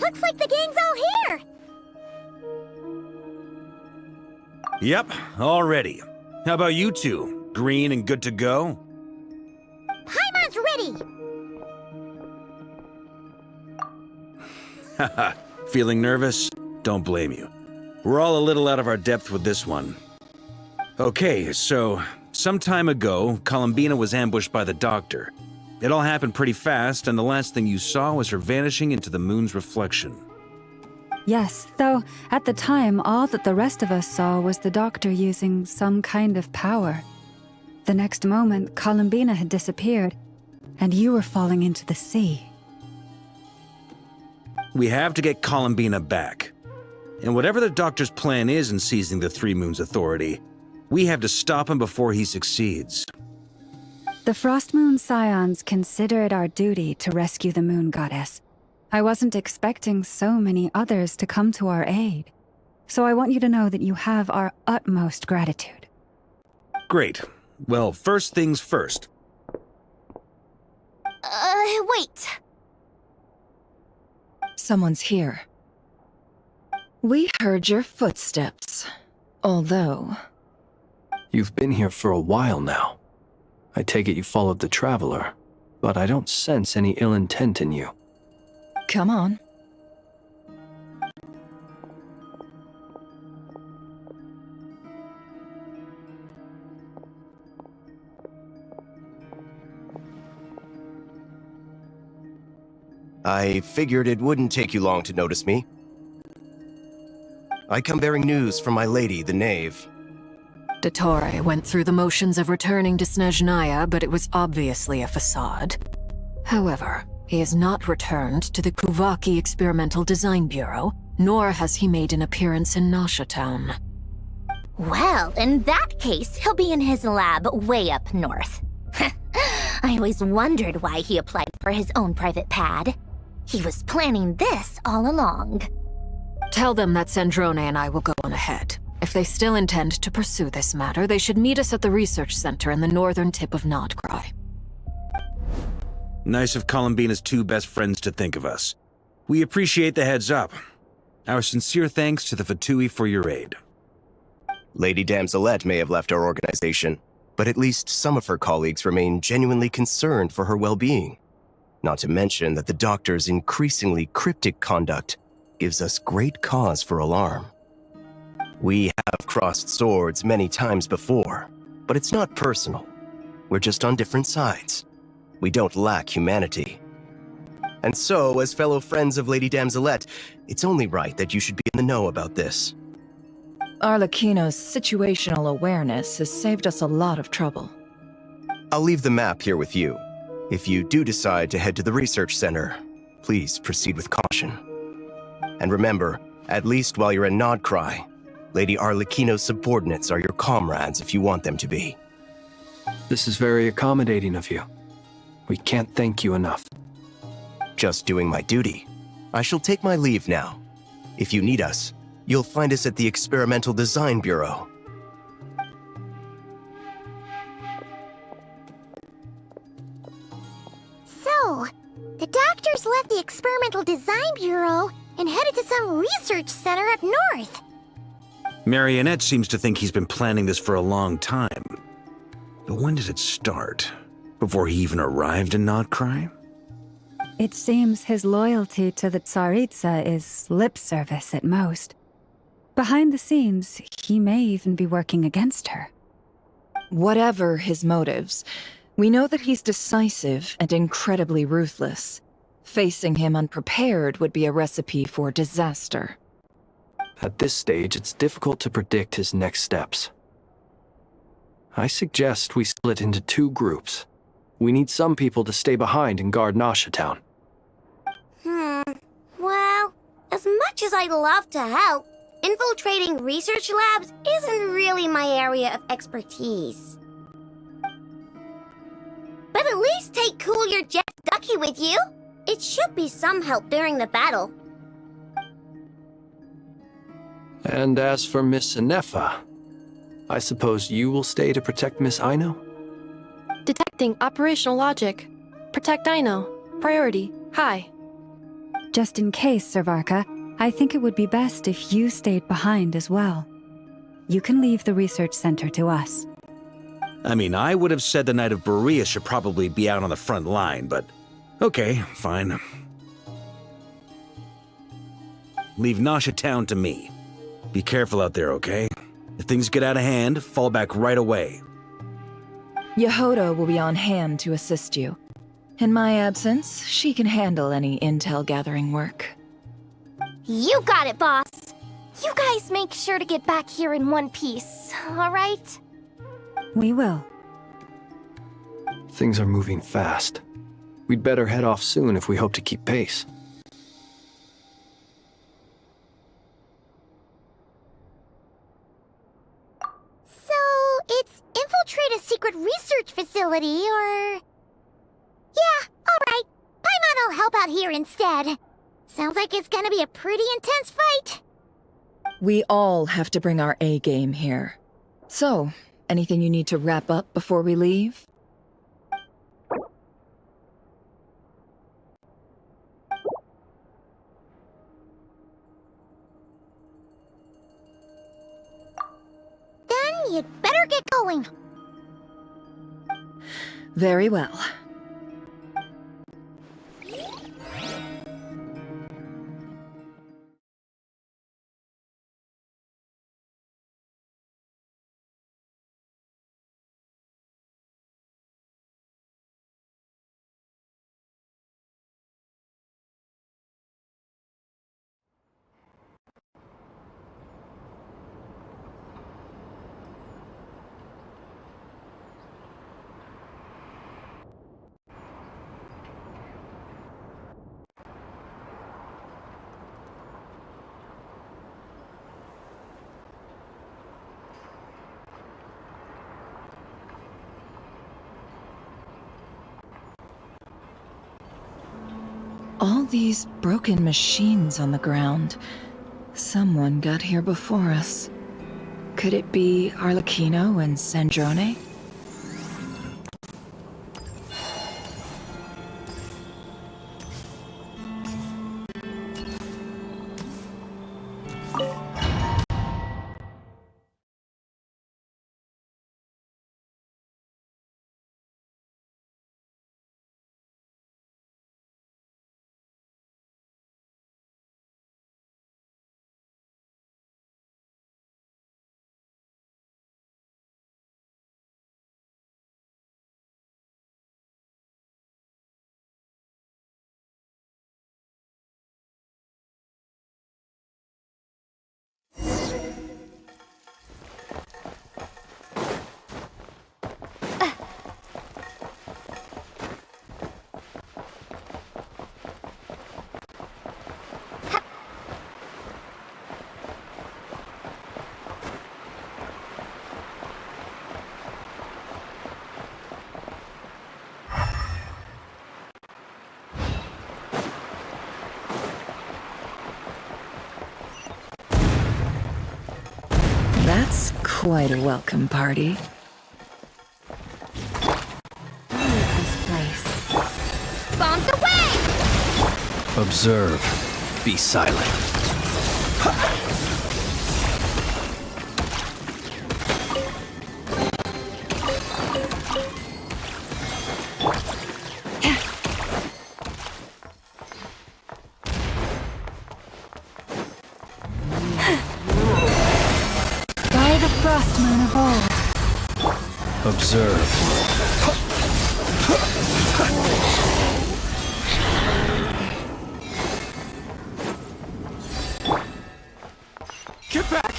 Looks like the gang's all here! Yep, all ready. How about you two? Green and good to go? Paimon's ready! Haha, feeling nervous? Don't blame you. We're all a little out of our depth with this one. Okay, so, some time ago, Columbina was ambushed by the Doctor. It all happened pretty fast, and the last thing you saw was her vanishing into the moon's reflection. Yes, though at the time, all that the rest of us saw was the Doctor using some kind of power. The next moment, Columbina had disappeared, and you were falling into the sea. We have to get Columbina back. And whatever the Doctor's plan is in seizing the Three Moons Authority, we have to stop him before he succeeds. The Frost Moon Scions consider it our duty to rescue the Moon Goddess. I wasn't expecting so many others to come to our aid. So I want you to know that you have our utmost gratitude. Great. Well, first things first. Wait. Someone's here. We heard your footsteps, although... You've been here for a while now. I take it you followed the Traveler, but I don't sense any ill intent in you. Come on. I figured it wouldn't take you long to notice me. I come bearing news from my lady, the Knave. Dottore went through the motions of returning to Snezhnaya, but it was obviously a facade. However, he has not returned to the Kuvaki Experimental Design Bureau, nor has he made an appearance in Nasha Town. Well, in that case, he'll be in his lab way up north. I always wondered why he applied for his own private pad. He was planning this all along. Tell them that Sandrone and I will go on ahead. If they still intend to pursue this matter, they should meet us at the research center in the northern tip of Nodcry. Nice of Columbina's two best friends to think of us. We appreciate the heads up. Our sincere thanks to the Fatui for your aid. Lady Damselette may have left our organization, but at least some of her colleagues remain genuinely concerned for her well-being. Not to mention that the Doctor's increasingly cryptic conduct gives us great cause for alarm. We have crossed swords many times before, but it's not personal. We're just on different sides. We don't lack humanity. And so, as fellow friends of Lady Damselette, it's only right that you should be in the know about this. Arlecchino's situational awareness has saved us a lot of trouble. I'll leave the map here with you. If you do decide to head to the research center, please proceed with caution. And remember, at least while you're in Nodcry, Lady Arlecchino's subordinates are your comrades if you want them to be. This is very accommodating of you. We can't thank you enough. Just doing my duty. I shall take my leave now. If you need us, you'll find us at the Experimental Design Bureau. So, the Doctor's left the Experimental Design Bureau and headed to some research center up north. Marionette seems to think he's been planning this for a long time. But when did it start? Before he even arrived in Nodcry? It seems his loyalty to the Tsaritsa is lip service at most. Behind the scenes, he may even be working against her. Whatever his motives, we know that he's decisive and incredibly ruthless. Facing him unprepared would be a recipe for disaster. At this stage, it's difficult to predict his next steps. I suggest we split into two groups. We need some people to stay behind and guard Nasha Town. Well, as much as I'd love to help, infiltrating research labs isn't really my area of expertise. But at least take Cool Your Jet Ducky with you. It should be some help during the battle. And as for Miss Inefa, I suppose you will stay to protect Miss Aino? Detecting operational logic. Protect Dino. Priority. High. Just in case, Servarka, I think it would be best if you stayed behind as well. You can leave the research center to us. I mean, I would have said the Knight of Berea should probably be out on the front line, but okay, fine. Leave Nasha Town to me. Be careful out there, okay? If things get out of hand, fall back right away. Yehoda will be on hand to assist you. In my absence, she can handle any intel gathering work. You got it, boss. You guys make sure to get back here in one piece, alright? We will. Things are moving fast. We'd better head off soon if we hope to keep pace. So, it's infiltrate a secret research facility, or... Yeah, alright. Paimon will help out here instead. Sounds like it's gonna be a pretty intense fight. We all have to bring our A game here. So, anything you need to wrap up before we leave? Then you'd better get going. Very well. All these broken machines on the ground. Someone got here before us. Could it be Arlecchino and Sandrone? That's quite a welcome party. Leave this place. Bombs away! Observe. Be silent. By the frost moon of old. Observe. Get back!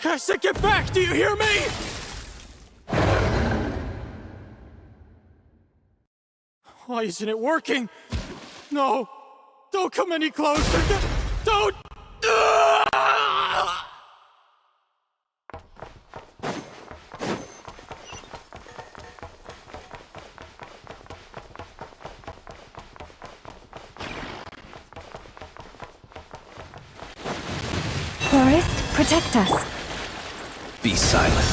I said get back! Do you hear me? Why isn't it working? No! Don't come any closer! Don't! Forest, protect us. Be silent.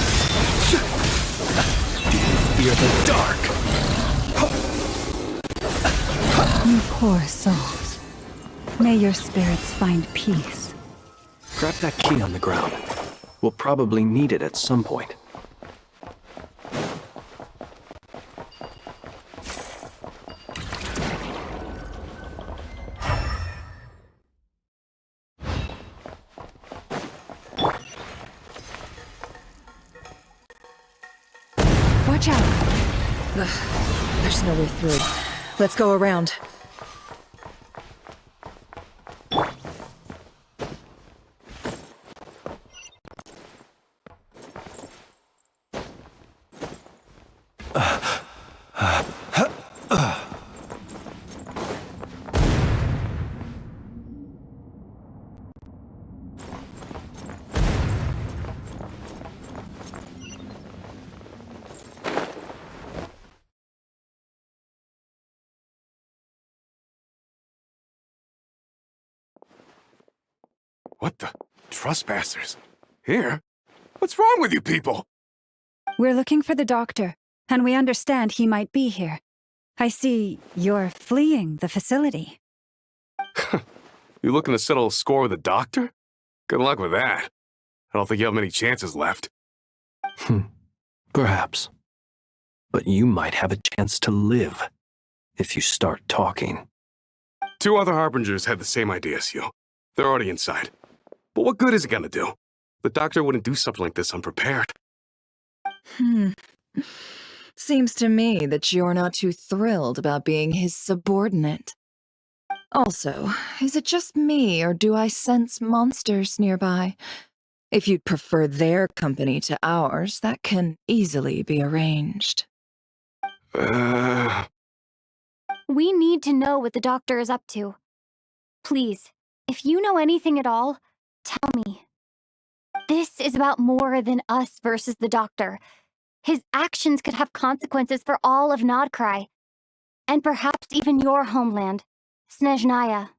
Do you fear the dark? You poor souls. May your spirits find peace. Grab that key on the ground. We'll probably need it at some point. Watch out! There's no way through. Let's go around. What the? Trespassers? Here? What's wrong with you people? We're looking for the doctor, and we understand he might be here. I see you're fleeing the facility. You looking to settle a score with the doctor? Good luck with that. I don't think you have many chances left. Perhaps. But you might have a chance to live if you start talking. 2 other Harbingers had the same idea as you. They're already inside. But what good is it gonna do? The doctor wouldn't do something like this unprepared. Seems to me that you're not too thrilled about being his subordinate. Also, is it just me, or do I sense monsters nearby? If you'd prefer their company to ours, that can easily be arranged. We need to know what the doctor is up to. Please, if you know anything at all, tell me. This is about more than us versus the doctor. His actions could have consequences for all of Nodcry. And perhaps even your homeland, Snezhnaya.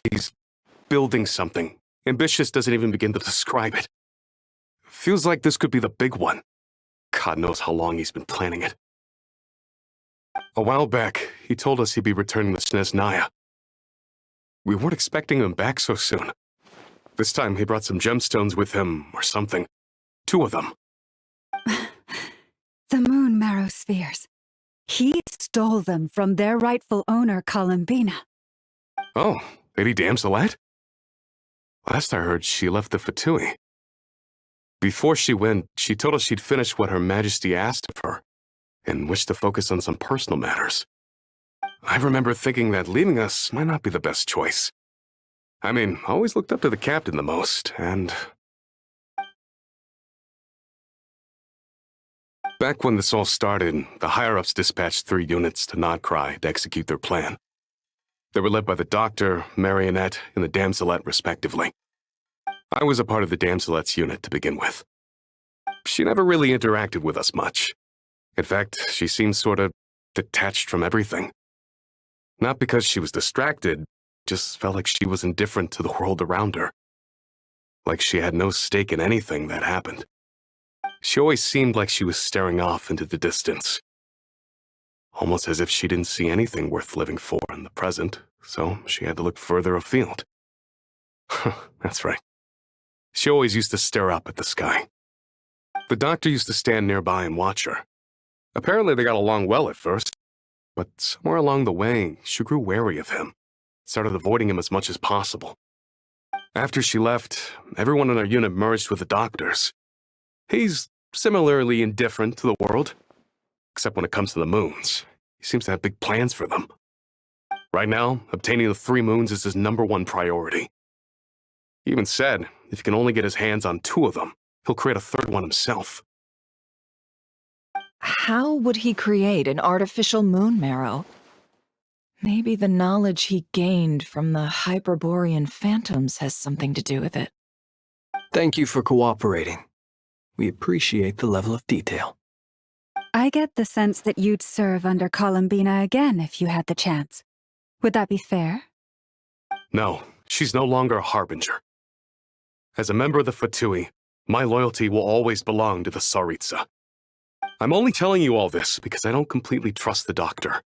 He's building something. Ambitious doesn't even begin to describe it. Feels like this could be the big one. God knows how long he's been planning it. A while back, he told us he'd be returning to Snezhnaya. We weren't expecting him back so soon. This time he brought some gemstones with him, or something. 2 of them. The moon marrow spheres. He stole them from their rightful owner, Columbina. Oh, Lady Damselet? Last I heard, she left the Fatui. Before she went, she told us she'd finished what Her Majesty asked of her, and wished to focus on some personal matters. I remember thinking that leaving us might not be the best choice. I mean, I always looked up to the captain the most, and... Back when this all started, the higher-ups dispatched 3 units to Nodcry to execute their plan. They were led by the Doctor, Marionette, and the Damselet, respectively. I was a part of the Damselet's unit to begin with. She never really interacted with us much. In fact, she seemed sort of detached from everything. Not because she was distracted, just felt like she was indifferent to the world around her. Like she had no stake in anything that happened. She always seemed like she was staring off into the distance. Almost as if she didn't see anything worth living for in the present, so she had to look further afield. That's right. She always used to stare up at the sky. The Doctor used to stand nearby and watch her. Apparently they got along well at first, but somewhere along the way, she grew wary of him, started avoiding him as much as possible. After she left, everyone in our unit merged with the Doctor's. He's similarly indifferent to the world, except when it comes to the moons. He seems to have big plans for them. Right now, obtaining the 3 moons is his #1 priority. He even said, if he can only get his hands on 2 of them, he'll create a 3rd one himself. How would he create an artificial moon marrow? Maybe the knowledge he gained from the Hyperborean phantoms has something to do with it. Thank you for cooperating. We appreciate the level of detail. I get the sense that you'd serve under Columbina again if you had the chance. Would that be fair? No, she's no longer a Harbinger. As a member of the Fatui, my loyalty will always belong to the Tsaritsa. I'm only telling you all this because I don't completely trust the Doctor.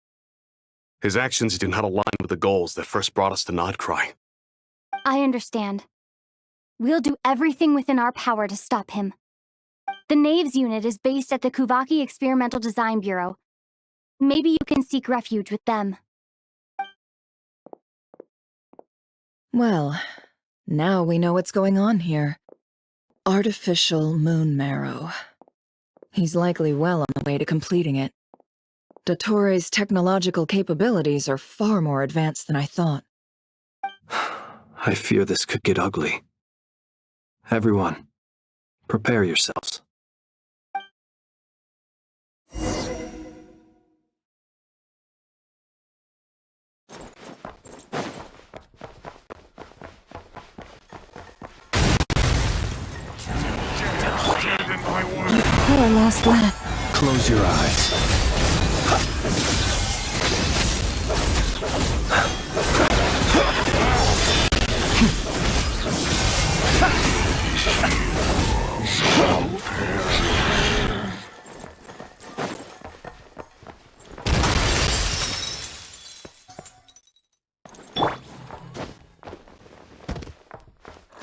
His actions do not align with the goals that first brought us to Nodcry. I understand. We'll do everything within our power to stop him. The Knaves unit is based at the Kuvaki Experimental Design Bureau. Maybe you can seek refuge with them. Well, now we know what's going on here. Artificial moon marrow. He's likely well on the way to completing it. Dottore's technological capabilities are far more advanced than I thought. I fear this could get ugly. Everyone, prepare yourselves. Had our last laugh. Close your eyes.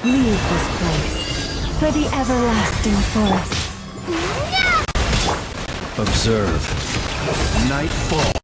Leave this place for the everlasting forest. Observe. Night falls.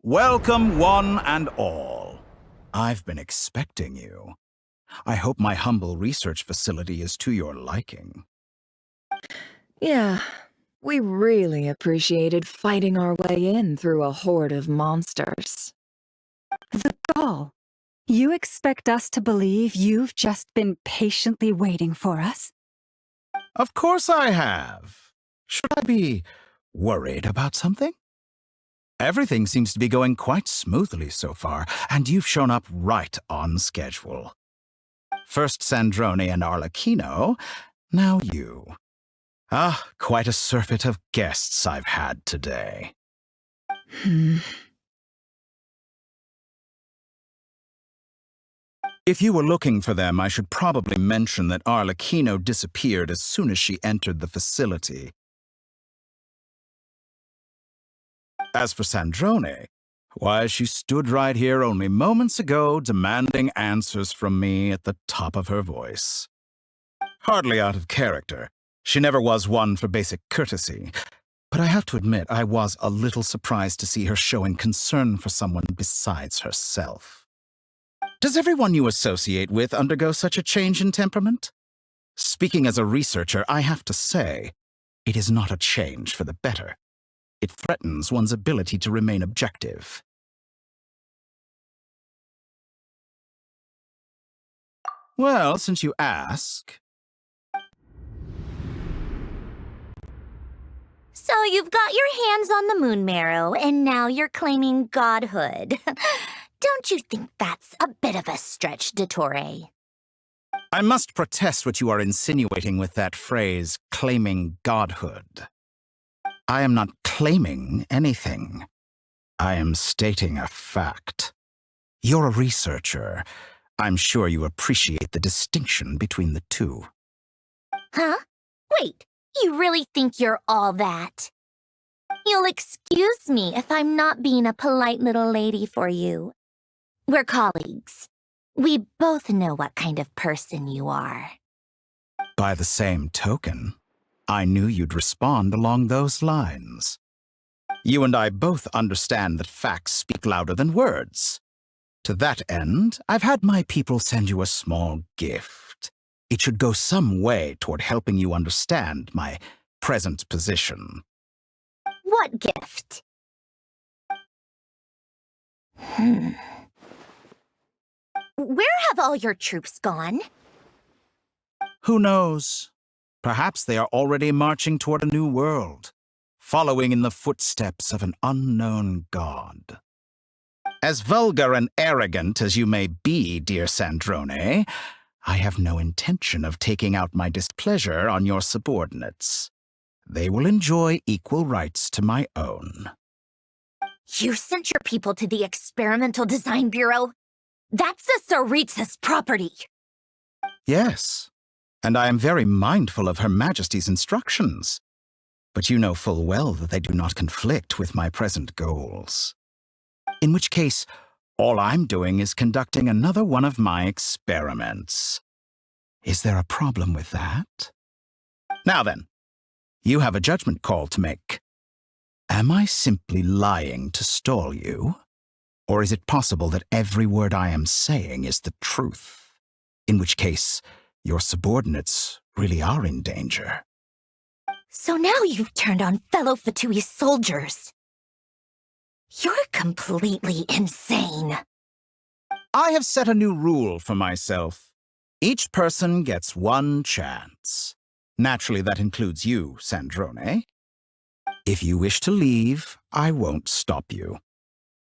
Welcome, one and all. I've been expecting you. I hope my humble research facility is to your liking. Yeah, we really appreciated fighting our way in through a horde of monsters. The gall. You expect us to believe you've just been patiently waiting for us? Of course I have. Should I be worried about something? Everything seems to be going quite smoothly so far, and you've shown up right on schedule. First Sandrone and Arlecchino, now you. Ah, quite a surfeit of guests I've had today. If you were looking for them, I should probably mention that Arlecchino disappeared as soon as she entered the facility. As for Sandrone, why, she stood right here only moments ago demanding answers from me at the top of her voice. Hardly out of character. She never was one for basic courtesy. But I have to admit, I was a little surprised to see her showing concern for someone besides herself. Does everyone you associate with undergo such a change in temperament? Speaking as a researcher, I have to say, it is not a change for the better. It threatens one's ability to remain objective. Well, since you ask... So you've got your hands on the moon marrow, and now you're claiming godhood. Don't you think that's a bit of a stretch, Dottore? I must protest what you are insinuating with that phrase, claiming godhood. I am not claiming anything. I am stating a fact. You're a researcher. I'm sure you appreciate the distinction between the two. Huh? Wait, you really think you're all that? You'll excuse me if I'm not being a polite little lady for you. We're colleagues. We both know what kind of person you are. By the same token, I knew you'd respond along those lines. You and I both understand that facts speak louder than words. To that end, I've had my people send you a small gift. It should go some way toward helping you understand my present position. What gift? Where have all your troops gone? Who knows? Perhaps they are already marching toward a new world, following in the footsteps of an unknown god. As vulgar and arrogant as you may be, dear Sandrone, I have no intention of taking out my displeasure on your subordinates. They will enjoy equal rights to my own. You sent your people to the Experimental Design Bureau? That's a Saritsa's property. Yes, and I am very mindful of Her Majesty's instructions. But you know full well that they do not conflict with my present goals. In which case, all I'm doing is conducting another one of my experiments. Is there a problem with that? Now then, you have a judgment call to make. Am I simply lying to stall you? Or is it possible that every word I am saying is the truth? In which case, your subordinates really are in danger. So now you've turned on fellow Fatui soldiers. You're completely insane. I have set a new rule for myself. Each person gets one chance. Naturally, that includes you, Sandrone. If you wish to leave, I won't stop you.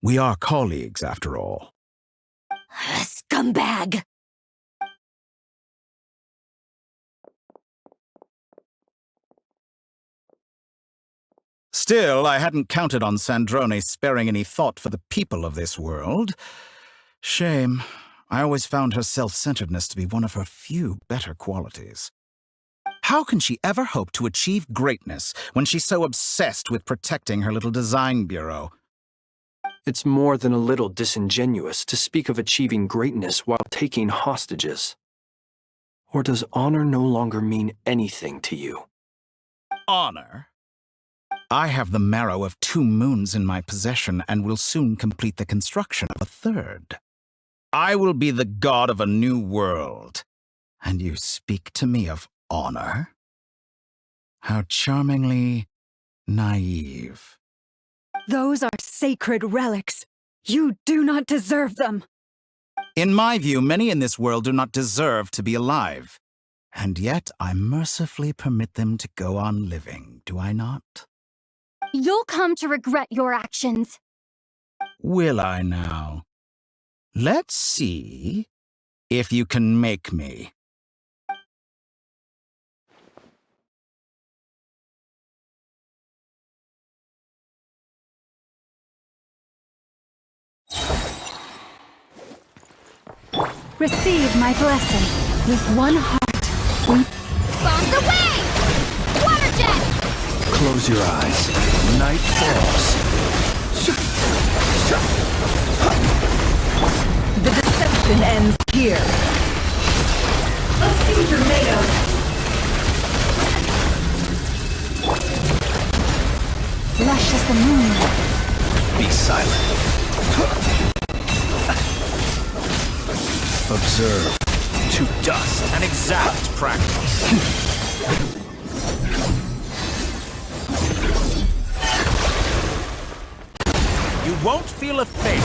We are colleagues, after all. Scumbag! Still, I hadn't counted on Sandrone sparing any thought for the people of this world. Shame. I always found her self-centeredness to be one of her few better qualities. How can she ever hope to achieve greatness when she's so obsessed with protecting her little design bureau? It's more than a little disingenuous to speak of achieving greatness while taking hostages. Or does honor no longer mean anything to you? Honor? I have the marrow of 2 moons in my possession and will soon complete the construction of a 3rd. I will be the god of a new world. And you speak to me of honor? How charmingly naive. Those are sacred relics. You do not deserve them. In my view, many in this world do not deserve to be alive. And yet I mercifully permit them to go on living, do I not? You'll come to regret your actions. Will I now? Let's see if you can make me. Receive my blessing. With one heart, we... Bombs away! Water jet! Close your eyes. Night falls. The deception ends here. A few tomatoes. Lush as the moon. Be silent. Observe. To dust, an exact practice. You won't feel a thing.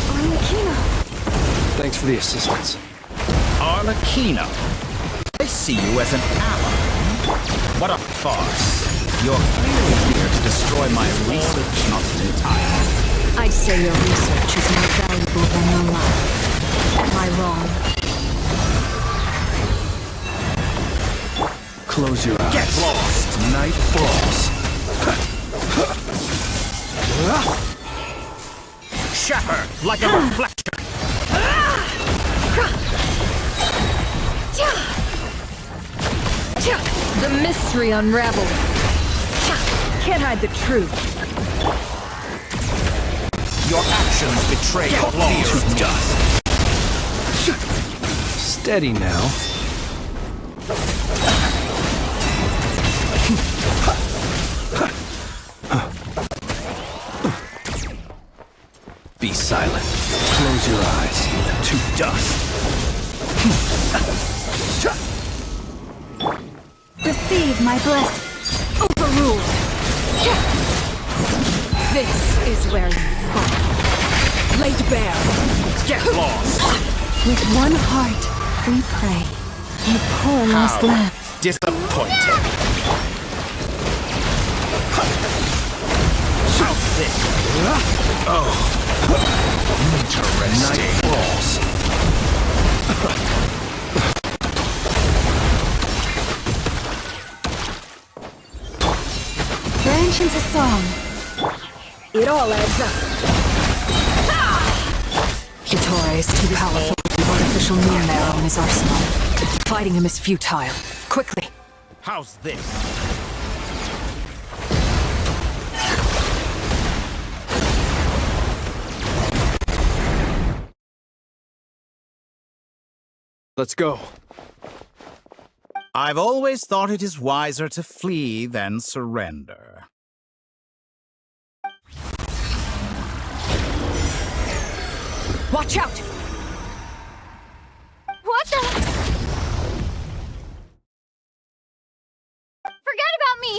Arlecchino. Thanks for the assistance. Arlecchino. I see you as an ally. What a farce. You're clearly here to destroy my research, not entirely. I'd say your research is more valuable than your life. Am I wrong? Close your eyes. Get lost! Night falls. Shatter like a reflection! The mystery unravels. Can't hide the truth. Your actions betray your fear of dust. Steady now. Be silent. Close your eyes. To dust. Receive my blessing. Overruled. This is where you fall. Laid bare. Get lost! With one heart, we pray. You poor lost lamb. Disappointed. How's this? Oh. Interesting. Night falls. Branch into song. It all adds up. Kitore is too powerful with the artificial moon marrow in his arsenal. Fighting him is futile. Quickly. How's this? Let's go. I've always thought it is wiser to flee than surrender. Watch out! What the? Forget about me!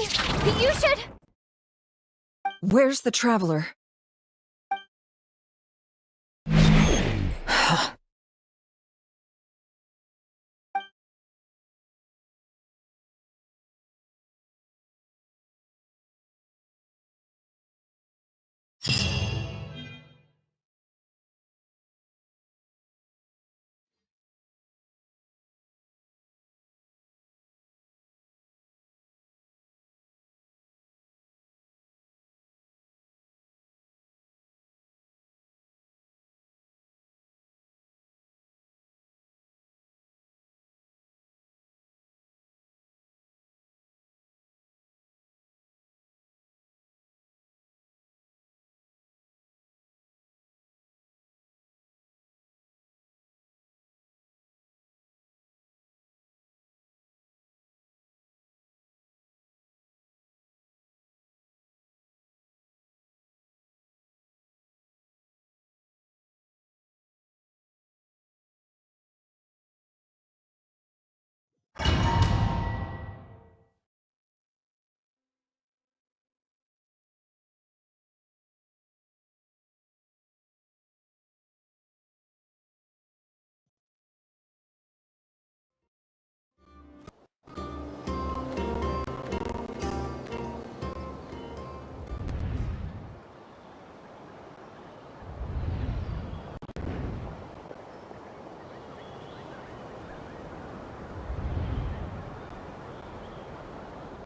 You should... Where's the Traveler?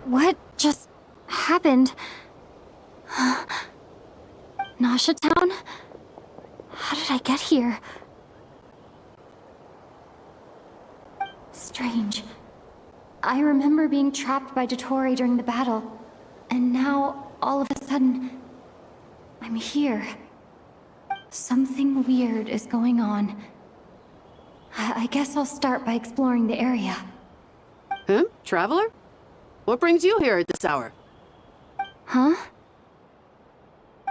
What just happened? Nasha Town? How did I get here? Strange. I remember being trapped by Dottore during the battle, and now, all of a sudden, I'm here. Something weird is going on. I guess I'll start by exploring the area. Huh? Traveler? What brings you here at this hour? Huh?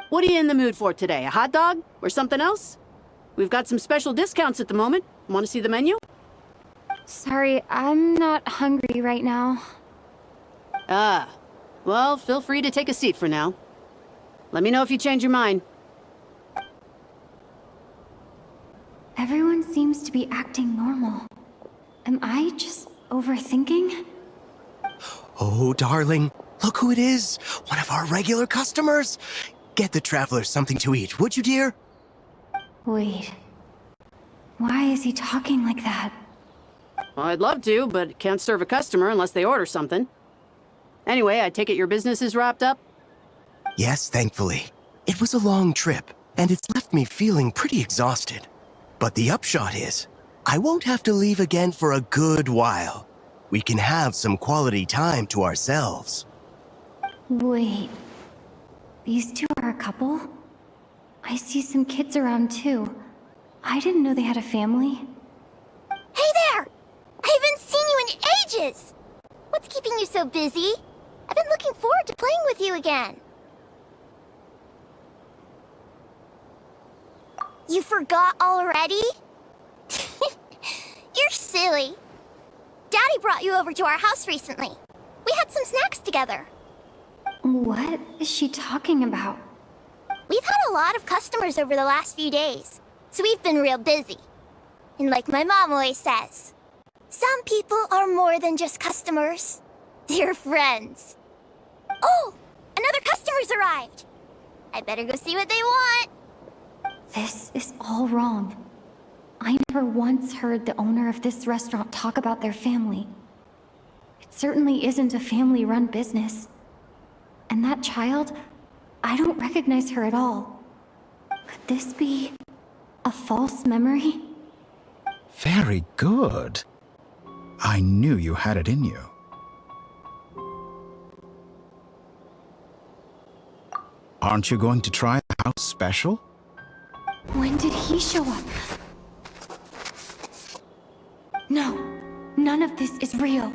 What are you in the mood for today? A hot dog? Or something else? We've got some special discounts at the moment. Want to see the menu? Sorry, I'm not hungry right now. Ah. Well, feel free to take a seat for now. Let me know if you change your mind. Everyone seems to be acting normal. Am I just overthinking? Oh, darling, look who it is. One of our regular customers. Get the Traveler something to eat, would you, dear? Wait. Why is he talking like that? Well, I'd love to, but can't serve a customer unless they order something. Anyway, I take it your business is wrapped up? Yes, thankfully. It was a long trip, and it's left me feeling pretty exhausted. But the upshot is, I won't have to leave again for a good while. We can have some quality time to ourselves. Wait. These two are a couple? I see some kids around too. I didn't know they had a family. Hey there! I haven't seen you in ages! What's keeping you so busy? I've been looking forward to playing with you again. You forgot already? You're silly. Daddy brought you over to our house recently. We had some snacks together. What is she talking about? We've had a lot of customers over the last few days, so we've been real busy. And like my mom always says, some people are more than just customers. They're friends. Oh, another customer's arrived. I better go see what they want. This is all wrong. I never once heard the owner of this restaurant talk about their family. It certainly isn't a family-run business. And that child, I don't recognize her at all. Could this be a false memory? Very good. I knew you had it in you. Aren't you going to try the house special? When did he show up? No, none of this is real.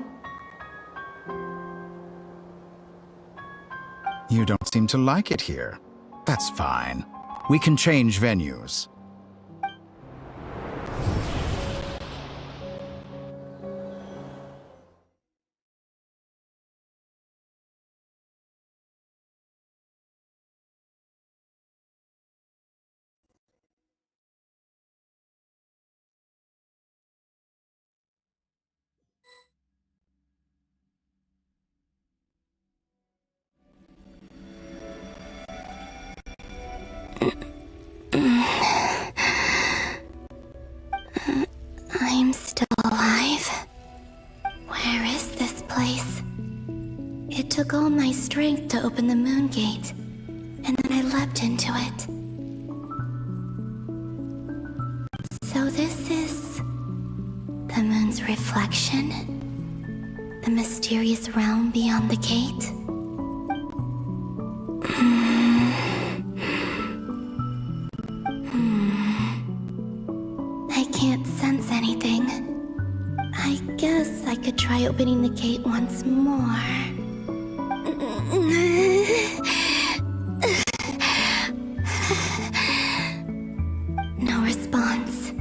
You don't seem to like it here. That's fine. We can change venues. I'm still alive. Where is this place? It took all my strength to open the moon gate, and then I leapt into it. So this is the moon's reflection? The mysterious realm beyond the gate? I can't sense anything. I guess I could try opening the gate once more. No response.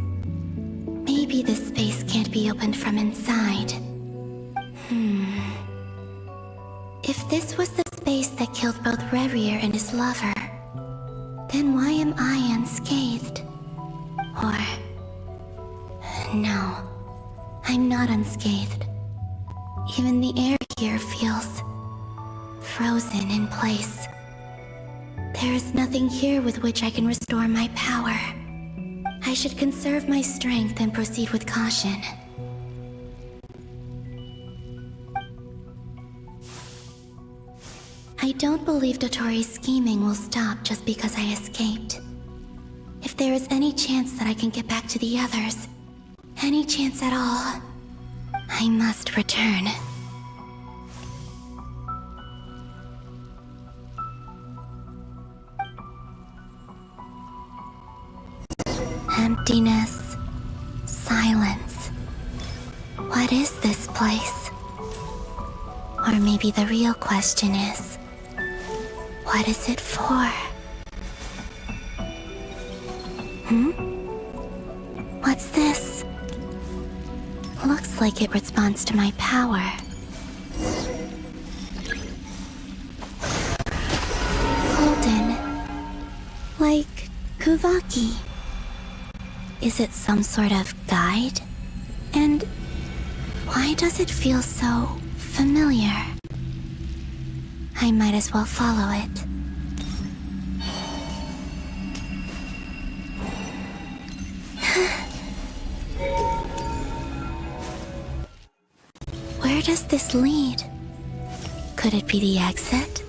Maybe this space can't be opened from inside. If this was the space that killed both Revier and his lover, then why am I unscathed? Or... no, I'm not unscathed. Even the air here feels frozen in place. There is nothing here with which I can restore my power. I should conserve my strength and proceed with caution. I don't believe Dotori's scheming will stop just because I escaped. If there is any chance that I can get back to the others, any chance at all, I must return. Emptiness. Silence. What is this place? Or maybe the real question is, what is it for? What's this? Looks like it responds to my power. Golden. Like Kuvaki. Is it some sort of guide? And why does it feel so familiar? I might as well follow it. Where does this lead? Could it be the exit?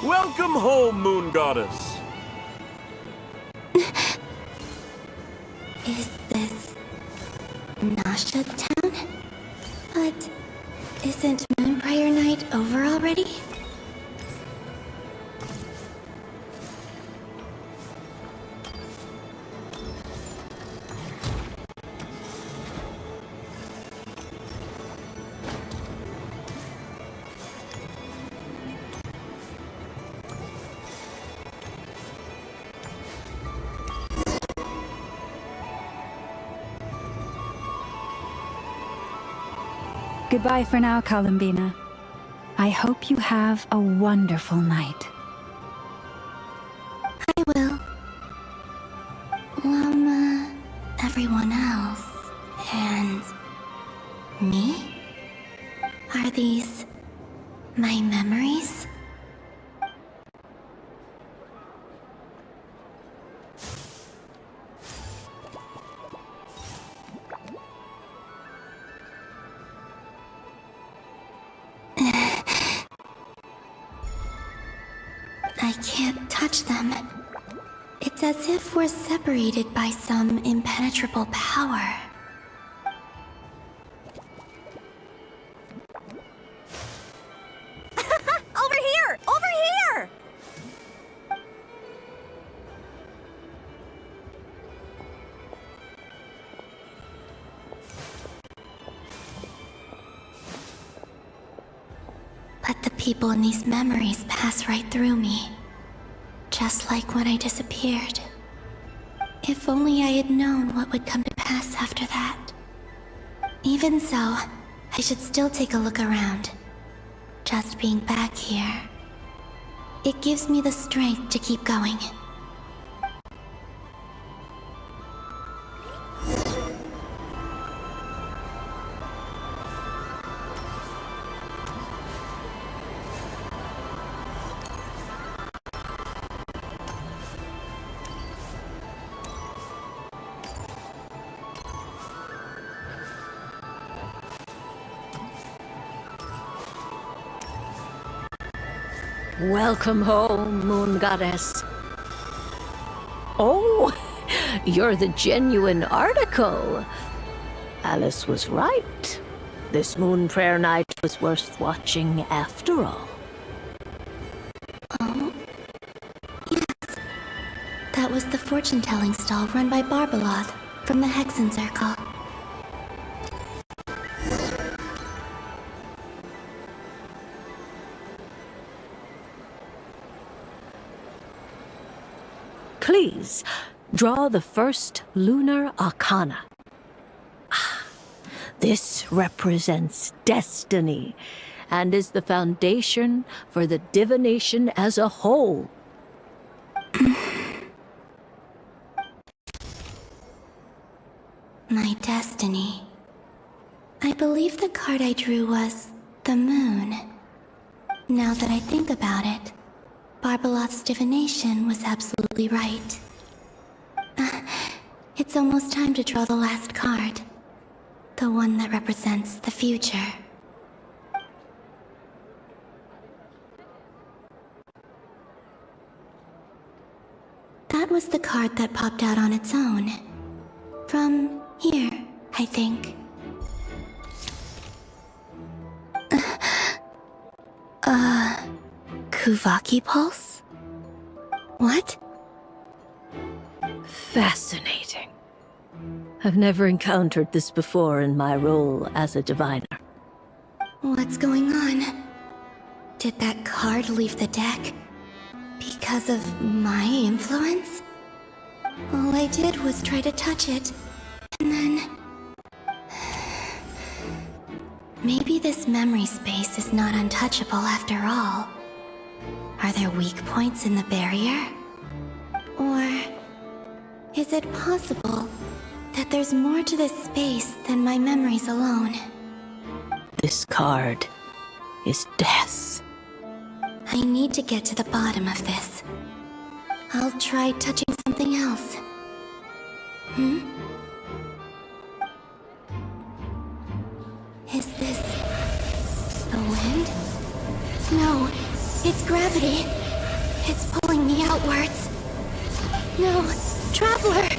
Welcome home, Moon Goddess. Is this Nasha Town? But isn't Moon Prayer Night over already? Goodbye for now, Columbina. I hope you have a wonderful night. I will. Everyone else. And... me? Are these... my memories? I can't touch them. It's as if we're separated by some impenetrable power. Over here! Over here! But the people in these memories pass right through me. Just like when I disappeared. If only I had known what would come to pass after that. Even so, I should still take a look around. Just being back here. It gives me the strength to keep going. Welcome home, Moon Goddess. Oh, you're the genuine article. Alice was right. This Moon Prayer Night was worth watching after all. Oh? Yes. That was the fortune-telling stall run by Barbeloth from the Hexen Circle. Please, draw the first lunar arcana. This represents destiny and is the foundation for the divination as a whole. My destiny. I believe the card I drew was the moon. Now that I think about it, Barbeloth's divination was absolutely right. It's almost time to draw the last card. The one that represents the future. That was the card that popped out on its own. From here, I think. Kuvaki Pulse? What? Fascinating. I've never encountered this before in my role as a diviner. What's going on? Did that card leave the deck? Because of my influence? All I did was try to touch it, and then... Maybe this memory space is not untouchable after all. Are there weak points in the barrier? Or... is it possible that there's more to this space than my memories alone? This card is death. I need to get to the bottom of this. I'll try touching something else. Is this... the wind? No, it's gravity. It's pulling me outwards. No, Traveler!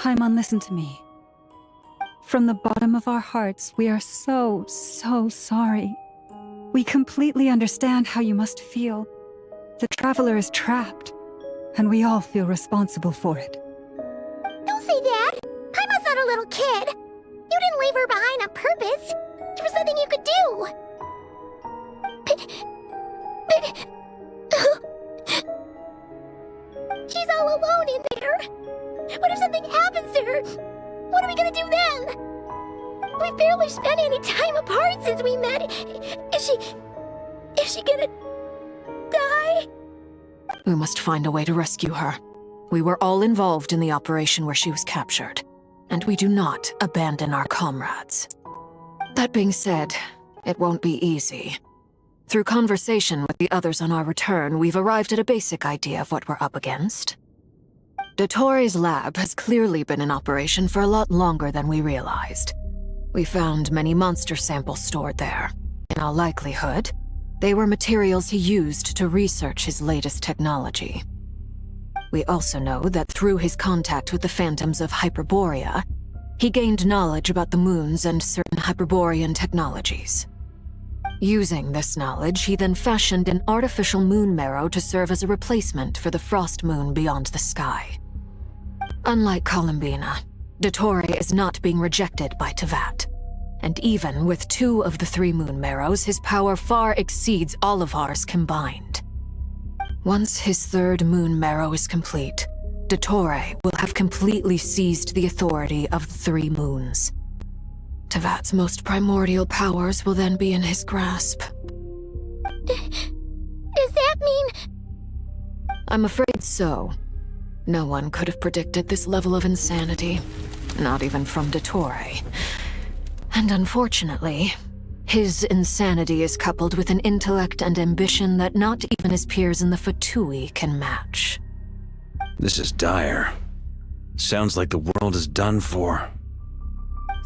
Paimon, listen to me. From the bottom of our hearts, we are so sorry. We completely understand how you must feel. The Traveler is trapped, and we all feel responsible for it. Don't say that! Paimon's not a little kid! You didn't leave her behind on purpose! There was nothing you could do! She's all alone in there! What if something happens to her? What are we gonna do then? We've barely spent any time apart since we met. Is she gonna die? We must find a way to rescue her. We were all involved in the operation where she was captured, and we do not abandon our comrades. That being said, it won't be easy. Through conversation with the others on our return, we've arrived at a basic idea of what we're up against. Dottore lab has clearly been in operation for a lot longer than we realized. We found many monster samples stored there. In all likelihood, they were materials he used to research his latest technology. We also know that through his contact with the phantoms of Hyperborea, he gained knowledge about the moons and certain Hyperborean technologies. Using this knowledge, he then fashioned an artificial moon marrow to serve as a replacement for the frost moon beyond the sky. Unlike Columbina, Dottore is not being rejected by Teyvat. And even with 2 of the 3 moon marrows, his power far exceeds all of ours combined. Once his 3rd moon marrow is complete, Dottore will have completely seized the authority of the 3 moons. Teyvat's most primordial powers will then be in his grasp. Does that mean... I'm afraid so. No one could have predicted this level of insanity. Not even from Dottore. And unfortunately, his insanity is coupled with an intellect and ambition that not even his peers in the Fatui can match. This is dire. Sounds like the world is done for.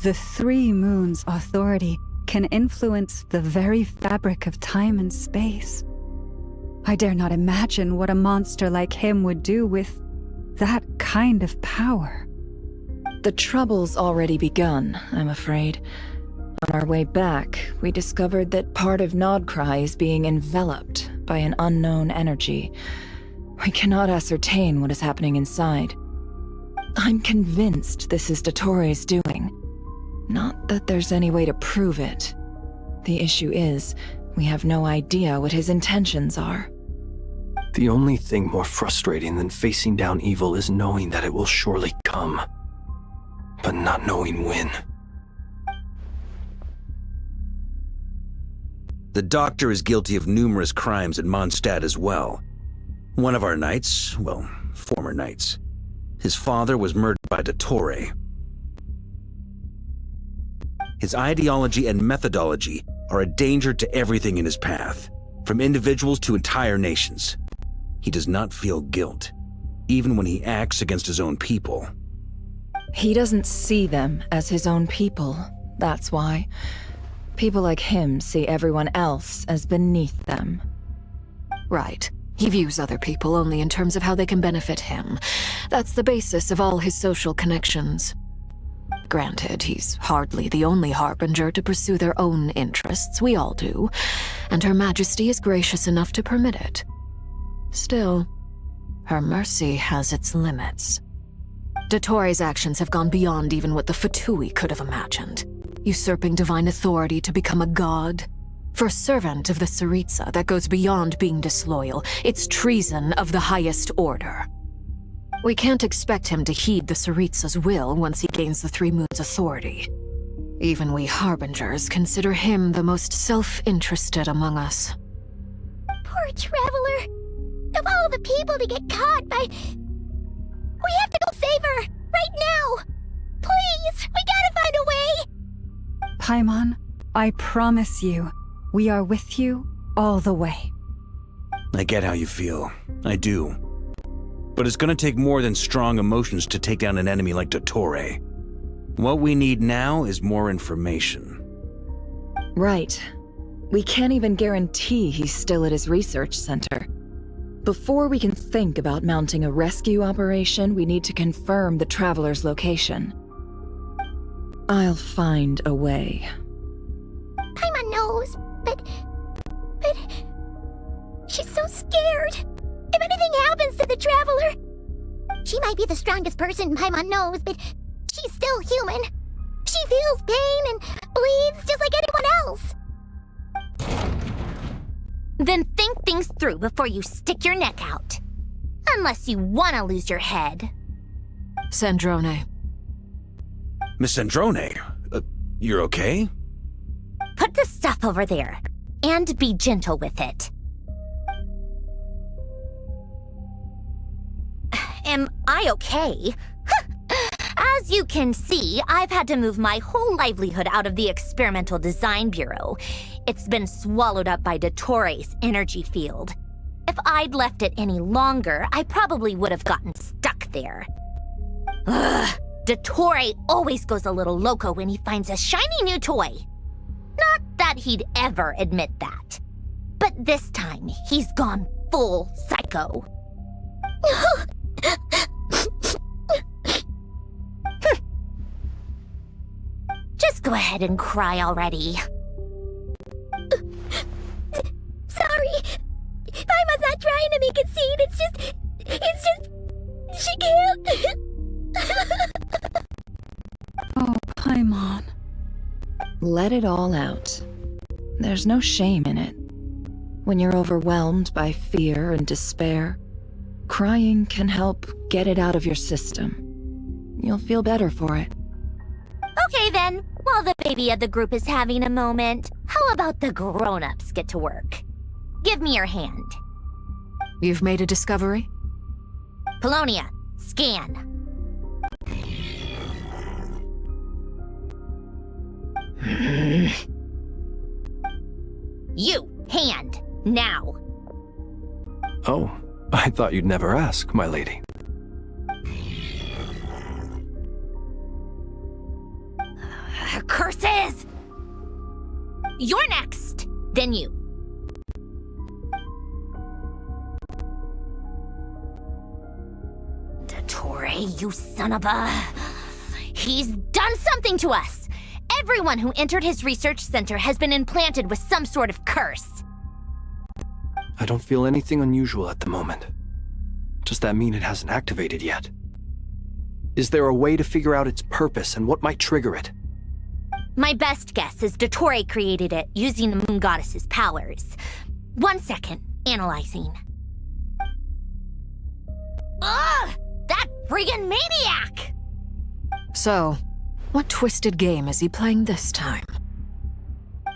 The 3 moons' authority can influence the very fabric of time and space. I dare not imagine what a monster like him would do with that kind of power. The trouble's already begun, I'm afraid. On our way back, we discovered that part of Nodcry is being enveloped by an unknown energy. We cannot ascertain what is happening inside. I'm convinced this is Dottore's doing. Not that there's any way to prove it. The issue is, we have no idea what his intentions are. The only thing more frustrating than facing down evil is knowing that it will surely come, but not knowing when. The Doctor is guilty of numerous crimes at Mondstadt as well. One of our knights, well, former knights, his father was murdered by Dottore. His ideology and methodology are a danger to everything in his path, from individuals to entire nations. He does not feel guilt, even when he acts against his own people. He doesn't see them as his own people, that's why. People like him see everyone else as beneath them. Right. He views other people only in terms of how they can benefit him. That's the basis of all his social connections. Granted, he's hardly the only harbinger to pursue their own interests. We all do. And Her Majesty is gracious enough to permit it. Still, her mercy has its limits. Dottore's actions have gone beyond even what the Fatui could have imagined. Usurping divine authority to become a god. For a servant of the Tsaritsa, that goes beyond being disloyal. It's treason of the highest order. We can't expect him to heed the Tsaritsa's will once he gains the 3 moons' authority. Even we harbingers consider him the most self-interested among us. Poor Traveler! Of all the people to get caught by... We have to go save her! Right now! Please! We gotta find a way! Paimon, I promise you, we are with you all the way. I get how you feel. I do. But it's gonna take more than strong emotions to take down an enemy like Dottore. What we need now is more information. Right. We can't even guarantee he's still at his research center. Before we can think about mounting a rescue operation, we need to confirm the Traveler's location. I'll find a way. Paimon knows, but she's so scared. If anything happens to the Traveler, she might be the strongest person Paimon knows, but she's still human. She feels pain and bleeds just like anyone else. Then think things through before you stick your neck out. Unless you want to lose your head. Sandrone. Miss Sandrone, you're okay? Put the stuff over there, and be gentle with it. Am I okay? As you can see, I've had to move my whole livelihood out of the Experimental Design Bureau. It's been swallowed up by Dottore's energy field. If I'd left it any longer, I probably would have gotten stuck there. Ugh, Dottore always goes a little loco when he finds a shiny new toy. Not that he'd ever admit that. But this time, he's gone full psycho. Just go ahead and cry already. Sorry. Paimon's not trying to make it seem. It's just... She can't. Oh, Paimon. Let it all out. There's no shame in it. When you're overwhelmed by fear and despair, crying can help get it out of your system. You'll feel better for it. Okay then, while the baby of the group is having a moment, how about the grown-ups get to work? Give me your hand. You've made a discovery? Polonia, scan. You, hand, now. Oh, I thought you'd never ask, my lady. Curses! You're next, then you. Dottore, you son of a... He's done something to us! Everyone who entered his research center has been implanted with some sort of curse. I don't feel anything unusual at the moment. Does that mean it hasn't activated yet? Is there a way to figure out its purpose and what might trigger it? My best guess is Dottore created it using the Moon Goddess's powers. 1 second, analyzing. Ugh! That friggin' maniac! So, what twisted game is he playing this time?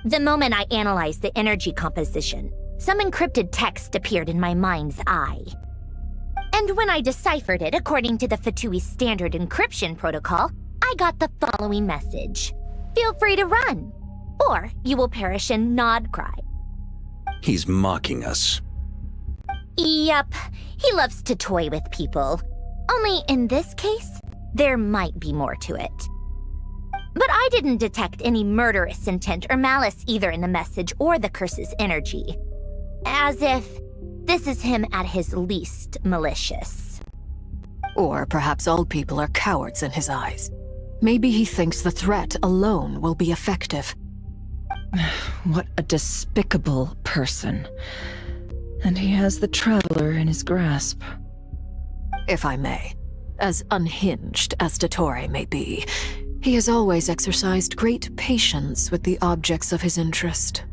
The moment I analyzed the energy composition, some encrypted text appeared in my mind's eye. And when I deciphered it according to the Fatui standard encryption protocol, I got the following message. Feel free to run, or you will perish in nod cry. He's mocking us. Yep, he loves to toy with people. Only in this case, there might be more to it. But I didn't detect any murderous intent or malice either in the message or the curse's energy. As if this is him at his least malicious. Or perhaps all people are cowards in his eyes. Maybe he thinks the threat alone will be effective. What a despicable person. And he has the Traveler in his grasp. If I may, as unhinged as Dottore may be, he has always exercised great patience with the objects of his interest.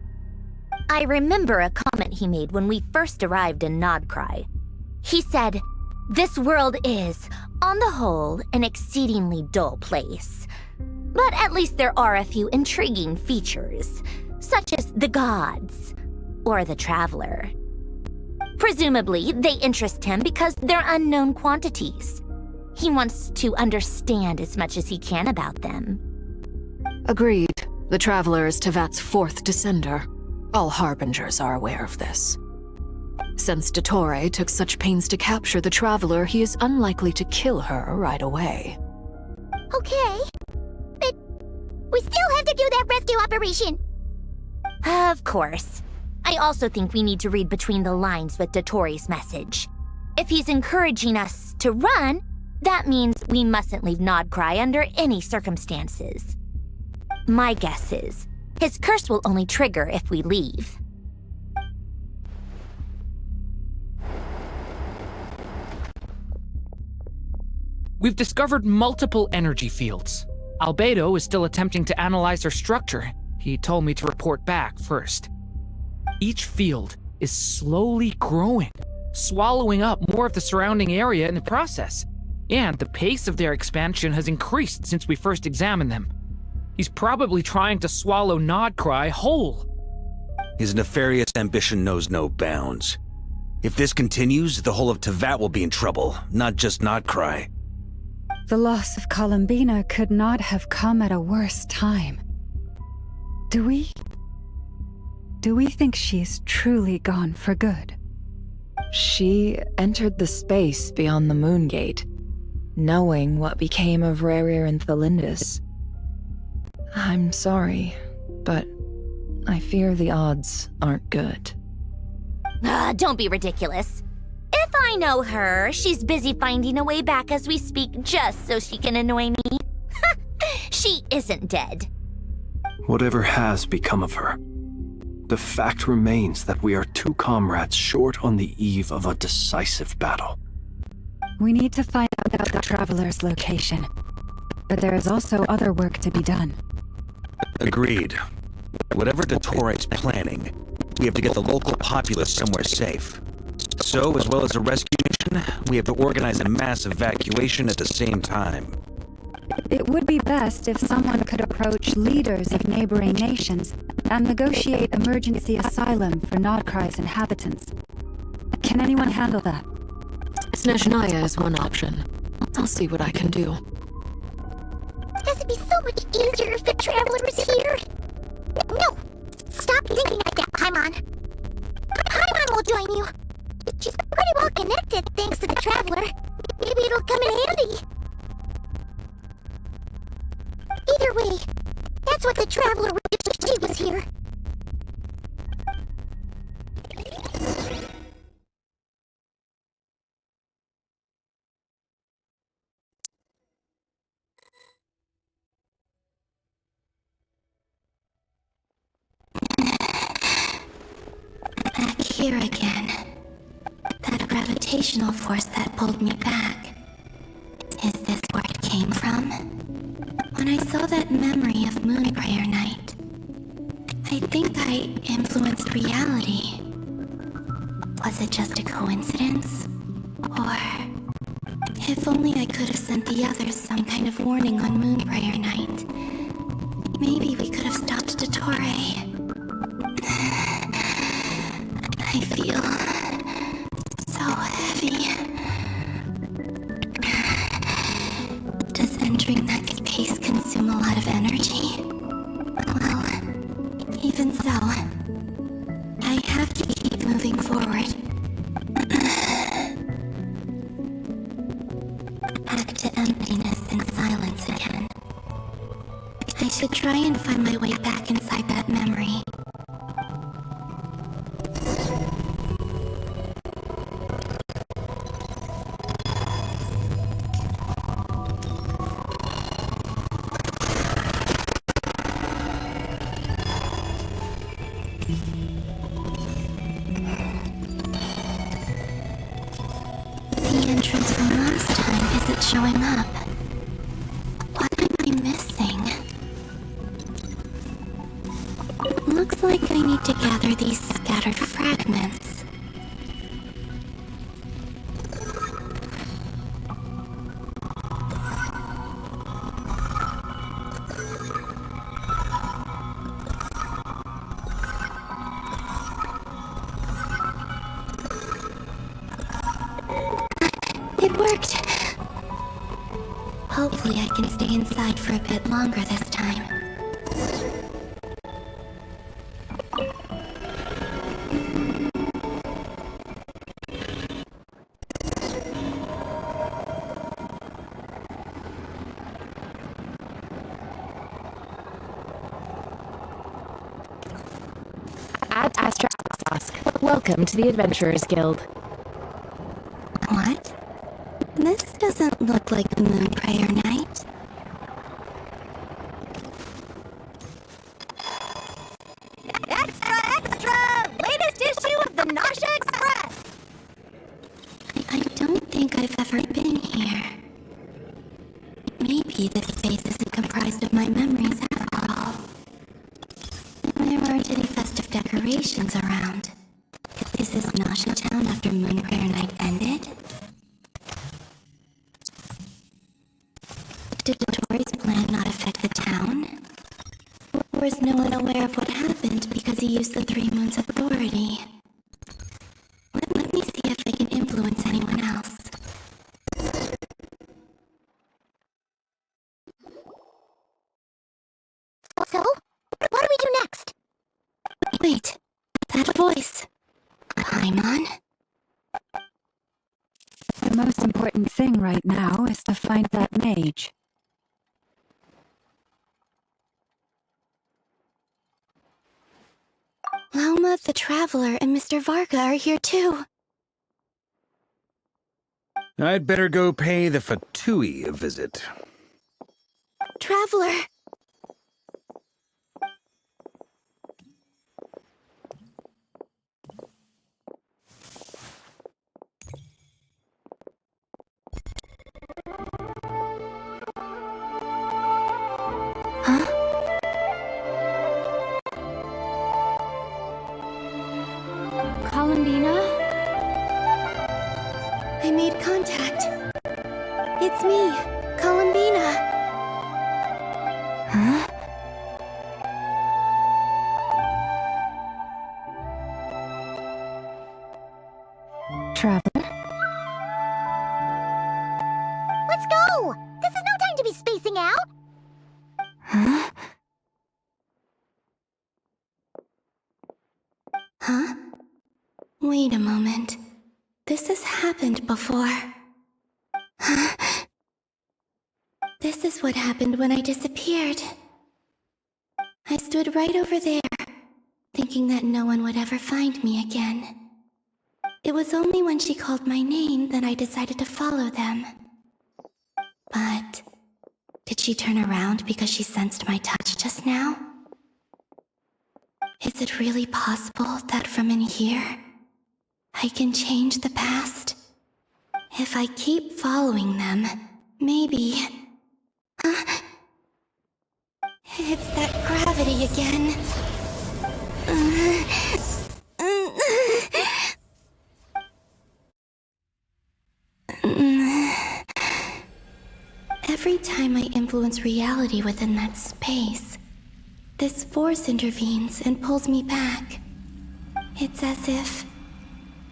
I remember a comment he made when we first arrived in Nodcry. He said, "This world is, on the whole, an exceedingly dull place. But at least there are a few intriguing features, such as the gods, or the Traveler. Presumably, they interest him because they're unknown quantities. He wants to understand as much as he can about them." Agreed. The Traveler is Tevat's fourth descender. All Harbingers are aware of this. Since Dottore took such pains to capture the Traveler, he is unlikely to kill her right away. Okay, but we still have to do that rescue operation. Of course. I I also think we need to read between the lines with Dottore message. If he's encouraging us to run, that means we mustn't leave Nodcry under any circumstances. My guess is, his curse will only trigger if we leave. We've discovered multiple energy fields. Albedo is still attempting to analyze their structure. He told me to report back first. Each field is slowly growing, swallowing up more of the surrounding area in the process. And the pace of their expansion has increased since we first examined them. He's probably trying to swallow Nodcry whole. His nefarious ambition knows no bounds. If this continues, the whole of Teyvat will be in trouble, not just Nodcry. The loss of Columbina could not have come at a worse time. Do we think she's truly gone for good? She entered the space beyond the Moon Gate, knowing what became of Rerir and Thelindis. I'm sorry, but I fear the odds aren't good. Don't be ridiculous. If I know her, she's busy finding a way back as we speak just so she can annoy me. She isn't dead. Whatever has become of her, the fact remains that we are two comrades short on the eve of a decisive battle. We need to find out about the Traveler's location. But there is also other work to be done. Agreed. Whatever Dottore is planning, we have to get the local populace somewhere safe. So, as well as a rescue mission, we have to organize a mass evacuation at the same time. It would be best if someone could approach leaders of neighboring nations and negotiate emergency asylum for Nodcry's inhabitants. Can anyone handle that? Snezhnaya is one option. I'll see what I can do. It'd be so much easier if the Traveler was here. No! Stop thinking like that, Paimon. Paimon will join you. She's pretty well connected thanks to the Traveler. Maybe it'll come in handy. Either way, that's what the Traveler would do if she was here. Back here again. That gravitational force that pulled me back. Is this where it came from? When I saw that memory of Moonbriar Night, I think I influenced reality. Was it just a coincidence? Or... if only I could have sent the others some kind of warning on Moonbriar Night. Maybe we could have stopped Dottore. I feel so heavy. Does entering that space consume a lot of energy? Well, even so, I have to keep moving forward. Back to emptiness and silence again. I should try and find my way back inside that memory. The entrance from last time isn't showing up. What am I missing? Looks like I need to gather these scattered fragments. It worked. Hopefully I can stay inside for a bit longer this time. At Astra Welcome to the Adventurers Guild. What? This doesn't look like the Moon Prayer Night. Extra, extra! Latest issue of the Nausea Express! I don't think I've ever been here. Maybe this space isn't comprised of my memories after all. There aren't any festive decorations around. Is this Nausea Town after Moon Prayer Night ended? Did Tori's plan not affect the town? Or is no one aware of what happened because he used the 3 Moons' authority? Let me see if I can influence anyone else. So, what do we do next? Wait, that voice. Paimon? The most important thing right now is to find that mage. Lauma the Traveler and Mr. Varga are here too. I'd better go pay the Fatui a visit. Traveler! Huh? Columbina? I made contact. It's me, Columbina. Huh? Traveler? Let's go! This is no time to be spacing out! Huh? Huh? Wait a moment. This has happened before. Huh? This is what happened when I disappeared. I stood right over there, thinking that no one would ever find me again. It was only when she called my name that I decided to follow them. But did she turn around because she sensed my touch just now? Is it really possible that from in here, I can change the past? If I keep following them, maybe... It's that gravity again. Every time I influence reality within that space, this force intervenes and pulls me back. It's as if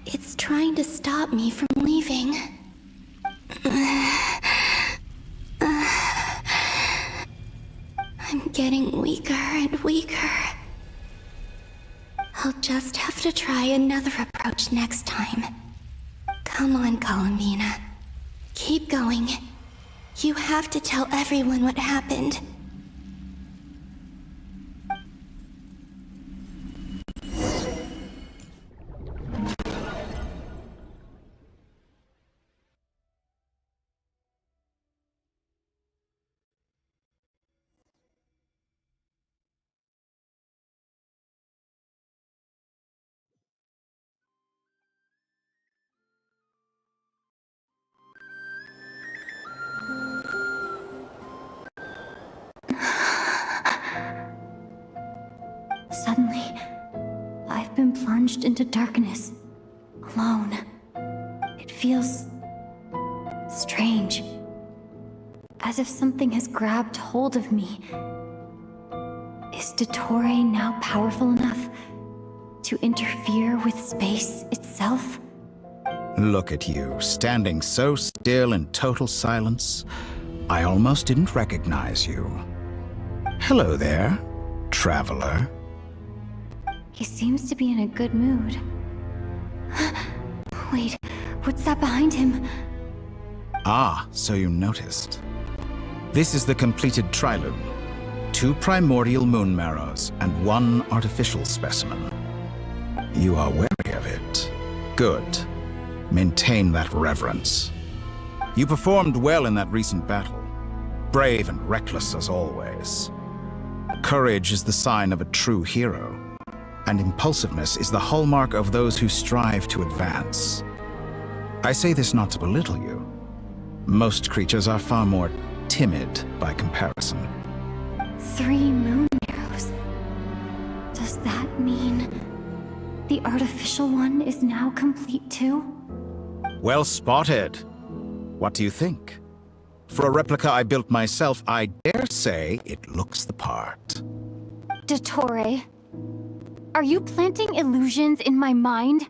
it's trying to stop me from leaving. I'm getting weaker and weaker. I'll just have to try another approach next time. Come on, Columbina. Keep going. You have to tell everyone what happened. Suddenly, I've been plunged into darkness, alone. It feels strange, as if something has grabbed hold of me. Is Dottore now powerful enough to interfere with space itself? Look at you, standing so still in total silence. I almost didn't recognize you. Hello there, traveler. He seems to be in a good mood. Wait, what's that behind him? Ah, so you noticed. This is the completed Triloom. 2 primordial moon marrows and 1 artificial specimen. You are wary of Good. Maintain that reverence. You performed well in that recent battle. Brave and reckless as always. Courage is the sign of a true hero, and impulsiveness is the hallmark of those who strive to advance. I say this not to belittle you. Most creatures are far more timid by comparison. 3 moon arrows. Does that mean the artificial one is now complete too? Well spotted. What do you think? For a replica I built myself, I dare say it looks the part. Dottore, are you planting illusions in my mind?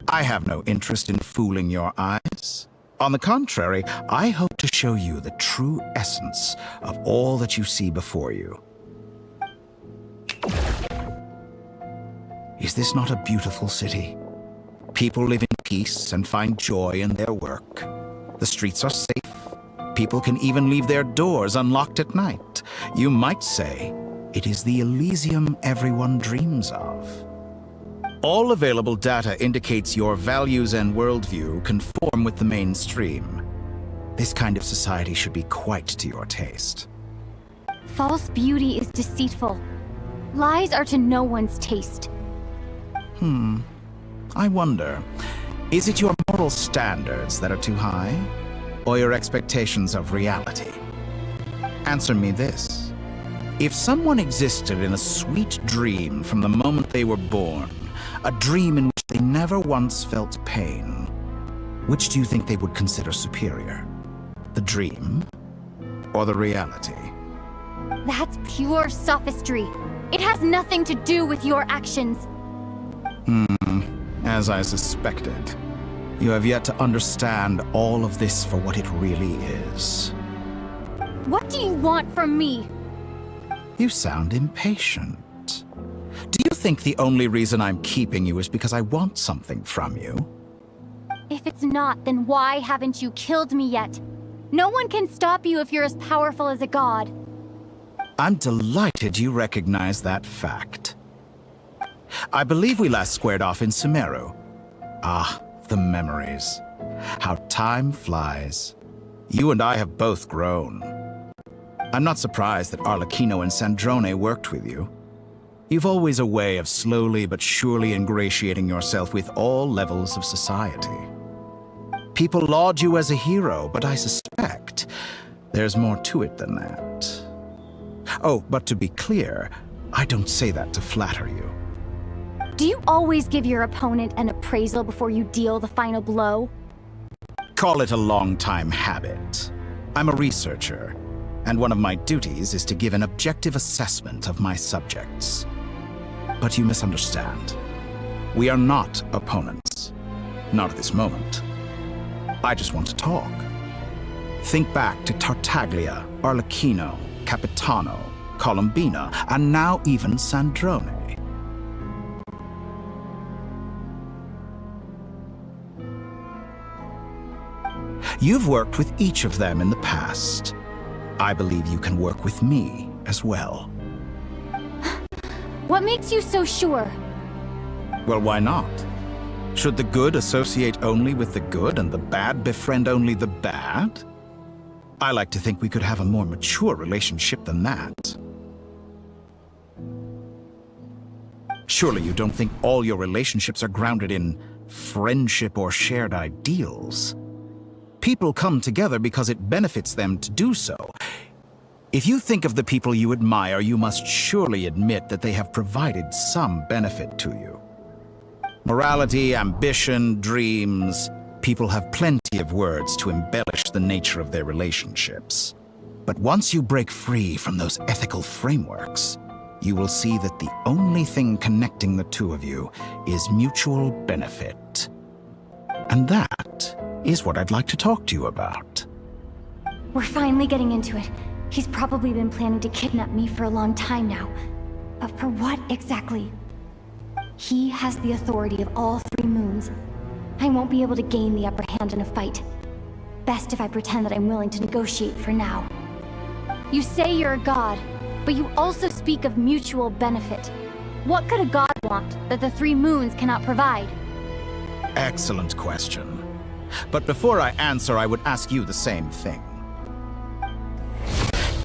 I have no interest in fooling your eyes. On the contrary, I hope to show you the true essence of all that you see before you. Is this not a beautiful city? People live in peace and find joy in their work. The streets are safe. People can even leave their doors unlocked at night. You might say it is the Elysium everyone dreams of. All available data indicates your values and worldview conform with the mainstream. This kind of society should be quite to your taste. False beauty is deceitful. Lies are to no one's taste. I wonder, is it your moral standards that are too high, or your expectations of reality? Answer me this. If someone existed in a sweet dream from the moment they were born, a dream in which they never once felt pain, which do you think they would consider superior? The dream or the reality? That's pure sophistry. It has nothing to do with your actions. As I suspected. You have yet to understand all of this for what it really is. What do you want from me? You sound impatient. Do you think the only reason I'm keeping you is because I want something from you? If it's not, then why haven't you killed me yet? No one can stop you if you're as powerful as a god. I'm delighted you recognize that fact. I believe we last squared off in Sumeru. Ah, the memories. How time flies. You and I have both grown. I'm not surprised that Arlecchino and Sandrone worked with you. You've always a way of slowly but surely ingratiating yourself with all levels of society. People laud you as a hero, but I suspect there's more to it than that. Oh, but to be clear, I don't say that to flatter you. Do you always give your opponent an appraisal before you deal the final blow? Call it a long-time habit. I'm a researcher, and one of my duties is to give an objective assessment of my subjects. But you misunderstand. We are not opponents. Not at this moment. I just want to talk. Think back to Tartaglia, Arlecchino, Capitano, Colombina, and now even Sandrone. You've worked with each of them in the past. I believe you can work with me as well. What makes you so sure? Well, why not? Should the good associate only with the good and the bad befriend only the bad? I like to think we could have a more mature relationship than that. Surely you don't think all your relationships are grounded in friendship or shared ideals? People come together because it benefits them to do so. If you think of the people you admire, you must surely admit that they have provided some benefit to you. Morality, ambition, dreams. People have plenty of words to embellish the nature of their relationships. But once you break free from those ethical frameworks, you will see that the only thing connecting the two of you is mutual benefit. And that is what I'd like to talk to you about. We're finally getting into it. He's probably been planning to kidnap me for a long time now. But for what exactly? He has the authority of all 3 moons. I won't be able to gain the upper hand in a fight. Best if I pretend that I'm willing to negotiate for now. You say you're a god, but you also speak of mutual benefit. What could a god want that the 3 moons cannot provide? Excellent question. But before I answer, I would ask you the same thing.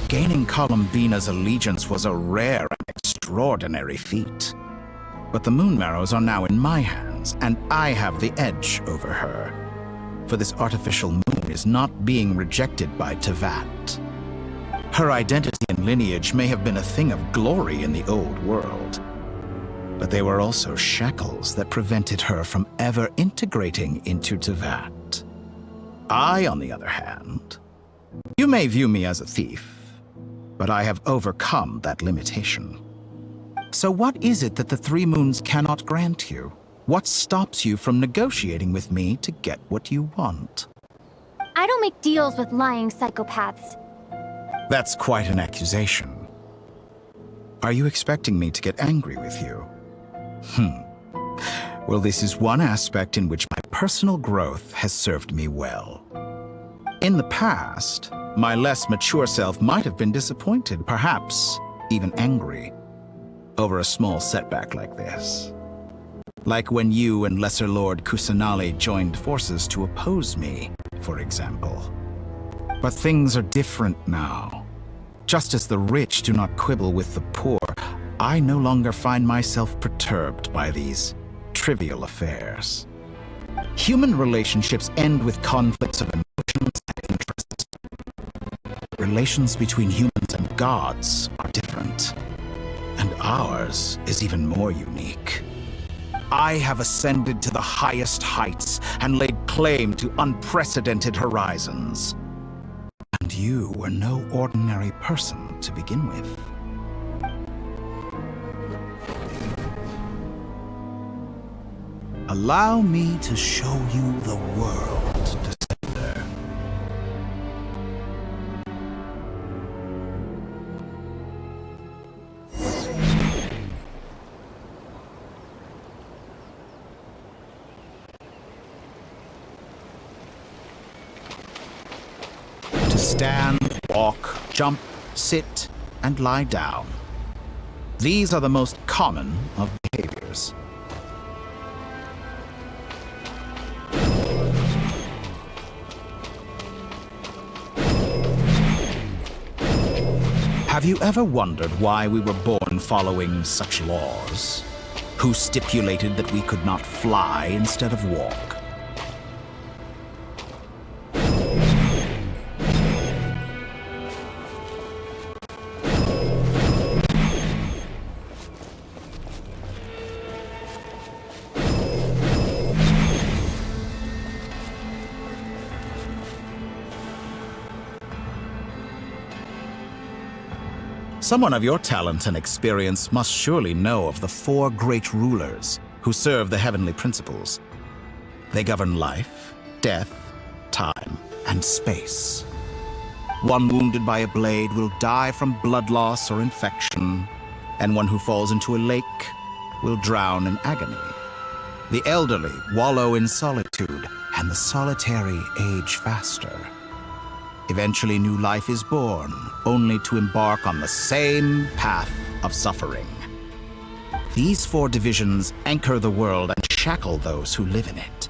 Gaining Columbina's allegiance was a rare and extraordinary feat. But the Moon Marrows are now in my hands, and I have the edge over her. For this artificial moon is not being rejected by Tevat. Her identity and lineage may have been a thing of glory in the old world, but they were also shackles that prevented her from ever integrating into Tevat. I, on the other hand, you may view me as a thief, but I have overcome that limitation. So what is it that the Three Moons cannot grant you? What stops you from negotiating with me to get what you want? I don't make deals with lying psychopaths. That's quite an accusation. Are you expecting me to get angry with you? Well, this is one aspect in which my personal growth has served me well. In the past, my less mature self might have been disappointed, perhaps even angry, over a small setback like this. Like when you and Lesser Lord Kusanali joined forces to oppose me, for example. But things are different now. Just as the rich do not quibble with the poor, I no longer find myself perturbed by these trivial affairs. Human relationships end with conflicts of emotions and interests. Relations between humans and gods are different, and ours is even more unique. I have ascended to the highest heights and laid claim to unprecedented horizons. And you were no ordinary person to begin with. Allow me to show you the world, Descender. To stand, walk, jump, sit, and lie down. These are the most common of behaviors. Have you ever wondered why we were born following such laws? Who stipulated that we could not fly instead of walk? Someone of your talent and experience must surely know of the four great rulers who serve the heavenly principles. They govern life, death, time, and space. One wounded by a blade will die from blood loss or infection, and one who falls into a lake will drown in agony. The elderly wallow in solitude, and the solitary age faster. Eventually, new life is born, only to embark on the same path of suffering. These four divisions anchor the world and shackle those who live in it.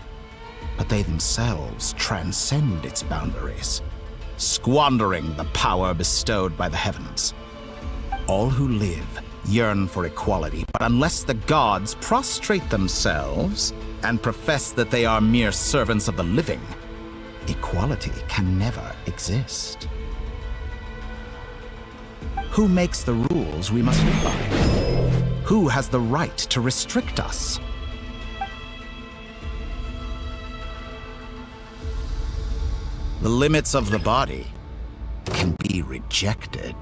But they themselves transcend its boundaries, squandering the power bestowed by the heavens. All who live yearn for equality, but unless the gods prostrate themselves and profess that they are mere servants of the living, equality can never exist. Who makes the rules we must live by? Who has the right to restrict us? The limits of the body can be rejected.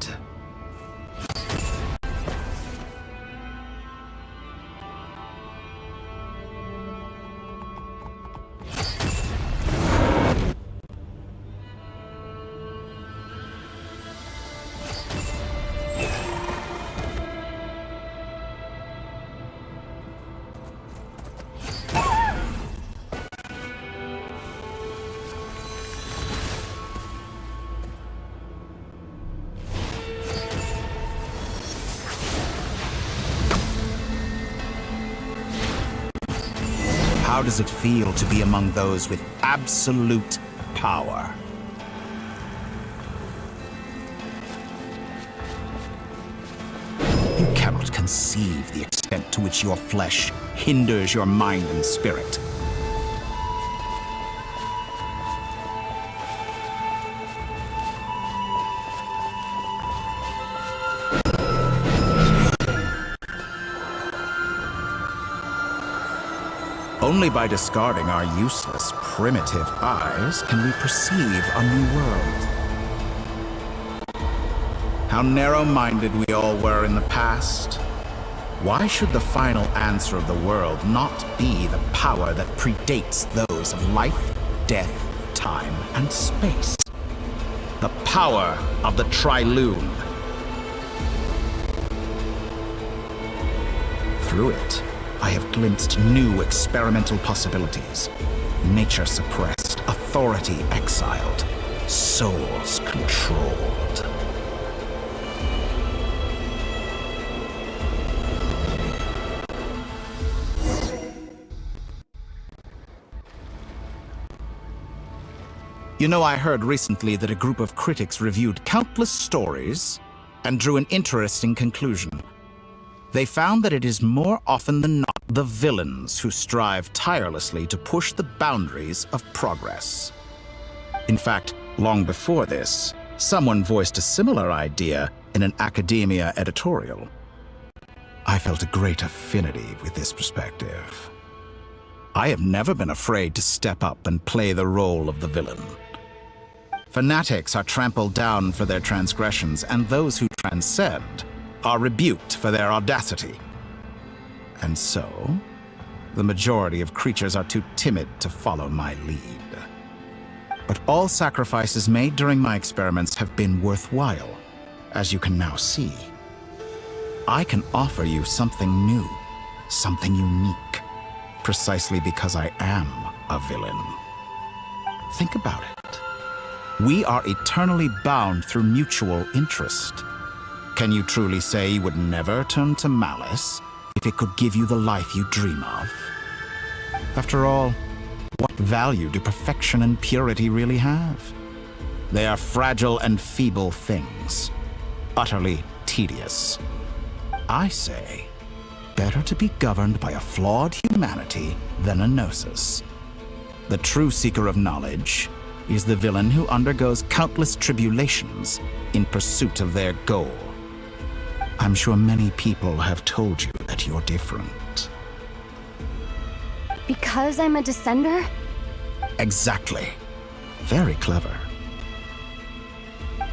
How does it feel to be among those with absolute power? You cannot conceive the extent to which your flesh hinders your mind and spirit. Only by discarding our useless, primitive eyes can we perceive a new world. How narrow-minded we all were in the past. Why should the final answer of the world not be the power that predates those of life, death, time, and space? The power of the Trilune. Through it, I have glimpsed new experimental possibilities. Nature suppressed, authority exiled, souls controlled. You know, I heard recently that a group of critics reviewed countless stories and drew an interesting conclusion. They found that it is more often than not the villains who strive tirelessly to push the boundaries of progress. In fact, long before this, someone voiced a similar idea in an academia editorial. I felt a great affinity with this perspective. I have never been afraid to step up and play the role of the villain. Fanatics are trampled down for their transgressions, and those who transcend are rebuked for their audacity. And so, the majority of creatures are too timid to follow my lead. But all sacrifices made during my experiments have been worthwhile, as you can now see. I can offer you something new, something unique, precisely because I am a villain. Think about it. We are eternally bound through mutual interest. Can you truly say you would never turn to malice if it could give you the life you dream of? After all, what value do perfection and purity really have? They are fragile and feeble things, utterly tedious. I say, better to be governed by a flawed humanity than a gnosis. The true seeker of knowledge is the villain who undergoes countless tribulations in pursuit of their goal. I'm sure many people have told you that you're different. Because I'm a descender? Exactly. Very clever.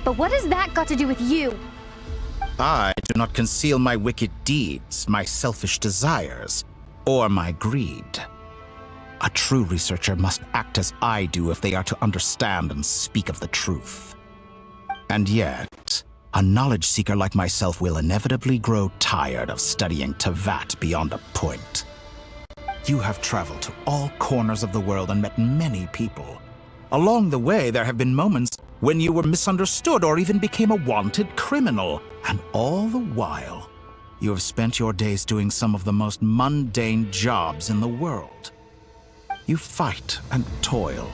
But what has that got to do with you? I do not conceal my wicked deeds, my selfish desires, or my greed. A true researcher must act as I do if they are to understand and speak of the truth. And yet, a knowledge seeker like myself will inevitably grow tired of studying Tevat beyond a point. You have traveled to all corners of the world and met many people. Along the way, there have been moments when you were misunderstood or even became a wanted criminal. And all the while, you have spent your days doing some of the most mundane jobs in the world. You fight and toil,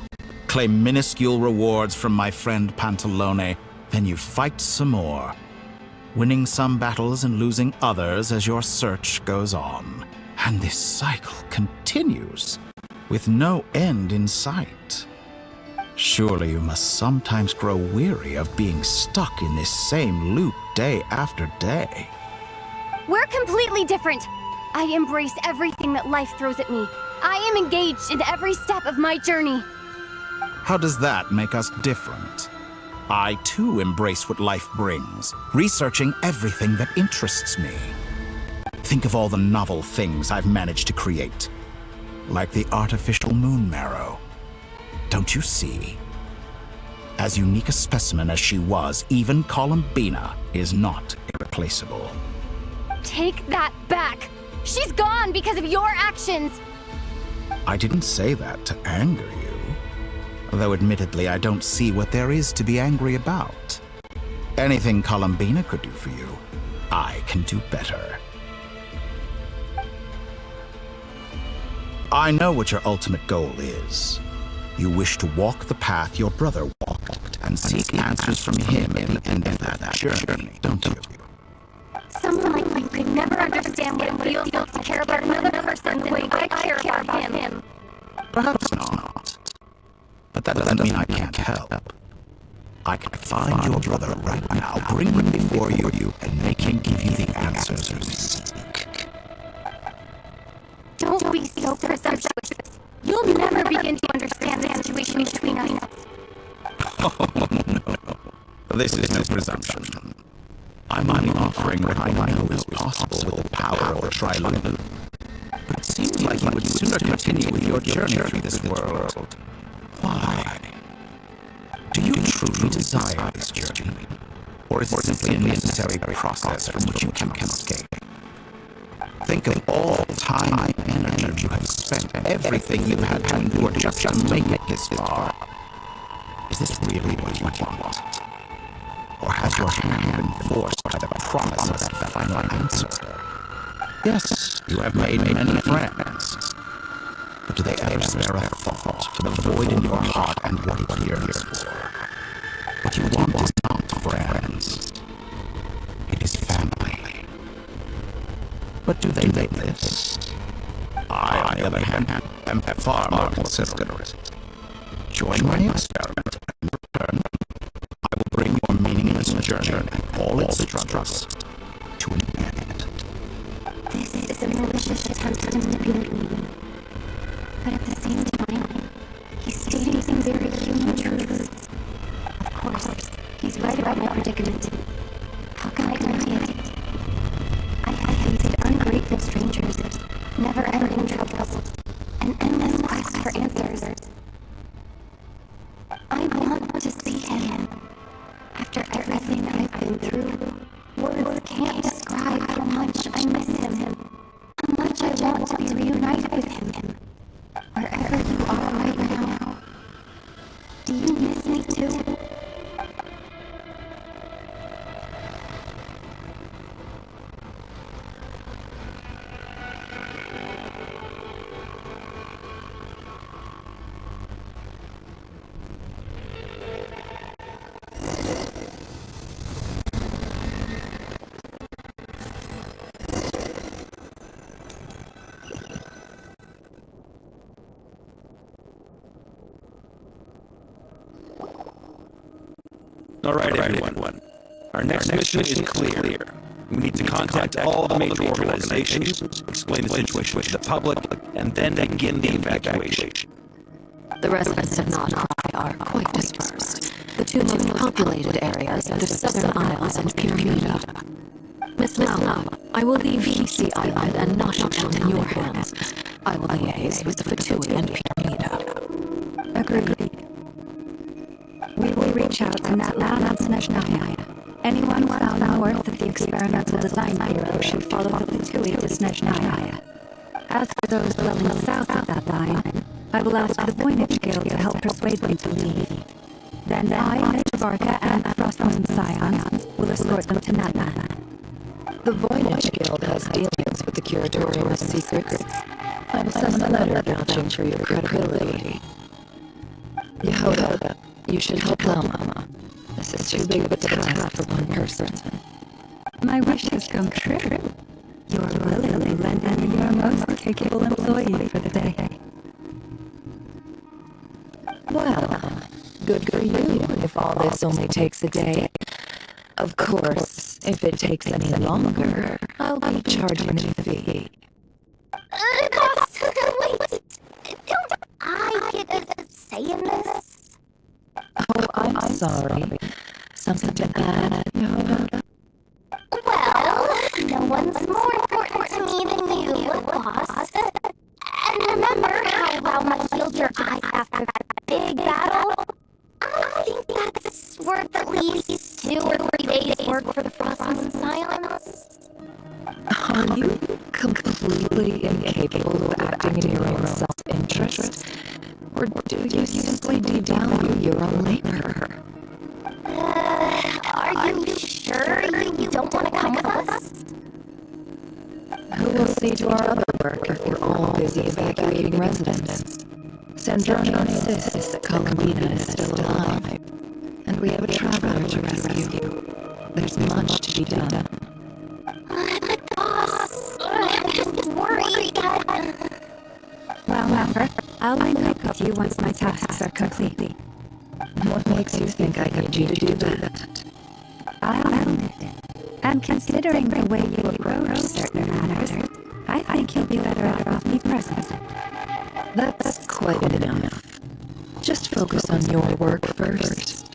claim minuscule rewards from my friend Pantalone, then you fight some more, winning some battles and losing others as your search goes on. And this cycle continues, with no end in sight. Surely you must sometimes grow weary of being stuck in this same loop day after day. We're completely different. I embrace everything that life throws at me. I am engaged in every step of my journey. How does that make us different? I too embrace what life brings, researching everything that interests me. Think of all the novel things I've managed to create, like the artificial moon marrow. Don't you see? As unique a specimen as she was, even Columbina is not irreplaceable. Take that back! She's gone because of your actions! I didn't say that to anger you. Though admittedly, I don't see what there is to be angry about. Anything Columbina could do for you, I can do better. I know what your ultimate goal is. You wish to walk the path your brother walked and seek answers from him at the end of that journey, don't you? Someone like me could never understand what it feels like to care about another person the way I care about him. Perhaps not. But that doesn't mean I can't help. I can find your brother right now, bring him before you, and make him give you the answers you seek. Don't be so presumptuous. You'll never begin to understand the situation between us. Oh, no. This is no presumption. I'm only offering what I know is possible with the power of the Triloom. But it seems like you would sooner continue with your journey through this world. Why? Do you truly desire this journey? Or is it simply a necessary process from which you cannot escape? Think of all time and energy you have spent, everything you had to endure just to make it this far. Is this really what you want? Or has your hand been forced by the promise of that final answer? Yes, you have made many friends. But do they ever spare a thought for the void in your heart and what it yearns for? What you want is not friends. It is family. But do they know this? I, on the other hand, am far more considerate. Join my experiment and return. I will bring your meaningless journey and all its struggles to an end. This is a malicious attempt to manipulate me. But at the same time, he's stating some very human truths. Of course, he's right about my predicament. How can I deny it? I have faced ungrateful strangers, never-ending troubles, an endless quest for answers. I want to see him. After everything I've been through, words can't describe how much I miss him. How much I want to be reunited with him. Wherever you are right now. Do you miss me too? All right, everyone. Our next mission is clear. We need to contact all the major organizations, explain the situation to the public, and then begin the evacuation. The residents of Notcry are quite dispersed. The two most populated areas are the Southern Isles and Pyramida. Miss Lala, I will leave VII Island and Noshitown in your hands. I will liaise with the Fatui and Pyramida. Agreed. We will reach out to Natlan and Snezhnaya. Anyone found north of the Experimental Design Bureau should follow the Fatui to Snezhnaya. As for those dwelling south of that line, I will ask the Voynich Guild to help persuade them to leave. Then I, Netravarka, and Frostmoon Scions will escort them to Natlan. The Voynich Guild has dealings with the Curatorium of Secrets. I will send a letter vouching for your credibility. Yehoda, you should help Lama. This is too big of a task for one person. My wish has come true. You're willingly lending me your most capable employee for the day. Well, good for you if all this only takes a day. Of course, if it takes any longer, I'll be charging a fee. Boss, wait. Don't I get a say in this? Oh, I'm sorry. Something to add, Yehoda? Well, no one's more important to me than you, boss. And remember how well much healed your eyes after that big battle? I think that's worth at least 2 or 3 days' work for the Frostmoon Scions. Are you completely incapable of acting in your own self-interest? Or do you simply devalue your own labor? Are you sure you don't want to come with us? Who will see to our other work if we're all busy evacuating residents. Sandrone insists that Columbina is still alive, and we have a traveler to rescue. There's much to be done. But boss, I'm just worried. Well, I'll link up with you once my tasks are complete. What makes you think I need you to do that? I'll own it. And considering the way you approach certain matters, I think you'll be better off me present. That's quite enough. Just focus on your work first.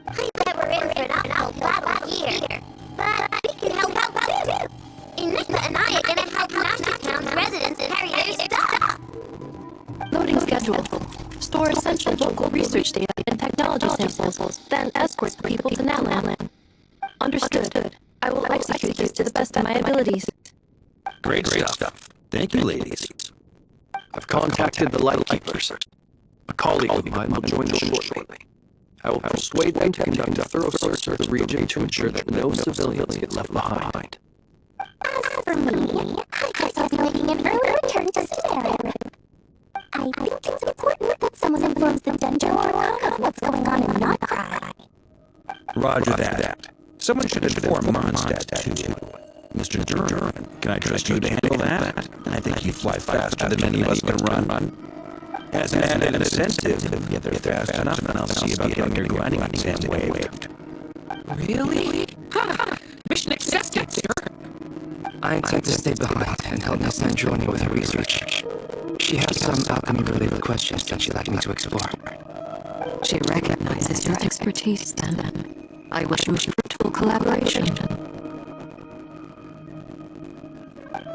I bet we're in for an uphill battle here, but we can help out too. Enigma and I are gonna help Nashtown's residents carry their stuff. Loading schedule. Store essential local research data and technology samples, then escort the people to Natlan. Understood. I will execute this to the best of my abilities. Great stuff. Thank you, ladies. I've contacted the Lightkeepers. A colleague of mine will join us shortly. I will persuade them to conduct a thorough search of the region to ensure that no civilians get left behind. As for me, I guess I'll be making an early return to Sierra. I think it's important that someone informs the Dungeon Lord of what's going on in Notcry. Roger that. Someone should inform Mondstadt, too. Mr. Durham, can I trust you to handle that? I think you fly faster than any of us can run. As an added incentive, get there fast enough, and I'll see about getting your grinding exam waived. Really? Ha! Mission accepted, sir! I intend to stay behind and help Miss Sandrone with her research. She has some alchemy-related questions that she'd like me to explore. She recognizes your expertise, then. I wish you fruitful collaboration.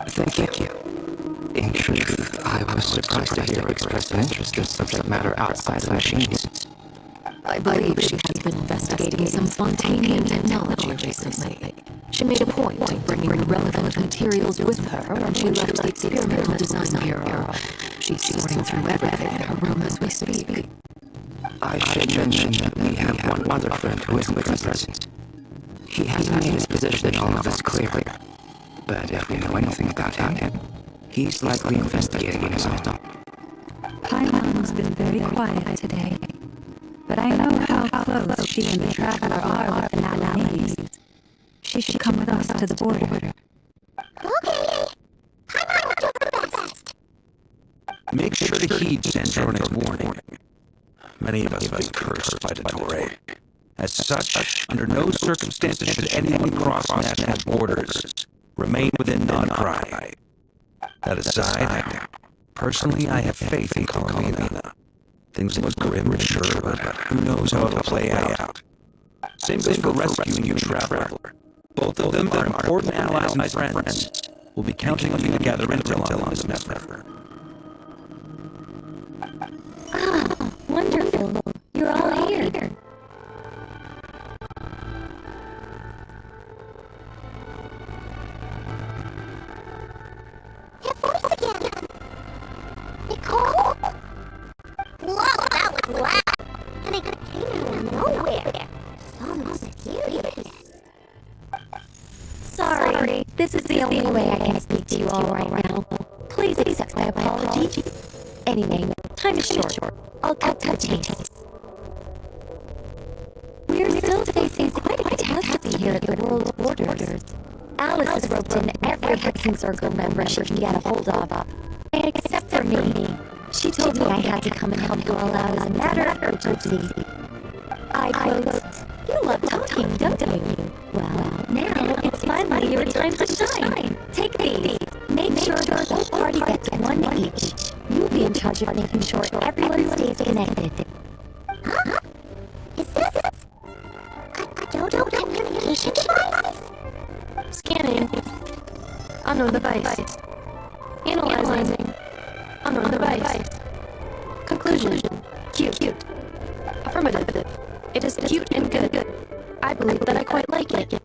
Thank you. In truth, I was surprised to hear her express an interest in subject matter outside the machines. I believe she has been investigating some Fontanian technology recently. She made a point of bringing the relevant materials with her when she left the Experimental Design Bureau. She's sorting through everything in her room as we speak. I should mention that we have one other friend who isn't present. He hasn't made his position all of this clear, but if we know anything about him, he's likely investigating on his own. Paimon's been very quiet today, but I know how close she and the Traveler are with the Nalanese. She should come with us to the border. Okay. Paimon will do her best. Make sure to heed Sandrone's warning. Many of us have been cursed by the Torre. As such, under no circumstances should anyone cross national borders. Remain within Notcry. That aside, personally I have faith in Columbina. Things look grim, sure, but who knows how it'll play out. Same goes for rescuing you, Traveler. Both of them are important allies and friends. We'll be counting on you to gather intel on this matter. Ah, wonderful. You're all here. Your voice again. Nicole? Whoa, that was loud. And it came out of nowhere. So mysterious. Sorry, this is the only way I can speak to you all right now. Please accept my apology. Anyway, time is short. I'll cut to the chase. We're still facing quite a catastrophe here at the world's borders. Alice has roped in every Hexen Circle member she can get a hold of. Except for me. She told me I had to come and help you all out as a matter of urgency. I quote, "You love talking, don't you? Well, now it's finally your time to shine. Take these. Make sure the whole party gets one each. You'll be in charge of making sure everyone stays connected." Huh? Is this a dodo communication device? Scanning. Unknown device. Analyzing. Unknown device. Conclusion. Cute. Affirmative. It is cute and good. I believe that I quite like it.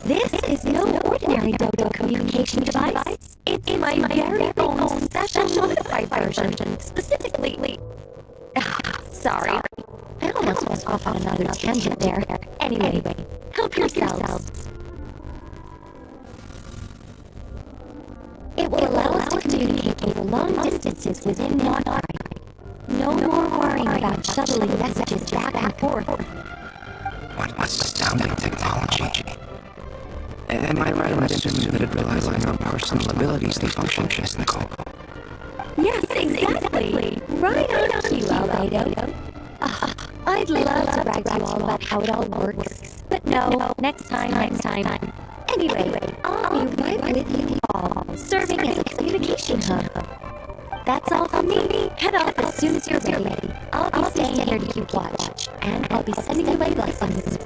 This is no ordinary dodo communication device. It's my very own special modified version. Specifically... Sorry. I almost went off on another tangent there. Anyway, help yourselves. It will allow us to communicate over long distances within Nodari. No more worrying about shuttling messages back and forth. What astounding technology. Am I right in assuming that it relies on your personal abilities to function, Nicole? Yes, exactly. Right on cue, Albedo. I'd love to brag to you all about how it all works. But no, next time. Anyway, I'll be right with you all, serving as a communication hub. That's all from me. Head off as soon as you're ready. I'll be staying here to keep watch, and I'll be sending you my blessings.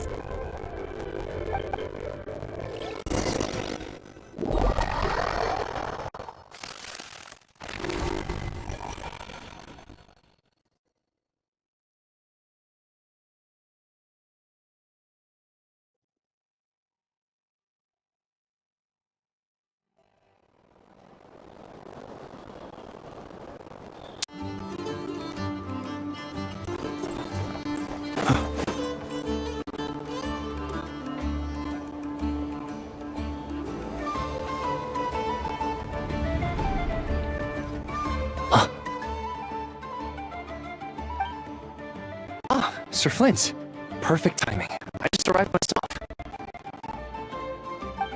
Sir Flint, perfect timing. I just arrived myself.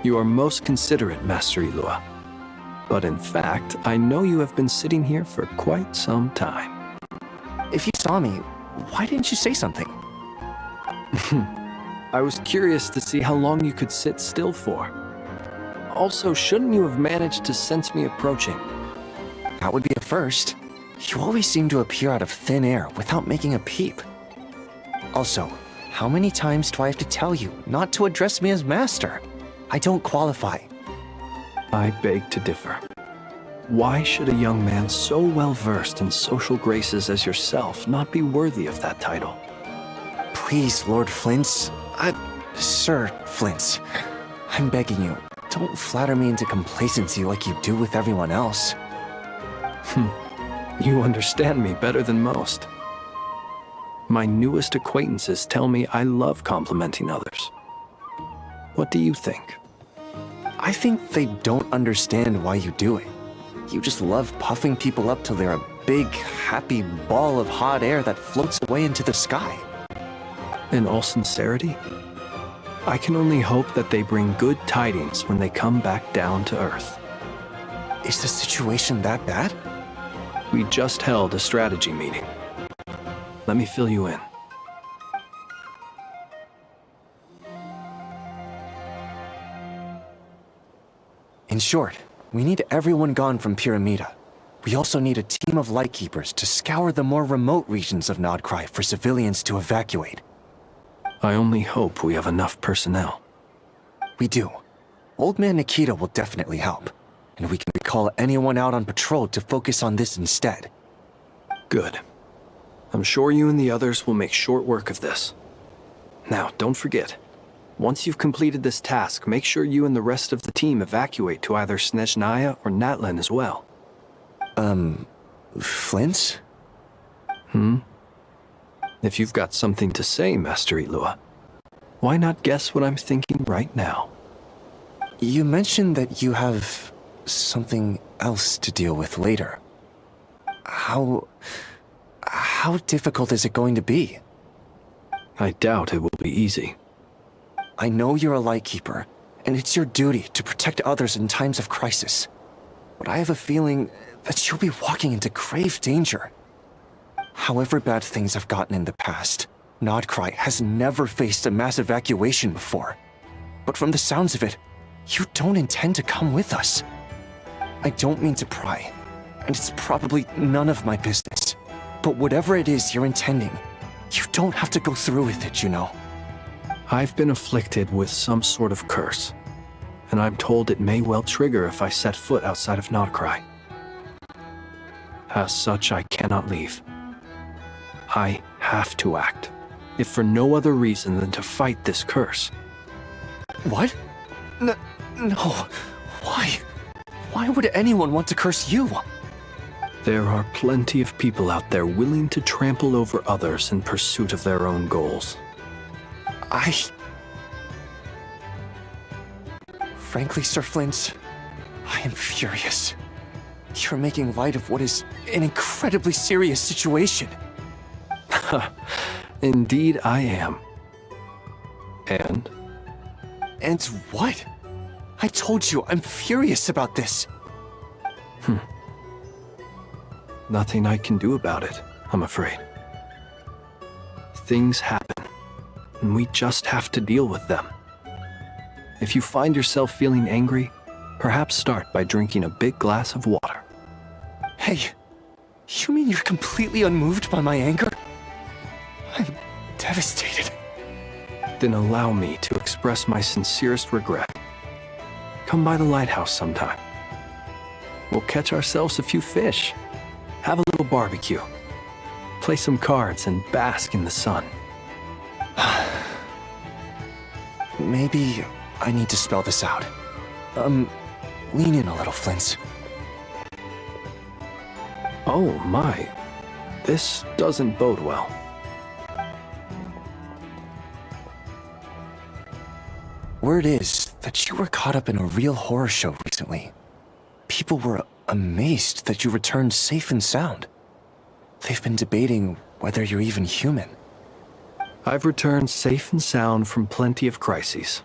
You are most considerate, Master Ilua. But in fact, I know you have been sitting here for quite some time. If you saw me, why didn't you say something? I was curious to see how long you could sit still for. Also, shouldn't you have managed to sense me approaching? That would be a first. You always seem to appear out of thin air without making a peep. Also, how many times do I have to tell you not to address me as master? I don't qualify. I beg to differ. Why should a young man so well versed in social graces as yourself not be worthy of that title? Please, Lord Flint's. Sir Flint's. I'm begging you, don't flatter me into complacency like you do with everyone else. You understand me better than most. My newest acquaintances tell me I love complimenting others. What do you think? I think they don't understand why you do it. You just love puffing people up till they're a big, happy ball of hot air that floats away into the sky. In all sincerity, I can only hope that they bring good tidings when they come back down to Earth. Is the situation that bad? We just held a strategy meeting. Let me fill you in. In short, we need everyone gone from Pyramida. We also need a team of Lightkeepers to scour the more remote regions of Nodcry for civilians to evacuate. I only hope we have enough personnel. We do. Old Man Nikita will definitely help, and we can recall anyone out on patrol to focus on this instead. Good. I'm sure you and the others will make short work of this. Now, don't forget, once you've completed this task, make sure you and the rest of the team evacuate to either Snezhnaya or Natlan as well. Flint? If you've got something to say, Master Ilua, why not guess what I'm thinking right now? You mentioned that you have something else to deal with later. How difficult is it going to be? I doubt it will be easy. I know you're a Lightkeeper, and it's your duty to protect others in times of crisis. But I have a feeling that you'll be walking into grave danger. However bad things have gotten in the past, Nodcry has never faced a mass evacuation before. But from the sounds of it, you don't intend to come with us. I don't mean to pry, and it's probably none of my business. But whatever it is you're intending, you don't have to go through with it, you know. I've been afflicted with some sort of curse, and I'm told it may well trigger if I set foot outside of Nodcry. As such, I cannot leave. I have to act, if for no other reason than to fight this curse. What? No. Why? Why would anyone want to curse you? There are plenty of people out there willing to trample over others in pursuit of their own goals. Frankly, Sir Flint, I am furious. You're making light of what is an incredibly serious situation. Indeed I am. And? And what? I told you, I'm furious about this. Nothing I can do about it, I'm afraid. Things happen, and we just have to deal with them. If you find yourself feeling angry, perhaps start by drinking a big glass of water. Hey, you mean you're completely unmoved by my anger? I'm devastated. Then allow me to express my sincerest regret. Come by the lighthouse sometime. We'll catch ourselves a few fish, have a little barbecue, play some cards, and bask in the sun. Maybe I need to spell this out. Lean in a little, Flint. Oh my, this doesn't bode well. Word is that you were caught up in a real horror show recently. People were amazed that you returned safe and sound. They've been debating whether you're even human. I've returned safe and sound from plenty of crises.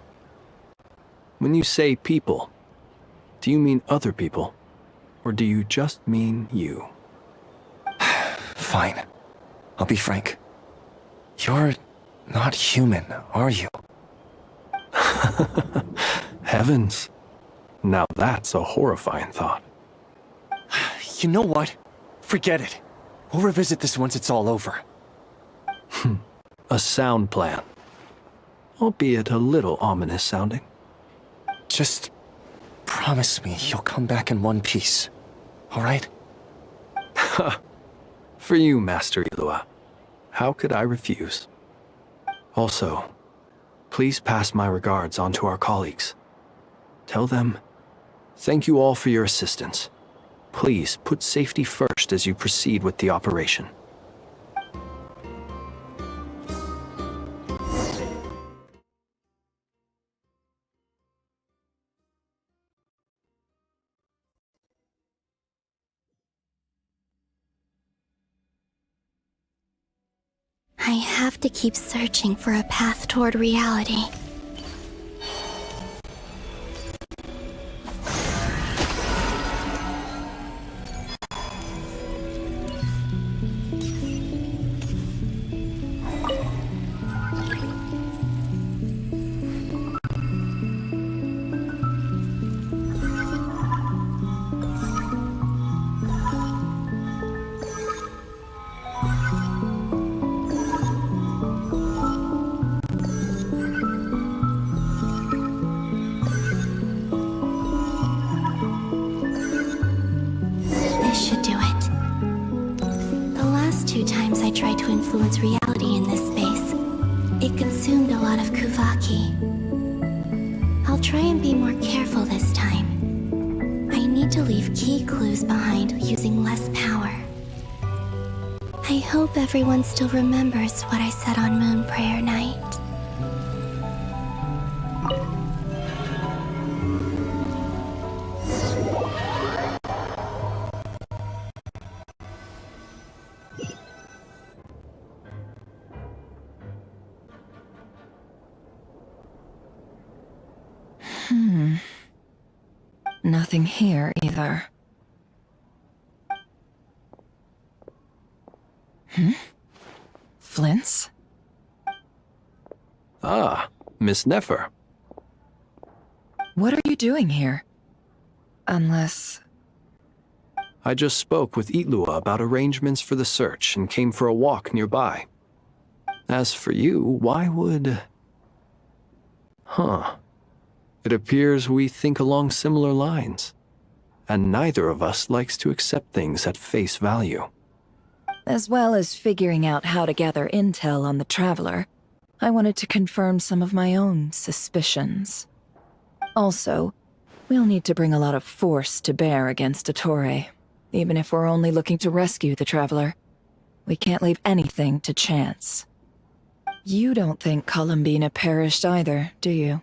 When you say people, do you mean other people? Or do you just mean you? Fine. I'll be frank. You're not human, are you? Heavens. Now that's a horrifying thought. You know what? Forget it. We'll revisit this once it's all over. A sound plan. Albeit a little ominous sounding. Just promise me you'll come back in one piece, all right? For you, Master Ilua. How could I refuse? Also, please pass my regards on to our colleagues. Tell them, thank you all for your assistance. Please put safety first as you proceed with the operation. I have to keep searching for a path toward reality. This should do it. The last 2 times I tried to influence reality in this space, it consumed a lot of Kuvaki. I'll try and be more careful this time. I need to leave key clues behind using less power. I hope everyone still remembers what I said on Moon Prayer Night. Nothing here either. Flint's? Ah, Miss Nefer. What are you doing here? Unless... I just spoke with Itlua about arrangements for the search and came for a walk nearby. As for you, why would... It appears we think along similar lines, and neither of us likes to accept things at face value. As well as figuring out how to gather intel on the Traveler, I wanted to confirm some of my own suspicions. Also, we'll need to bring a lot of force to bear against Ettore, even if we're only looking to rescue the Traveler. We can't leave anything to chance. You don't think Columbina perished either, do you?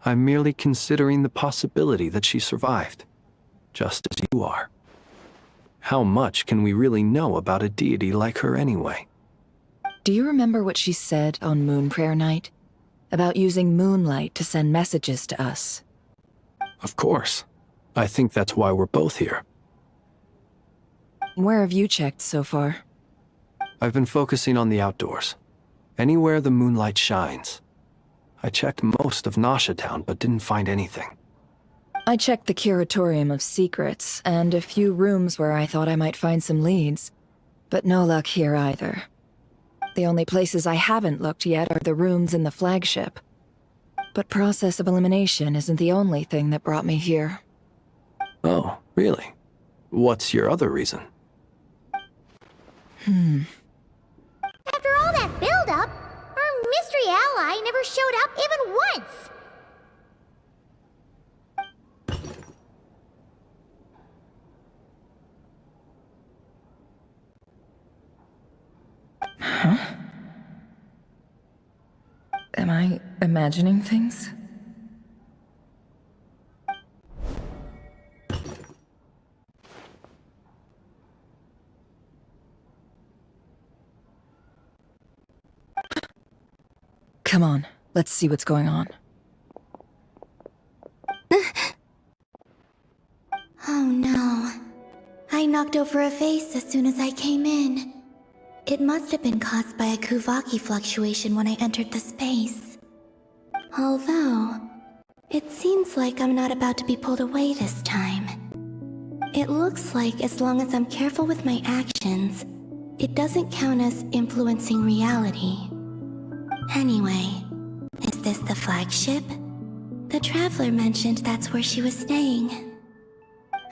I'm merely considering the possibility that she survived, just as you are. How much can we really know about a deity like her anyway? Do you remember what she said on Moon Prayer Night? About using moonlight to send messages to us? Of course. I think that's why we're both here. Where have you checked so far? I've been focusing on the outdoors. Anywhere the moonlight shines. I checked most of Nasha Town, but didn't find anything. I checked the Curatorium of Secrets, and a few rooms where I thought I might find some leads. But no luck here either. The only places I haven't looked yet are the rooms in the flagship. But process of elimination isn't the only thing that brought me here. Oh, really? What's your other reason? After all that build-up, our mystery ally never showed up even once! Huh? Am I imagining things? Come on, let's see what's going on. Oh no. I knocked over a vase as soon as I came in. It must have been caused by a Kuvaki fluctuation when I entered the space. Although, it seems like I'm not about to be pulled away this time. It looks like as long as I'm careful with my actions, it doesn't count as influencing reality. Anyway, is this the flagship? The Traveler mentioned that's where she was staying.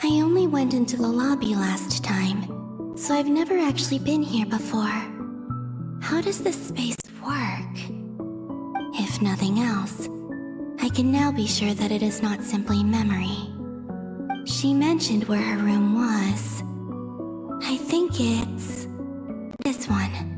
I only went into the lobby last time, so I've never actually been here before. How does this space work? If nothing else, I can now be sure that it is not simply memory. She mentioned where her room was. I think it's this one.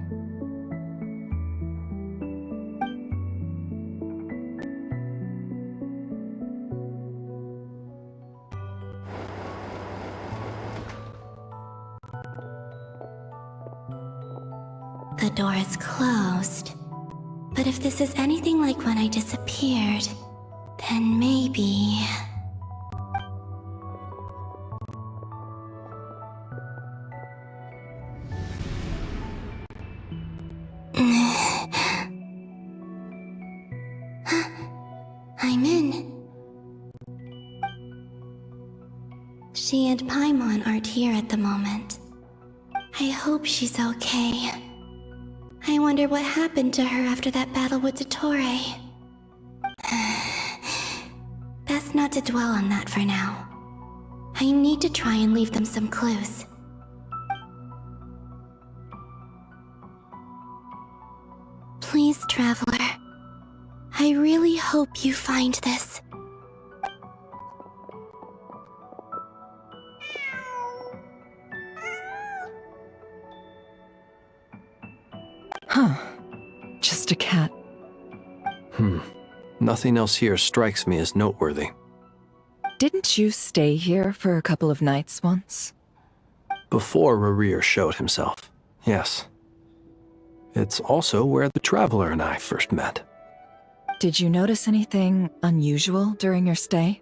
The door is closed. But if this is anything like when I disappeared, then maybe... I'm in. She and Paimon aren't here at the moment. I hope she's okay. I wonder what happened to her after that battle with Dottore. Best not to dwell on that for now. I need to try and leave them some clues. Please, Traveler. I really hope you find this. Huh. Just a cat. Nothing else here strikes me as noteworthy. Didn't you stay here for a couple of nights once? Before Rarir showed himself, yes. It's also where the Traveler and I first met. Did you notice anything unusual during your stay?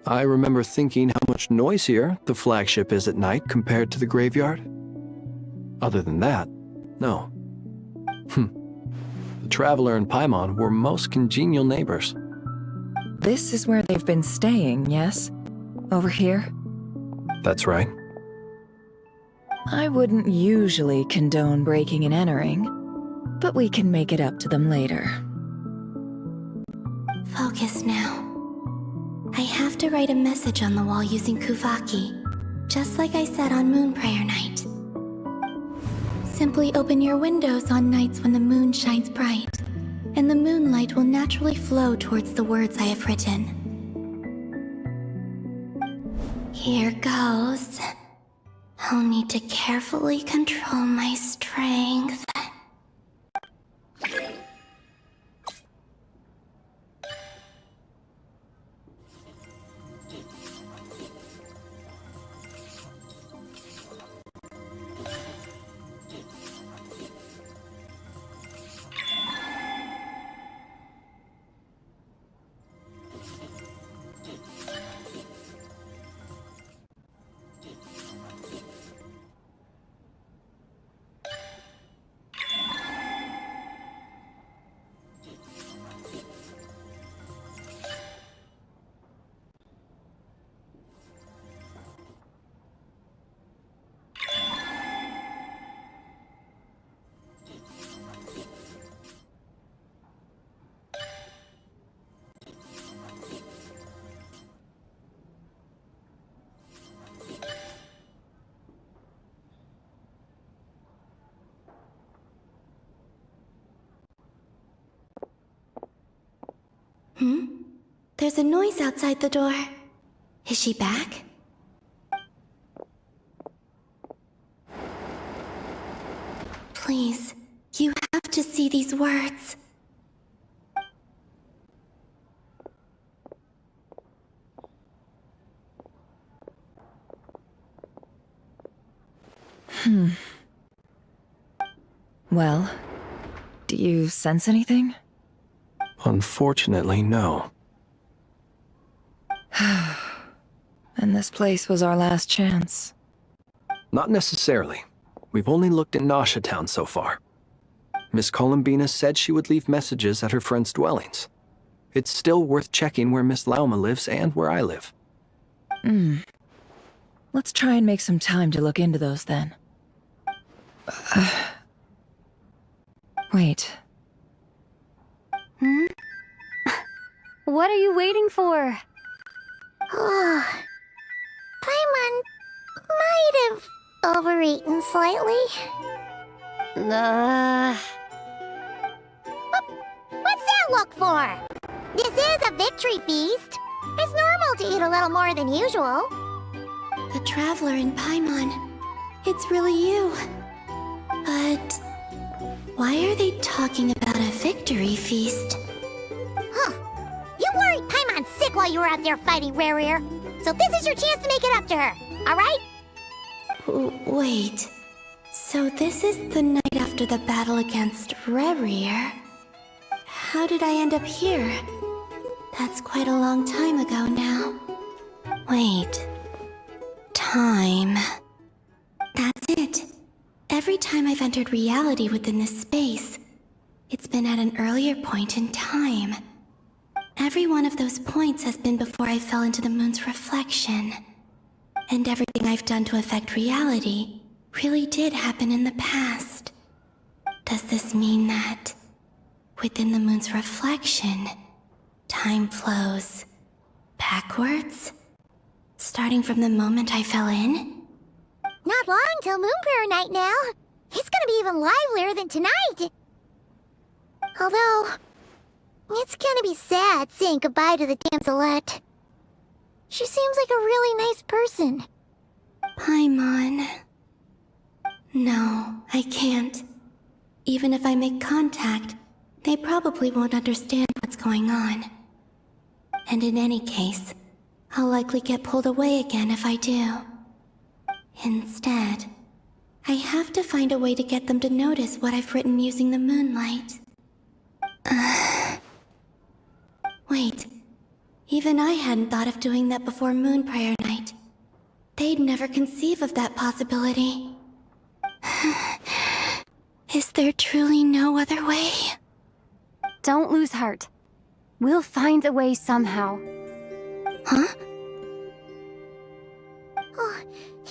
I remember thinking how much noisier the flagship is at night compared to the graveyard. Other than that, no. The Traveler and Paimon were most congenial neighbors. This is where they've been staying, yes? Over here? That's right. I wouldn't usually condone breaking and entering, but we can make it up to them later. Focus now. I have to write a message on the wall using Kuvaki, just like I said on Moon Prayer Night. Simply open your windows on nights when the moon shines bright, and the moonlight will naturally flow towards the words I have written. Here goes. I'll need to carefully control my strength. There's a noise outside the door. Is she back? Please, you have to see these words. Well, do you sense anything? Unfortunately, no. And this place was our last chance. Not necessarily. We've only looked in Nasha Town so far. Miss Columbina said she would leave messages at her friends' dwellings. It's still worth checking where Miss Lauma lives and where I live. Let's try and make some time to look into those then. Wait. What are you waiting for? Paimon might have overeaten slightly. What's that look for? This is a victory feast. It's normal to eat a little more than usual. The Traveler in Paimon. It's really you. But why are they talking about a victory feast? You worried Paimon's sick while you were out there fighting Rerir. So this is your chance to make it up to her, alright? Wait. So this is the night after the battle against Rerir? How did I end up here? That's quite a long time ago now. Wait. Time. That's it. Every time I've entered reality within this space, it's been at an earlier point in time. Every one of those points has been before I fell into the moon's reflection. And everything I've done to affect reality really did happen in the past. Does this mean that, within the moon's reflection, time flows backwards? Starting from the moment I fell in? Not long till Moon Prayer Night now. It's gonna be even livelier than tonight. Although, it's gonna be sad saying goodbye to the damselette. She seems like a really nice person. Paimon. No, I can't. Even if I make contact, they probably won't understand what's going on. And in any case, I'll likely get pulled away again if I do. Instead, I have to find a way to get them to notice what I've written using the moonlight. Wait, even I hadn't thought of doing that before Moon Prayer Night. They'd never conceive of that possibility. Is there truly no other way? Don't lose heart. We'll find a way somehow. Huh? Oh,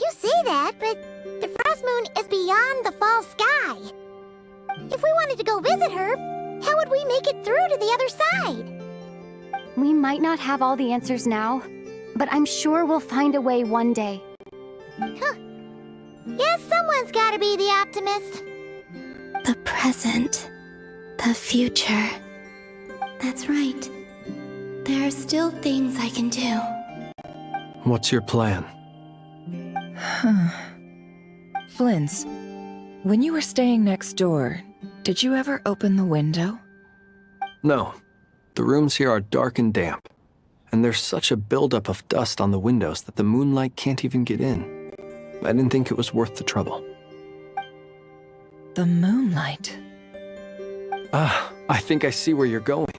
you say that, but the Frost Moon is beyond the fall sky. If we wanted to go visit her, how would we make it through to the other side? We might not have all the answers now, but I'm sure we'll find a way one day. Guess someone's gotta be the optimist. The present. The future. That's right. There are still things I can do. What's your plan? Flint's, when you were staying next door, did you ever open the window? No. The rooms here are dark and damp, and there's such a buildup of dust on the windows that the moonlight can't even get in. I didn't think it was worth the trouble. The moonlight? I think I see where you're going.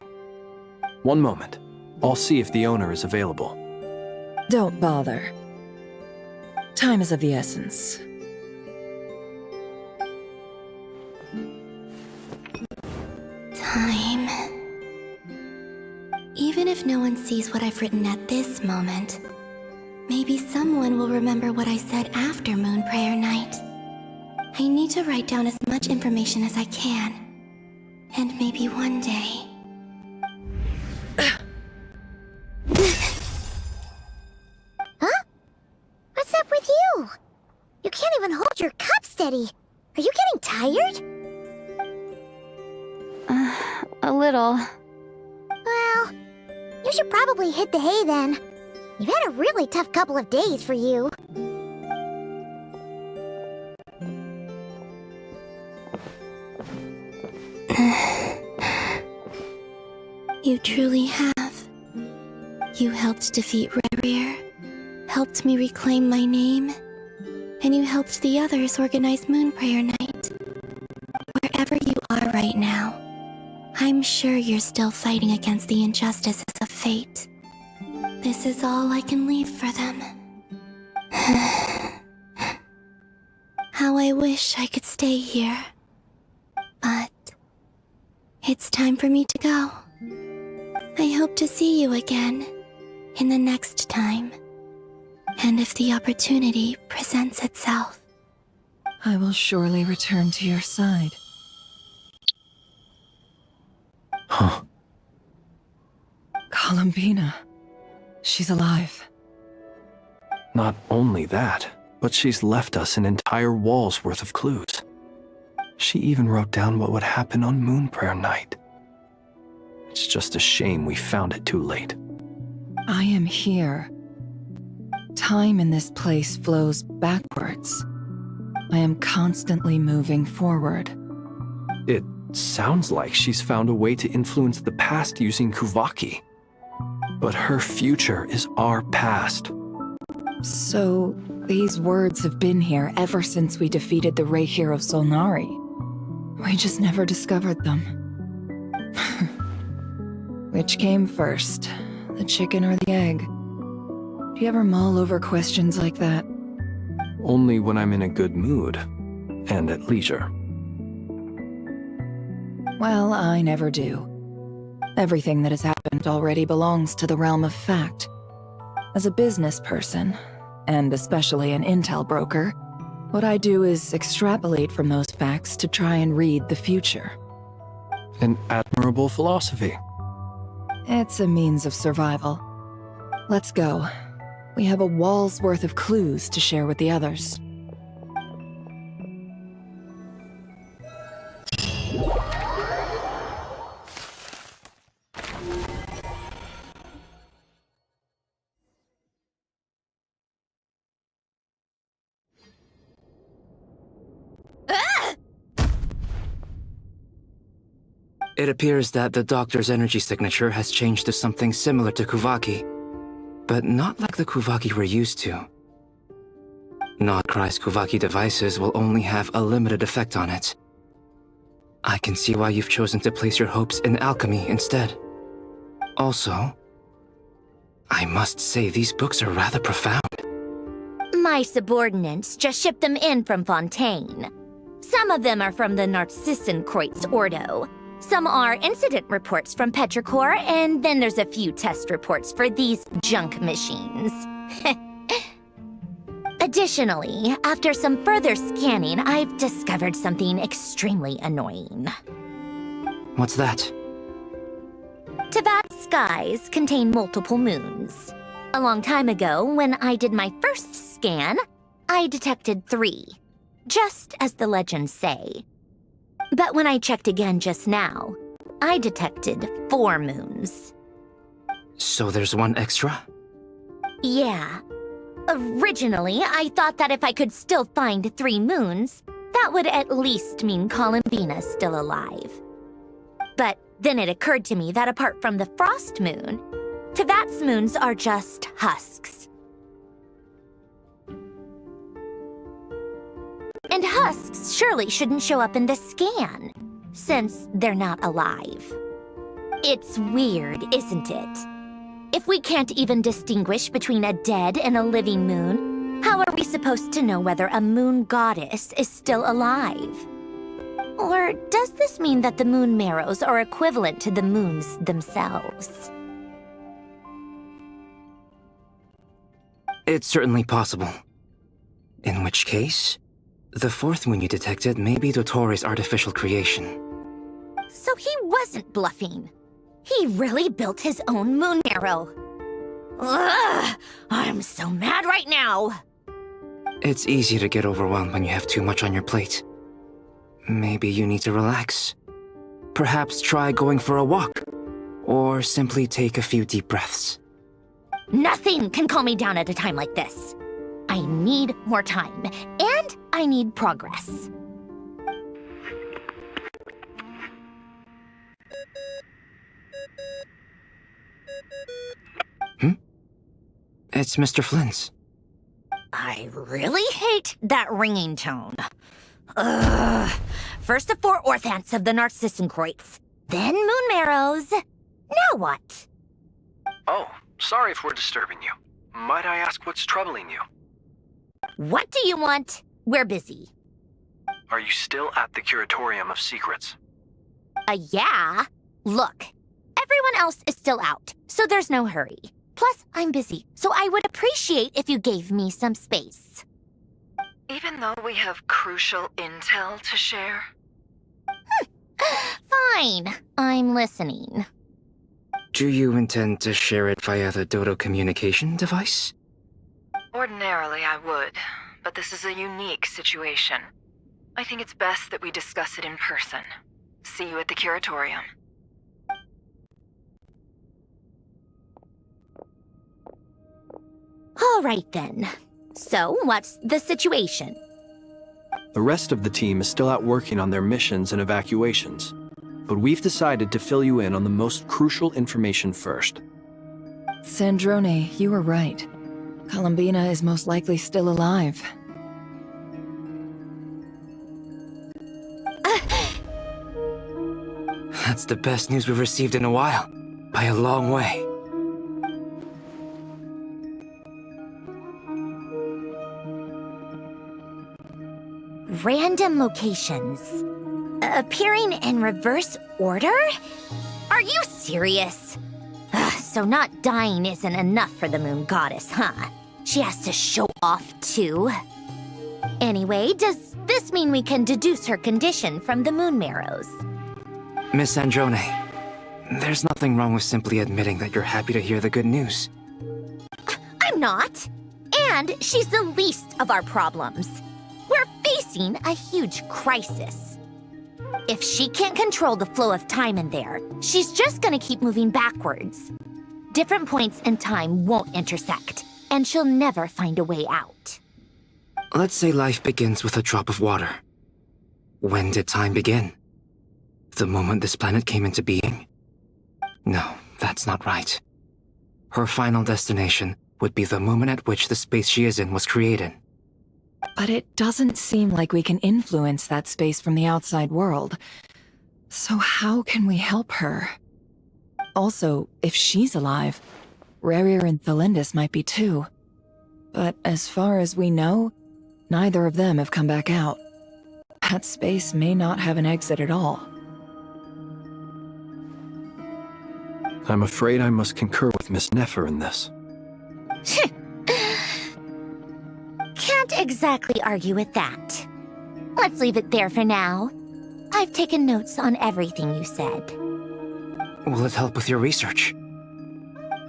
One moment. I'll see if the owner is available. Don't bother. Time is of the essence. Time. Even if no one sees what I've written at this moment, maybe someone will remember what I said after Moon Prayer Night. I need to write down as much information as I can. And maybe one day... Huh? What's up with you? You can't even hold your cup steady. Are you getting tired? A little. Well, You should probably hit the hay then. You've had a really tough couple of days for you. You truly have. You helped defeat Rerir, helped me reclaim my name, and you helped the others organize Moonprayer Night. Wherever you are right now, I'm sure you're still fighting against the injustices of fate. This is all I can leave for them. How I wish I could stay here. But it's time for me to go. I hope to see you again in the next time. And if the opportunity presents itself. I will surely return to your side. Huh. Columbina. She's alive. Not only that, but she's left us an entire wall's worth of clues. She even wrote down what would happen on Moonprayer Night. It's just a shame we found it too late. I am here. Time in this place flows backwards. I am constantly moving forward. It sounds like she's found a way to influence the past using Kuvaki. But her future is our past. So, these words have been here ever since we defeated the Rey hero Solnari. We just never discovered them. Which came first, the chicken or the egg? Do you ever mull over questions like that? Only when I'm in a good mood, and at leisure. Well, I never do. Everything that has happened already belongs to the realm of fact. As a business person, and especially an intel broker, what I do is extrapolate from those facts to try and read the future. An admirable philosophy. It's a means of survival. Let's go. We have a wall's worth of clues to share with the others. It appears that the doctor's energy signature has changed to something similar to Kuvaki, but not like the Kuvaki we're used to. Notcry's Kuvaki devices will only have a limited effect on it. I can see why you've chosen to place your hopes in alchemy instead. Also, I must say these books are rather profound. My subordinates just shipped them in from Fontaine. Some of them are from the Narcissenkreuz Ordo. Some are incident reports from Petrichor, and then there's a few test reports for these junk machines. Additionally, after some further scanning, I've discovered something extremely annoying. What's that? Teyvat's skies contain multiple moons. A long time ago, when I did my first scan, I detected 3, just as the legends say. But when I checked again just now, I detected 4 moons. So there's one extra? Yeah. Originally, I thought that if I could still find 3 moons, that would at least mean Columbina's still alive. But then it occurred to me that apart from the frost moon, Teyvat's moons are just husks. And husks surely shouldn't show up in the scan, since they're not alive. It's weird, isn't it? If we can't even distinguish between a dead and a living moon, how are we supposed to know whether a moon goddess is still alive? Or does this mean that the moon marrows are equivalent to the moons themselves? It's certainly possible. In which case, the 4th moon you detected may be Dottore artificial creation. So he wasn't bluffing. He really built his own moon marrow. Ugh! I'm so mad right now! It's easy to get overwhelmed when you have too much on your plate. Maybe you need to relax. Perhaps try going for a walk. Or simply take a few deep breaths. Nothing can calm me down at a time like this. I need more time, and I need progress. It's Mr. Flynn's. I really hate that ringing tone. Ugh. First the 4 orthants of the Narcissenkreuz, then moon marrows. Now what? Oh, sorry if we're disturbing you. Might I ask what's troubling you? What do you want? We're busy. Are you still at the Curatorium of Secrets? Yeah. Look, everyone else is still out, so there's no hurry. Plus, I'm busy, so I would appreciate if you gave me some space. Even though we have crucial intel to share? Fine. I'm listening. Do you intend to share it via the Dodo communication device? Ordinarily, I would, but this is a unique situation. I think it's best that we discuss it in person. See you at the Curatorium. All right then. So, what's the situation? The rest of the team is still out working on their missions and evacuations, but we've decided to fill you in on the most crucial information first. Sandrone, you were right. Columbina is most likely still alive. That's the best news we've received in a while. By a long way. Random locations. Appearing in reverse order? Are you serious? So not dying isn't enough for the moon goddess, huh? She has to show off too. Anyway, does this mean we can deduce her condition from the moon marrows? Miss Androne, there's nothing wrong with simply admitting that you're happy to hear the good news. I'm not. And she's the least of our problems. We're facing a huge crisis. If she can't control the flow of time in there, she's just gonna keep moving backwards. Different points in time won't intersect, and she'll never find a way out. Let's say life begins with a drop of water. When did time begin? The moment this planet came into being? No, that's not right. Her final destination would be the moment at which the space she is in was created. But it doesn't seem like we can influence that space from the outside world. So how can we help her? Also, if she's alive, Rarir and Thelindis might be too. But as far as we know, neither of them have come back out. That space may not have an exit at all. I'm afraid I must concur with Miss Nefer in this. Can't exactly argue with that. Let's leave it there for now. I've taken notes on everything you said. Will it help with your research?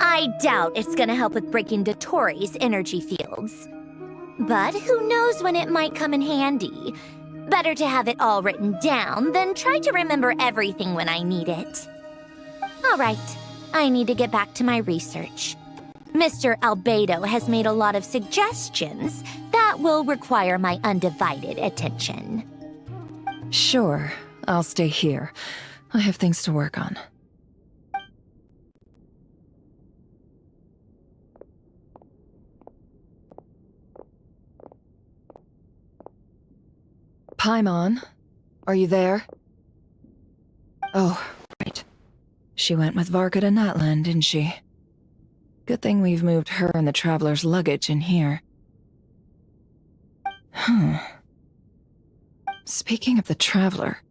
I doubt it's gonna help with breaking Dottore energy fields. But who knows when it might come in handy. Better to have it all written down than try to remember everything when I need it. All right, I need to get back to my research. Mr. Albedo has made a lot of suggestions that will require my undivided attention. Sure, I'll stay here. I have things to work on. Paimon, are you there? Oh, right. She went with Varka to Natlan, didn't she? Good thing we've moved her and the Traveler's luggage in here. Speaking of the Traveler,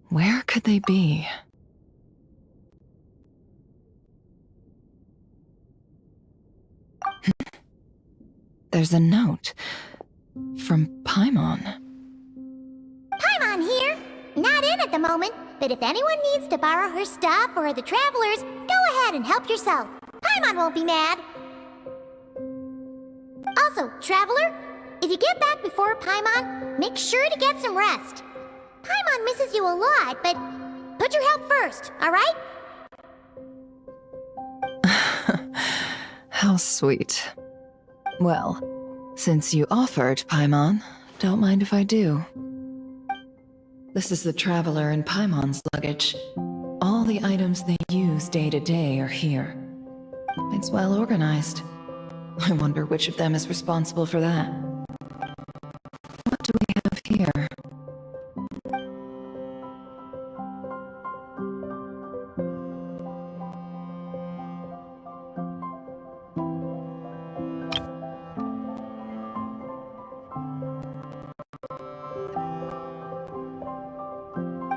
where could they be? There's a note from Paimon. Paimon here. Not in at the moment, but if anyone needs to borrow her stuff or the Travelers, go ahead and help yourself. Paimon won't be mad. Also, Traveler, if you get back before Paimon, make sure to get some rest. Paimon misses you a lot, but put your health first, alright? How sweet. Well, since you offered, Paimon, don't mind if I do. This is the Traveler and Paimon's luggage. All the items they use day to day are here. It's well organized. I wonder which of them is responsible for that. What do we have here?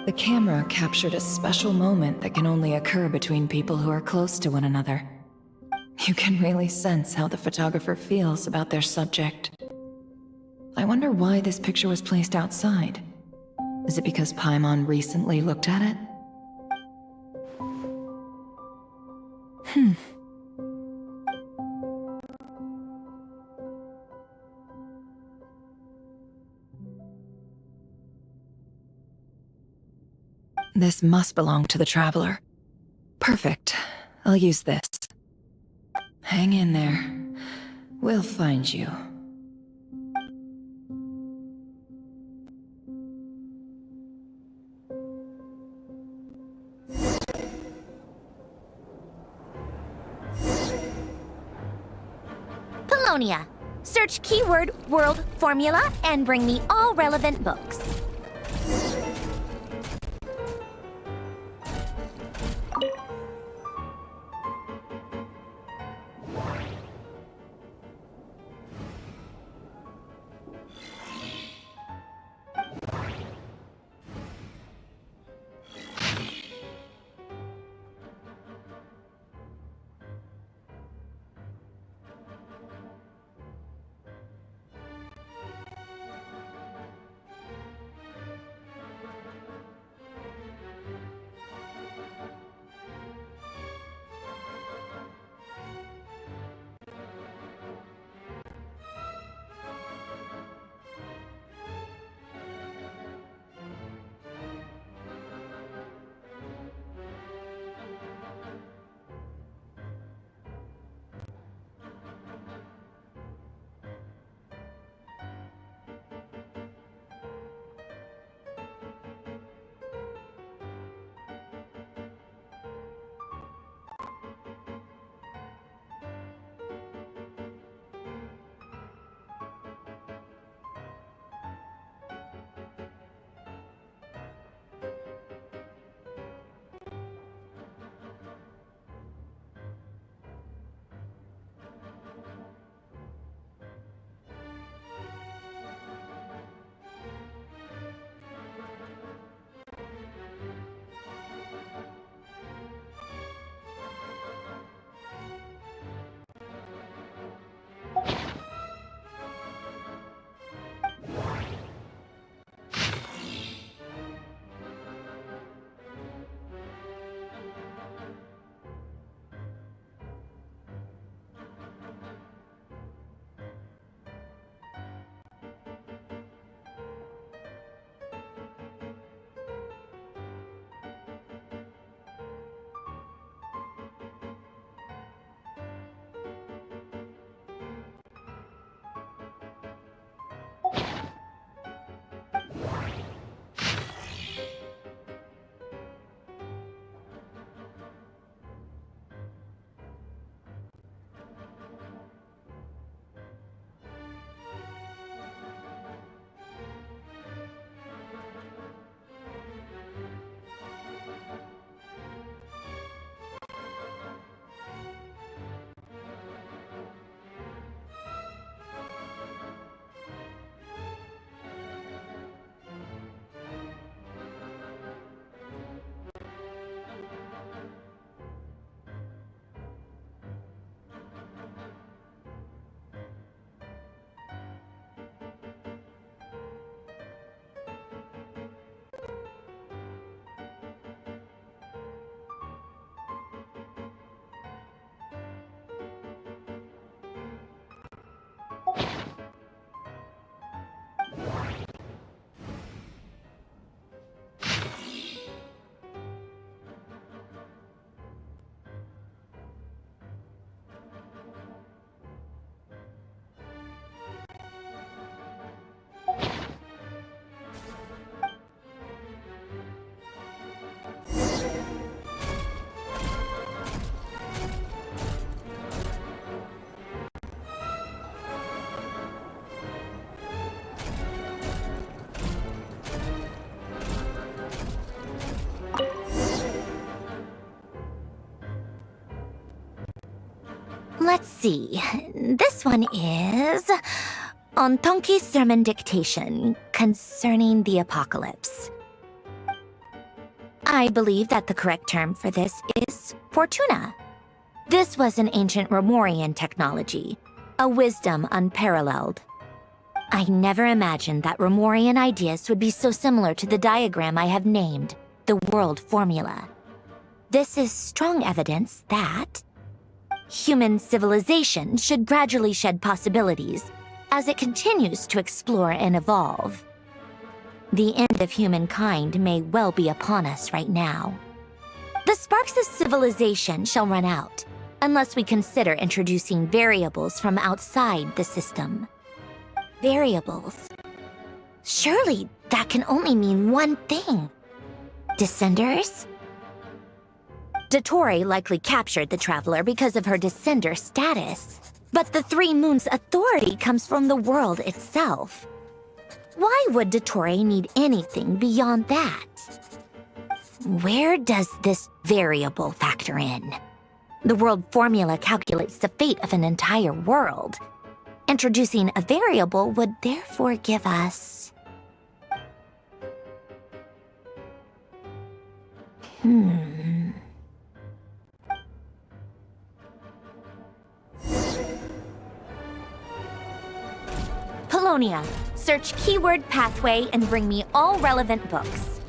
The camera captured a special moment that can only occur between people who are close to one another. You can really sense how the photographer feels about their subject. I wonder why this picture was placed outside. Is it because Paimon recently looked at it? This must belong to the Traveler. Perfect. I'll use this. Hang in there. We'll find you. Polonia. Search keyword world formula and bring me all relevant books. Let's see. This one is on Tonki's sermon dictation concerning the apocalypse. I believe that the correct term for this is Fortuna. This was an ancient Romorian technology, a wisdom unparalleled. I never imagined that Romorian ideas would be so similar to the diagram I have named, the World Formula. This is strong evidence that human civilization should gradually shed possibilities as it continues to explore and evolve. The end of humankind may well be upon us right now. The sparks of civilization shall run out, unless we consider introducing variables from outside the system. Variables? Surely that can only mean one thing. Descenders? Dottore likely captured the Traveler because of her descender status, but the Three Moons' authority comes from the world itself. Why would Dottore need anything beyond that? Where does this variable factor in? The world formula calculates the fate of an entire world. Introducing a variable would therefore give us... Polonia, search keyword pathway and bring me all relevant books.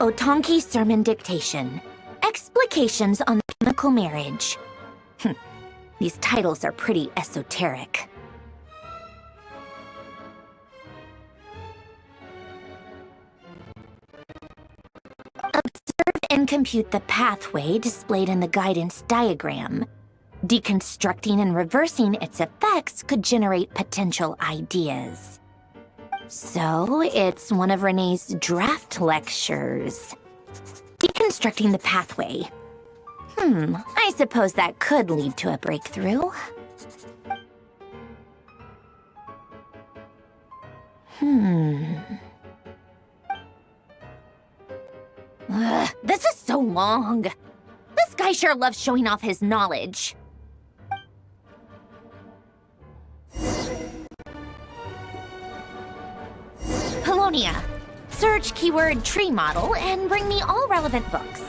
Otonki Sermon Dictation. Explications on the Chemical Marriage. These titles are pretty esoteric. Observe and compute the pathway displayed in the guidance diagram. Deconstructing and reversing its effects could generate potential ideas. So, it's one of Renee's draft lectures. Deconstructing the pathway. I suppose that could lead to a breakthrough. This is so long. This guy sure loves showing off his knowledge. Polonia. Search keyword tree model and bring me all relevant books.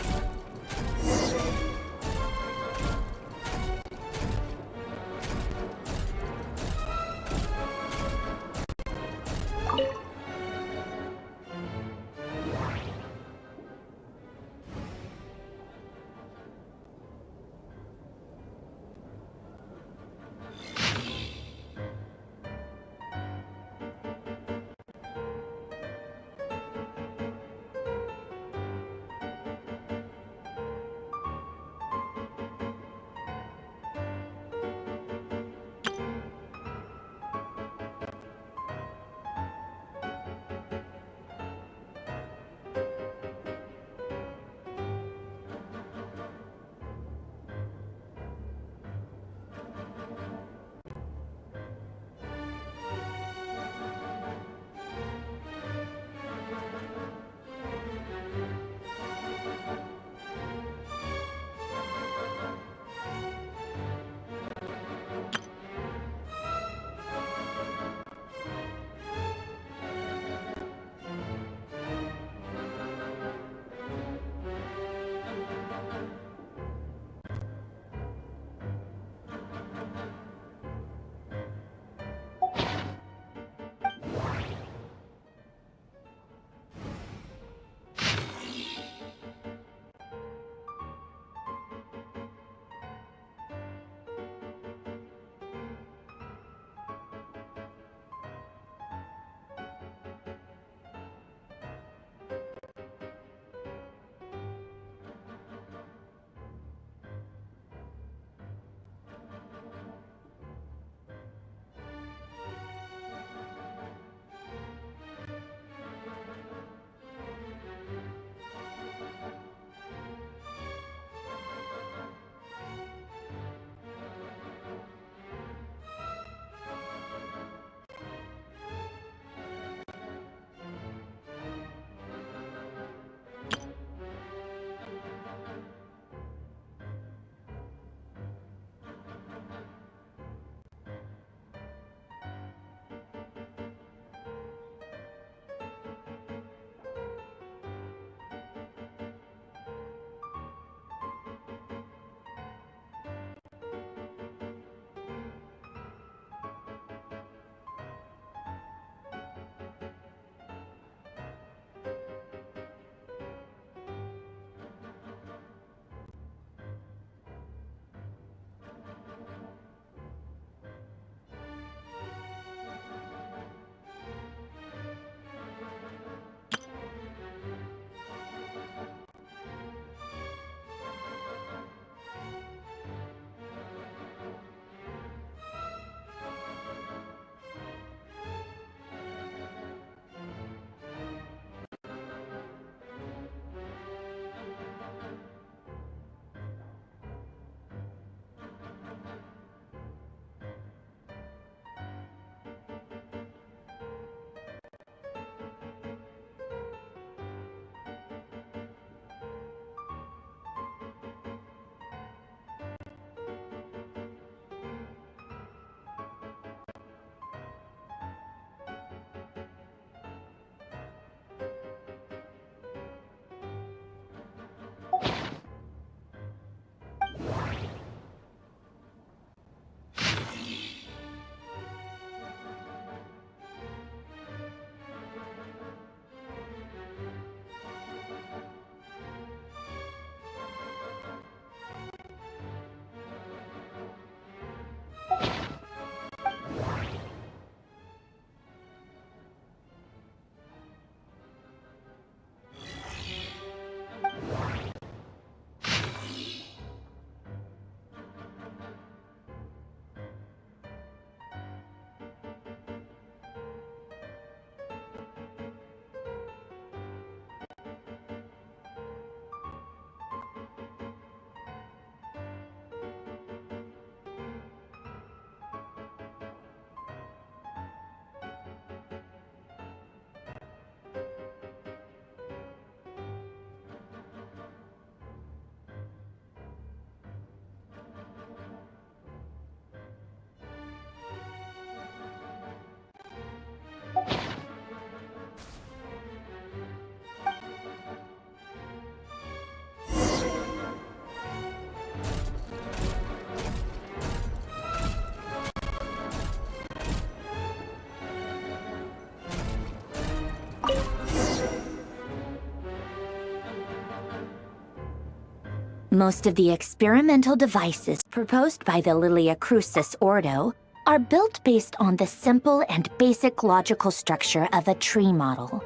Most of the experimental devices proposed by the Lilia Crucis Ordo are built based on the simple and basic logical structure of a tree model.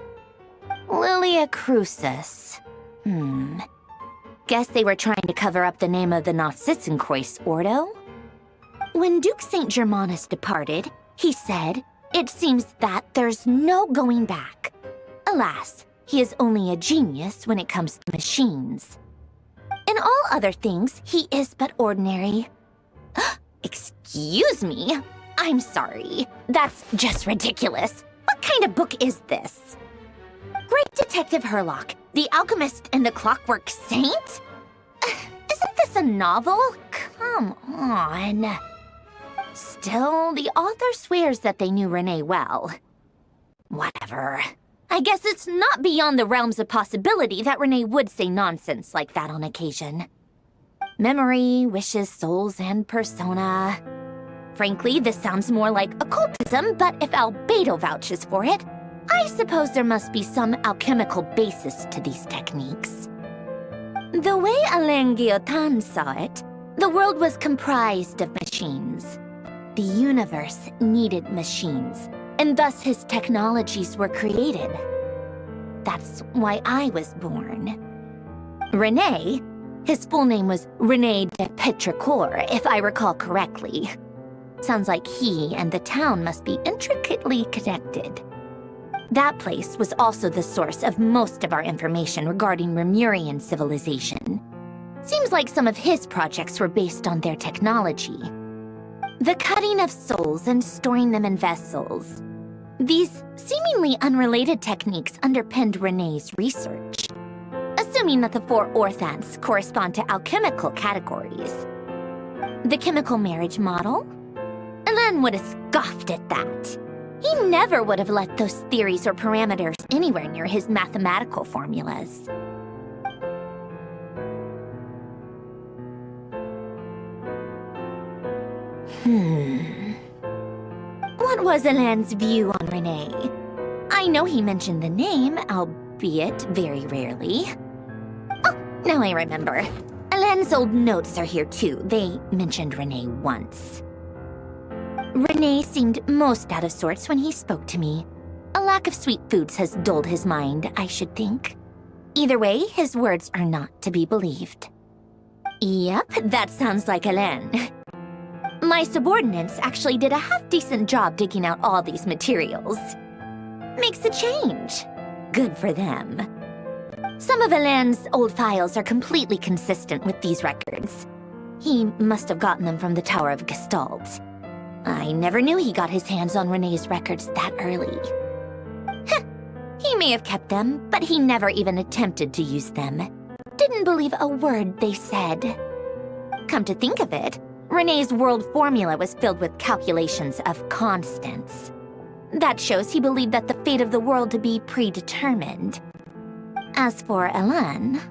Lilia Crucis. Guess they were trying to cover up the name of the Narcissenkreuz Ordo? When Duke St. Germanus departed, he said, "It seems that there's no going back." Alas, he is only a genius when it comes to machines. In all other things, he is but ordinary. Excuse me? I'm sorry. That's just ridiculous. What kind of book is this? Great Detective Herlock, the Alchemist and the Clockwork Saint? Isn't this a novel? Come on. Still, the author swears that they knew Renee well. Whatever. I guess it's not beyond the realms of possibility that Renee would say nonsense like that on occasion. Memory, wishes, souls, and persona. Frankly, this sounds more like occultism, but if Albedo vouches for it, I suppose there must be some alchemical basis to these techniques. The way Alain Guillotin saw it, the world was comprised of machines. The universe needed machines, and thus his technologies were created. That's why I was born. René, his full name was René de Petrichor, if I recall correctly. Sounds like he and the town must be intricately connected. That place was also the source of most of our information regarding Remurian civilization. Seems like some of his projects were based on their technology. The cutting of souls and storing them in vessels. These seemingly unrelated techniques underpinned René's research. Assuming that the 4 orthants correspond to alchemical categories. The chemical marriage model? Alain would have scoffed at that. He never would have let those theories or parameters anywhere near his mathematical formulas. What was Alain's view on Renee? I know he mentioned the name, albeit very rarely. Oh, now I remember. Alain's old notes are here too. They mentioned Renee once. Renee seemed most out of sorts when he spoke to me. A lack of sweet foods has dulled his mind, I should think. Either way, his words are not to be believed. Yep, that sounds like Alain. My subordinates actually did a half-decent job digging out all these materials. Makes a change. Good for them. Some of Alain's old files are completely consistent with these records. He must have gotten them from the Tower of Gestalt. I never knew he got his hands on Renée's records that early. He may have kept them, but he never even attempted to use them. Didn't believe a word they said. Come to think of it, Renée's world formula was filled with calculations of constants. That shows he believed that the fate of the world to be predetermined. As for Alain...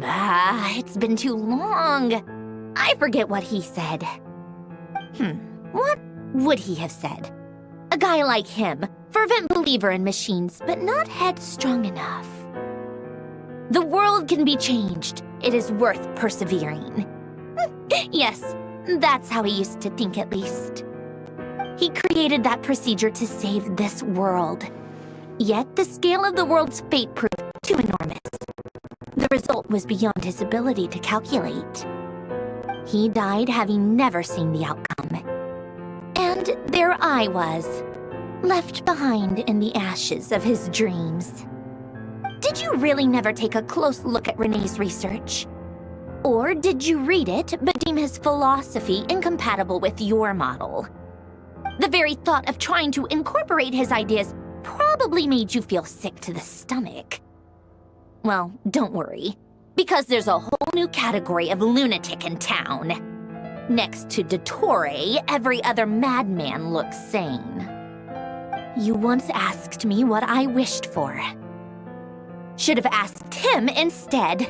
it's been too long. I forget what he said. What would he have said? A guy like him, fervent believer in machines, but not headstrong enough. The world can be changed. It is worth persevering. Yes, that's how he used to think at least. He created that procedure to save this world. Yet the scale of the world's fate proved too enormous. The result was beyond his ability to calculate. He died having never seen the outcome. And there I was, left behind in the ashes of his dreams. Did you really never take a close look at Renée's research? Or did you read it but deem his philosophy incompatible with your model? The very thought of trying to incorporate his ideas probably made you feel sick to the stomach. Well, don't worry, because there's a whole new category of lunatic in town. Next to Dottore, every other madman looks sane. You once asked me what I wished for. Should have asked him instead.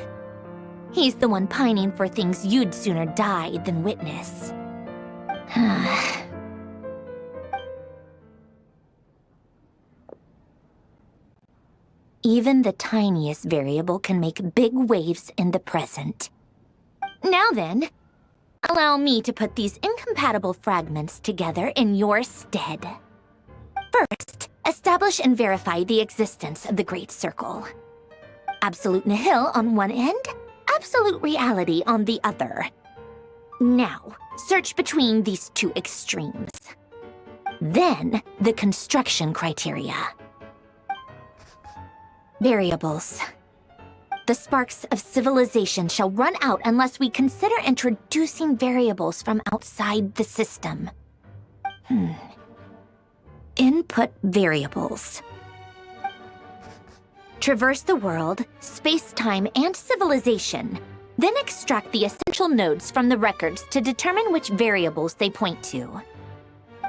He's the one pining for things you'd sooner die than witness. Even the tiniest variable can make big waves in the present. Now then, allow me to put these incompatible fragments together in your stead. First, establish and verify the existence of the Great Circle. Absolute nihil on one end, absolute reality on the other. Now, search between these two extremes. Then, the construction criteria. Variables. The sparks of civilization shall run out unless we consider introducing variables from outside the system. Input variables. Traverse the world, space-time, and civilization. Then extract the essential nodes from the records to determine which variables they point to.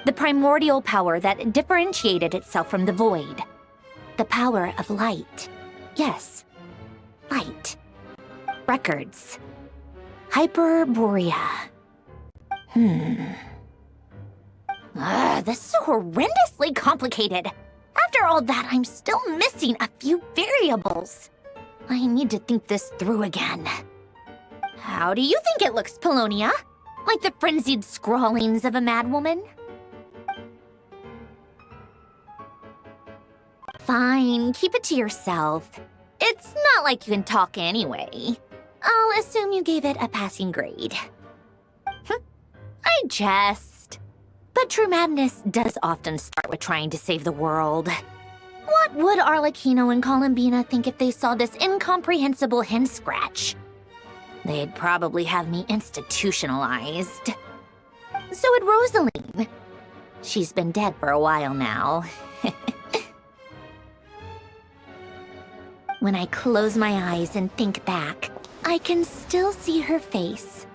The primordial power that differentiated itself from the void. The power of light. Yes, light. Records. Hyperborea. This is horrendously complicated. After all that, I'm still missing a few variables. I need to think this through again. How do you think it looks, Polonia? Like the frenzied scrawlings of a madwoman? Fine, keep it to yourself. It's not like you can talk anyway. I'll assume you gave it a passing grade. I jest. But true madness does often start with trying to save the world. What would Arlecchino and Columbina think if they saw this incomprehensible hen scratch? They'd probably have me institutionalized. So would Rosaline. She's been dead for a while now. When I close my eyes and think back, I can still see her face.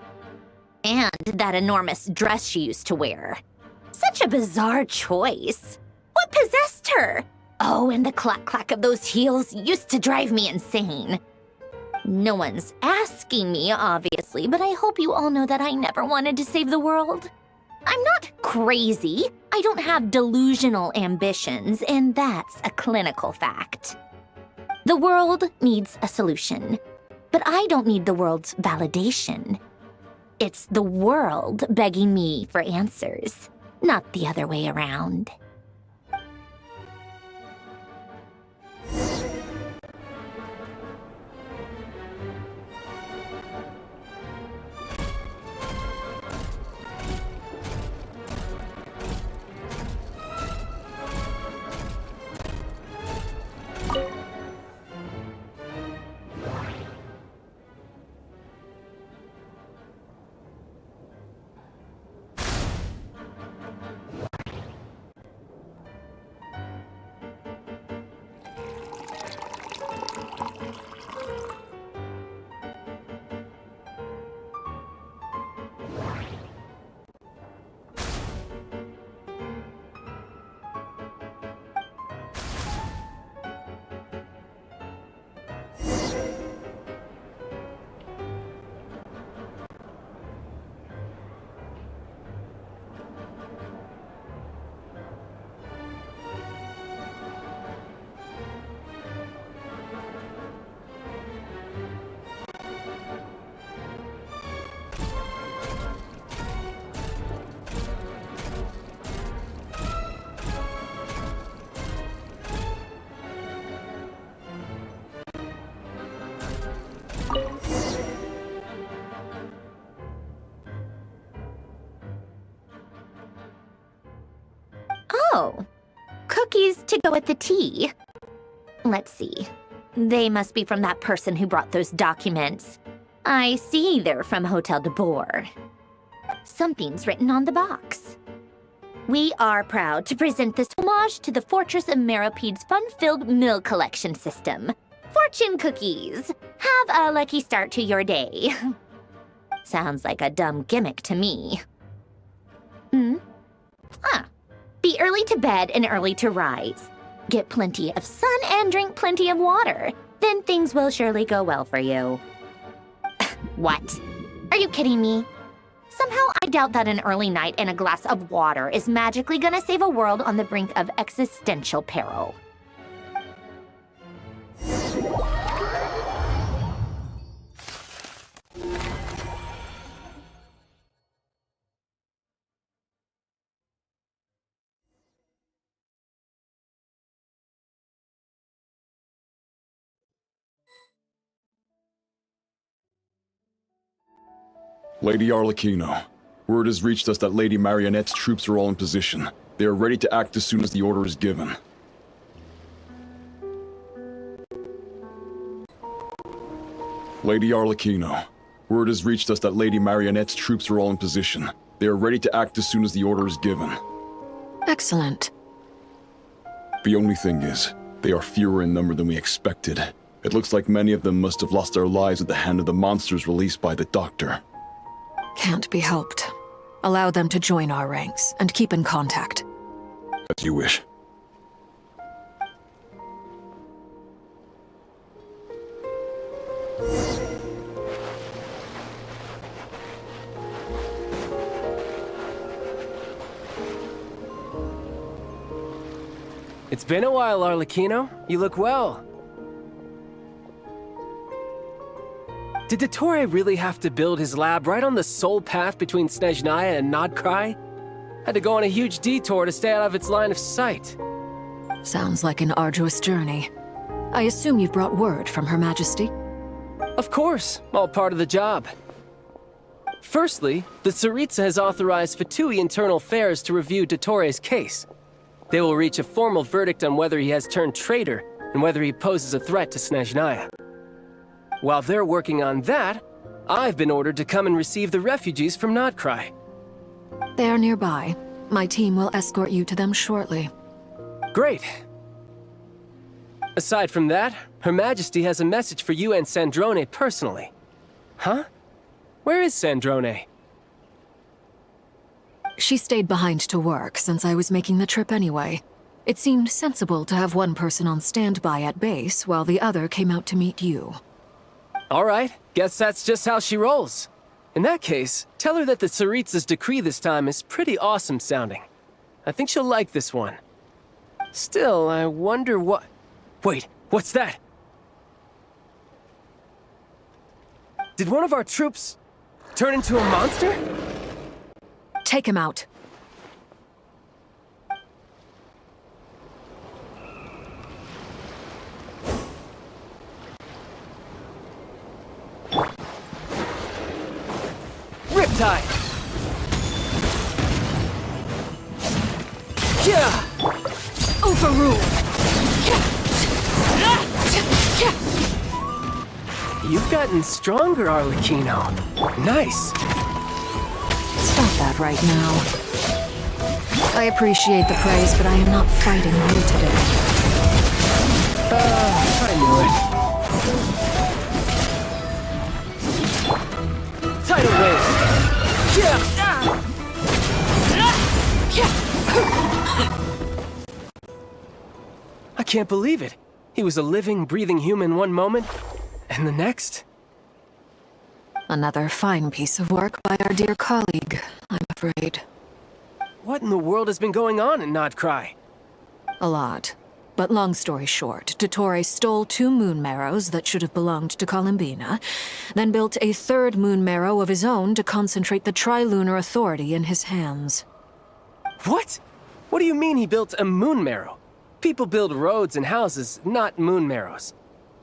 And that enormous dress she used to wear. Such a bizarre choice. What possessed her? Oh, and the clack-clack of those heels used to drive me insane. No one's asking me, obviously, but I hope you all know that I never wanted to save the world. I'm not crazy. I don't have delusional ambitions, and that's a clinical fact. The world needs a solution, but I don't need the world's validation. It's the world begging me for answers, not the other way around. Oh, cookies to go with the tea. Let's see. They must be from that person who brought those documents. I see they're from Hotel de Boer. Something's written on the box. We are proud to present this homage to the Fortress of Meropede's fun-filled mill collection system. Fortune cookies. Have a lucky start to your day. Sounds like a dumb gimmick to me. Be early to bed and early to rise. Get plenty of sun and drink plenty of water. Then things will surely go well for you. What? Are you kidding me? Somehow I doubt that an early night and a glass of water is magically gonna save a world on the brink of existential peril. Lady Arlecchino, word has reached us that Lady Marionette's troops are all in position. They are ready to act as soon as the order is given. Lady Arlecchino, word has reached us that Lady Marionette's troops are all in position. They are ready to act as soon as the order is given. Excellent. The only thing is, they are fewer in number than we expected. It looks like many of them must have lost their lives at the hand of the monsters released by the Doctor. Can't be helped. Allow them to join our ranks, and keep in contact. As you wish. It's been a while, Arlecchino. You look well. Did Dottore really have to build his lab right on the sole path between Snezhnaya and Nodcry? Had to go on a huge detour to stay out of its line of sight. Sounds like an arduous journey. I assume you've brought word from Her Majesty? Of course, all part of the job. Firstly, the Tsaritsa has authorized Fatui Internal Affairs to review Dottore's case. They will reach a formal verdict on whether he has turned traitor and whether he poses a threat to Snezhnaya. While they're working on that, I've been ordered to come and receive the refugees from Nodcry. They are nearby. My team will escort you to them shortly. Great. Aside from that, Her Majesty has a message for you and Sandrone personally. Huh? Where is Sandrone? She stayed behind to work since I was making the trip anyway. It seemed sensible to have one person on standby at base while the other came out to meet you. All right, guess that's just how she rolls. In that case, tell her that the Tsaritsa's decree this time is pretty awesome sounding. I think she'll like this one. Still, I wonder what... Wait, what's that? Did one of our troops turn into a monster? Take him out. Riptide! Yeah! Overruled! You've gotten stronger, Arlecchino. Nice! Stop that right now. I appreciate the praise, but I am not fighting you today. I knew it. Tidal wave! I can't believe it. He was a living, breathing human one moment, and the next... Another fine piece of work by our dear colleague, I'm afraid. What in the world has been going on in Nodcry? A lot. But long story short, Dottore stole 2 moon marrows that should have belonged to Columbina, then built a 3rd moon marrow of his own to concentrate the Trilunar Authority in his hands. What? What do you mean he built a moon marrow? People build roads and houses, not moon marrows.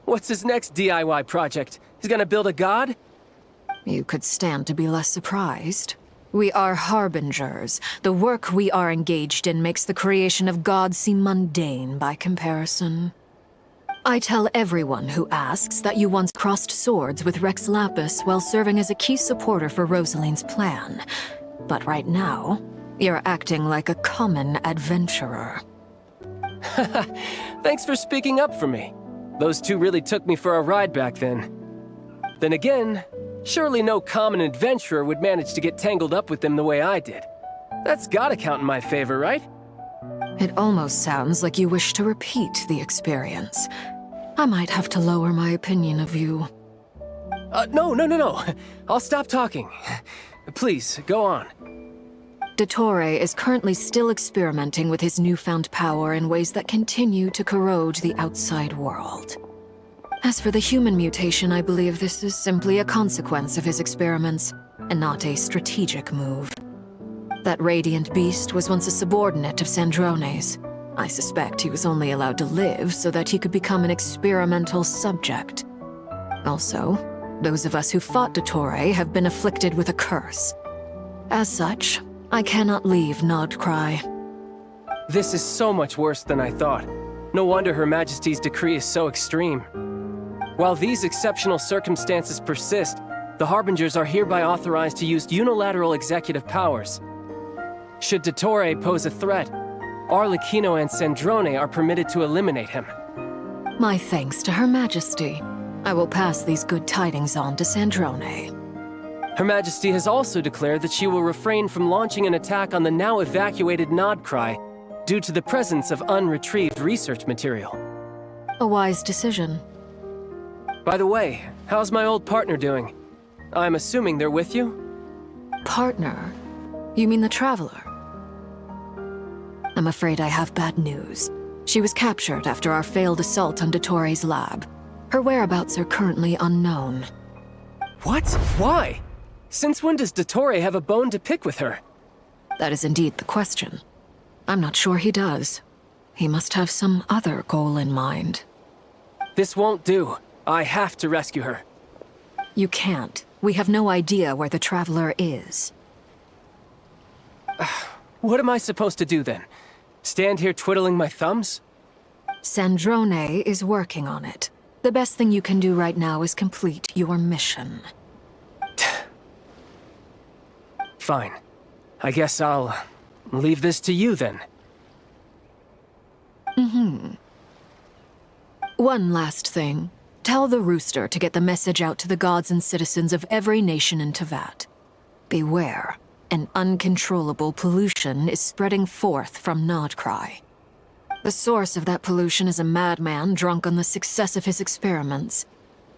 What's his next DIY project? He's gonna build a god? You could stand to be less surprised. We are harbingers. The work we are engaged in makes the creation of gods seem mundane by comparison. I tell everyone who asks that you once crossed swords with Rex Lapis while serving as a key supporter for Rosaline's plan. But right now, you're acting like a common adventurer. Thanks for speaking up for me. Those 2 really took me for a ride back then. Then again, surely no common adventurer would manage to get tangled up with them the way I did. That's gotta count in my favor, right? It almost sounds like you wish to repeat the experience. I might have to lower my opinion of you. No. I'll stop talking. Please, go on. Dottore is currently still experimenting with his newfound power in ways that continue to corrode the outside world. As for the human mutation, I believe this is simply a consequence of his experiments, and not a strategic move. That radiant beast was once a subordinate of Sandrone's. I suspect he was only allowed to live so that he could become an experimental subject. Also, Those of us who fought Dottore have been afflicted with a curse. As such, I cannot leave Nodcry. This is so much worse than I thought. No wonder Her Majesty's decree is so extreme. While these exceptional circumstances persist, the Harbingers are hereby authorized to use unilateral executive powers. Should Dottore pose a threat, Arlecchino and Sandrone are permitted to eliminate him. My thanks to Her Majesty. I will pass these good tidings on to Sandrone. Her Majesty has also declared that she will refrain from launching an attack on the now evacuated Nodcry due to the presence of unretrieved research material. A wise decision. By the way, how's my old partner doing? I'm assuming they're with you? Partner? You mean the Traveler? I'm afraid I have bad news. She was captured after our failed assault on Dottore's lab. Her whereabouts are currently unknown. What? Why? Since when does Dottore have a bone to pick with her? That is indeed the question. I'm not sure he does. He must have some other goal in mind. This won't do. I have to rescue her. You can't. We have no idea where the Traveler is. What am I supposed to do then? Stand here twiddling my thumbs? Sandrone is working on it. The best thing you can do right now is complete your mission. Fine. I guess I'll leave this to you then. One last thing. Tell the Rooster to get the message out to the gods and citizens of every nation in Teyvat. Beware. An uncontrollable pollution is spreading forth from Nodcry. The source of that pollution is a madman drunk on the success of his experiments.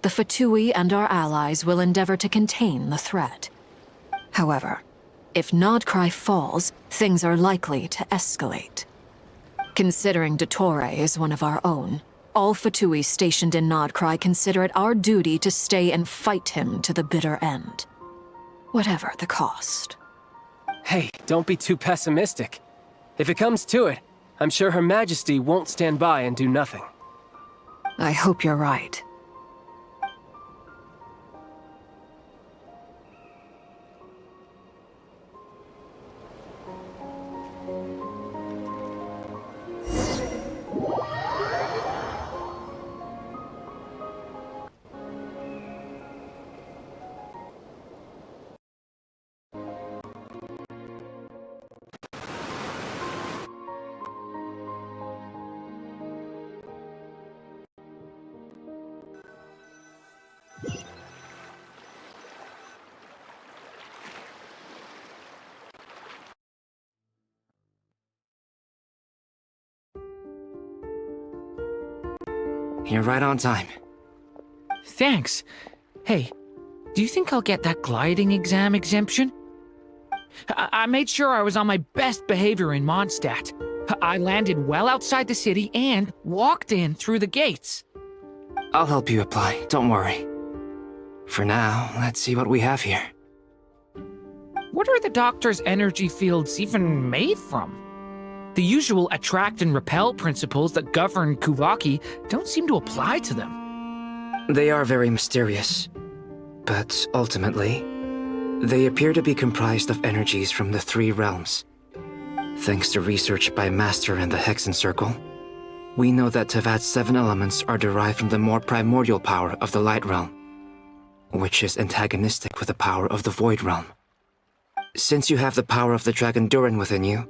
The Fatui and our allies will endeavor to contain the threat. However, if Nodcry falls, things are likely to escalate. Considering Dottore is one of our own, all Fatui stationed in Nodcry consider it our duty to stay and fight him to the bitter end. Whatever the cost. Hey, don't be too pessimistic. If it comes to it, I'm sure Her Majesty won't stand by and do nothing. I hope you're right. You're right on time. Thanks. Hey, do you think I'll get that gliding exam exemption? I made sure I was on my best behavior in Mondstadt. I landed well outside the city and walked in through the gates. I'll help you apply, don't worry. For now, let's see what we have here. What are the doctor's energy fields even made from? The usual attract and repel principles that govern Kuvaki don't seem to apply to them. They are very mysterious, but ultimately, they appear to be comprised of energies from the three realms. Thanks to research by Master in the Hexen Circle, we know that Teyvat's 7 elements are derived from the more primordial power of the Light Realm, which is antagonistic with the power of the Void Realm. Since you have the power of the Dragon Durin within you,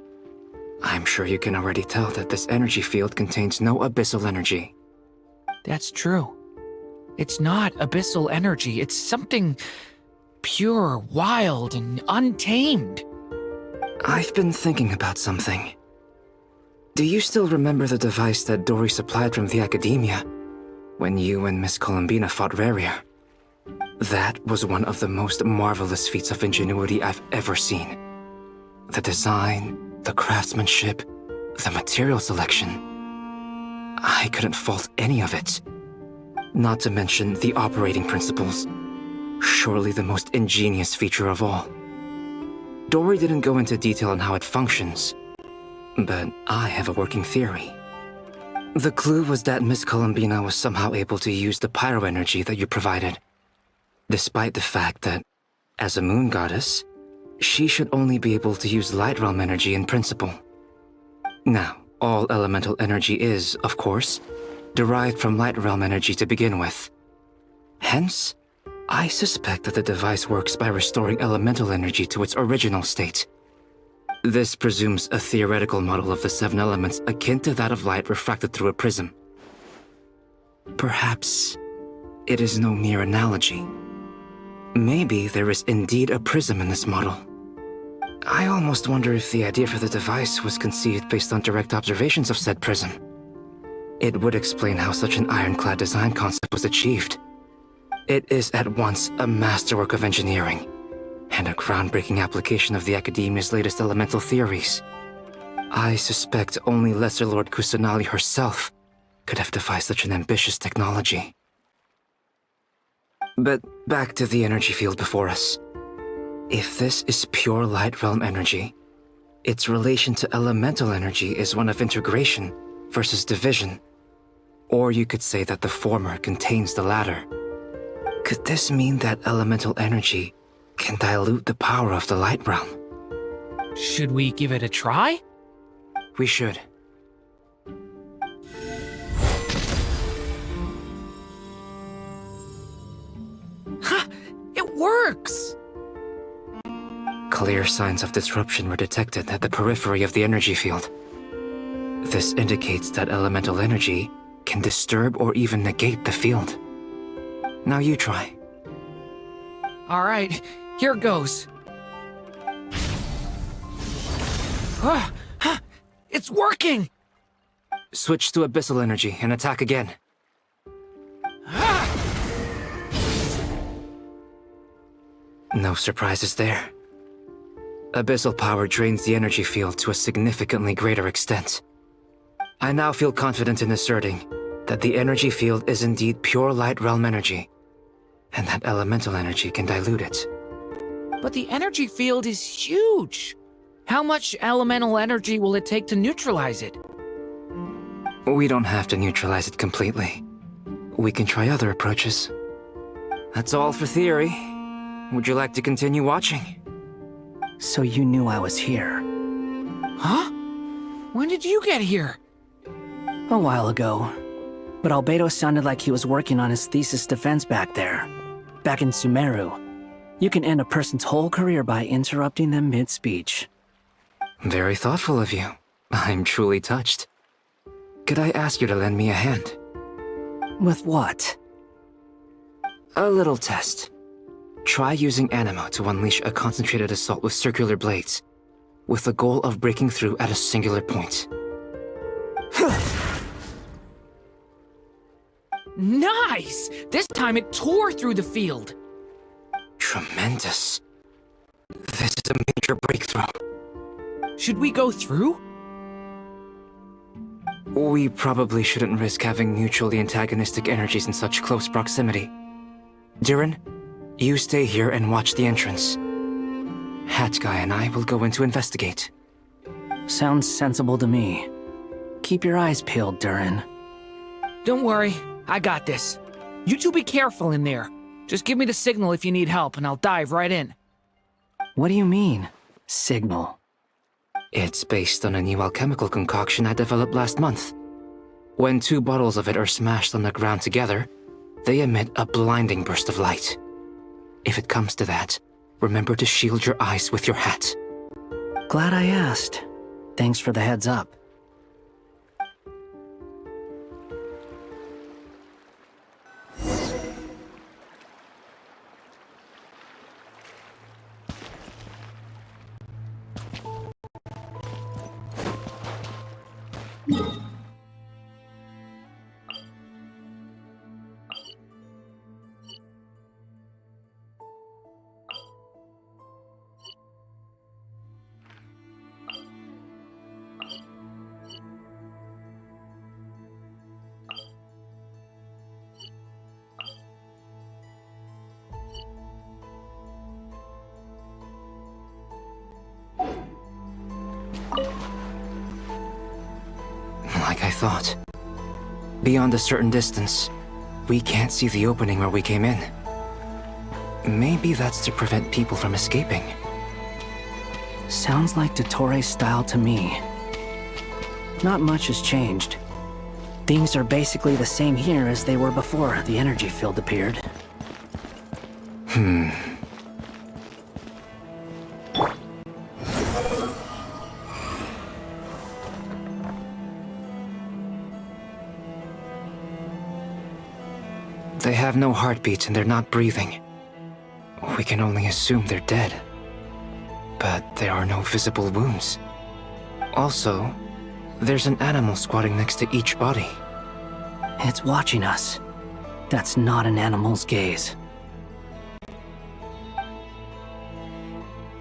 I'm sure you can already tell that this energy field contains no abyssal energy. That's true. It's not abyssal energy, it's something pure, wild, and untamed. I've been thinking about something. Do you still remember the device that Dory supplied from the Academia when you and Miss Columbina fought Rarier? That was one of the most marvelous feats of ingenuity I've ever seen. The design, the craftsmanship, the material selection. I couldn't fault any of it. Not to mention the operating principles. Surely the most ingenious feature of all. Dory didn't go into detail on how it functions, but I have a working theory. The clue was that Miss Columbina was somehow able to use the pyro energy that you provided. despite the fact that, as a moon goddess, she should only be able to use light realm energy in principle. Now, all elemental energy is, of course, derived from light realm energy to begin with. Hence, I suspect that the device works by restoring elemental energy to its original state. This presumes a theoretical model of the 7 elements akin to that of light refracted through a prism. Perhaps it is no mere analogy. Maybe there is indeed a prism in this model. I almost wonder if the idea for the device was conceived based on direct observations of said prism. It would explain how such an ironclad design concept was achieved. It is at once a masterwork of engineering and a groundbreaking application of the Academia's latest elemental theories. I suspect only Lesser Lord Kusanali herself could have devised such an ambitious technology. But back to the energy field before us. If this is pure light realm energy, its relation to elemental energy is one of integration versus division. Or you could say that the former contains the latter. Could this mean that elemental energy can dilute the power of the light realm? Should we give it a try? We should. Ha! It works! Clear signs of disruption were detected at the periphery of the energy field. This indicates that elemental energy can disturb or even negate the field. Now you try. All right, here goes. It's working! Switch to abyssal energy and attack again. No surprises there. Abyssal power drains the energy field to a significantly greater extent. I now feel confident in asserting that the energy field is indeed pure light realm energy, and that elemental energy can dilute it. But the energy field is huge! How much elemental energy will it take to neutralize it? We don't have to neutralize it completely. We can try other approaches. That's all for theory. Would you like to continue watching? So you knew I was here. Huh? When did you get here? A while ago. But Albedo sounded like he was working on his thesis defense back there. Back in Sumeru. You can end a person's whole career by interrupting them mid-speech. Very thoughtful of you. I'm truly touched. Could I ask you to lend me a hand? With what? A little test. Try using Animo to unleash a concentrated assault with circular blades, with the goal of breaking through at a singular point. Nice! This time it tore through the field. Tremendous. This is a major breakthrough. Should we go through? We probably shouldn't risk having mutually antagonistic energies in such close proximity. Durin, you stay here and watch the entrance. Hat Guy and I will go in to investigate. Sounds sensible to me. Keep your eyes peeled, Durin. Don't worry, I got this. You two be careful in there. Just give me the signal if you need help and I'll dive right in. What do you mean, signal? It's based on a new alchemical concoction I developed last month. When 2 bottles of it are smashed on the ground together, they emit a blinding burst of light. If it comes to that, remember to shield your eyes with your hat. Glad I asked. Thanks for the heads up. Like I thought. Beyond a certain distance, we can't see the opening where we came in. Maybe that's to prevent people from escaping. Sounds like Dottore style to me. Not much has changed. Things are basically the same here as they were before the energy field appeared. They have no heartbeats and they're not breathing. We can only assume they're dead. But there are no visible wounds. Also, there's an animal squatting next to each body. It's watching us. That's not an animal's gaze.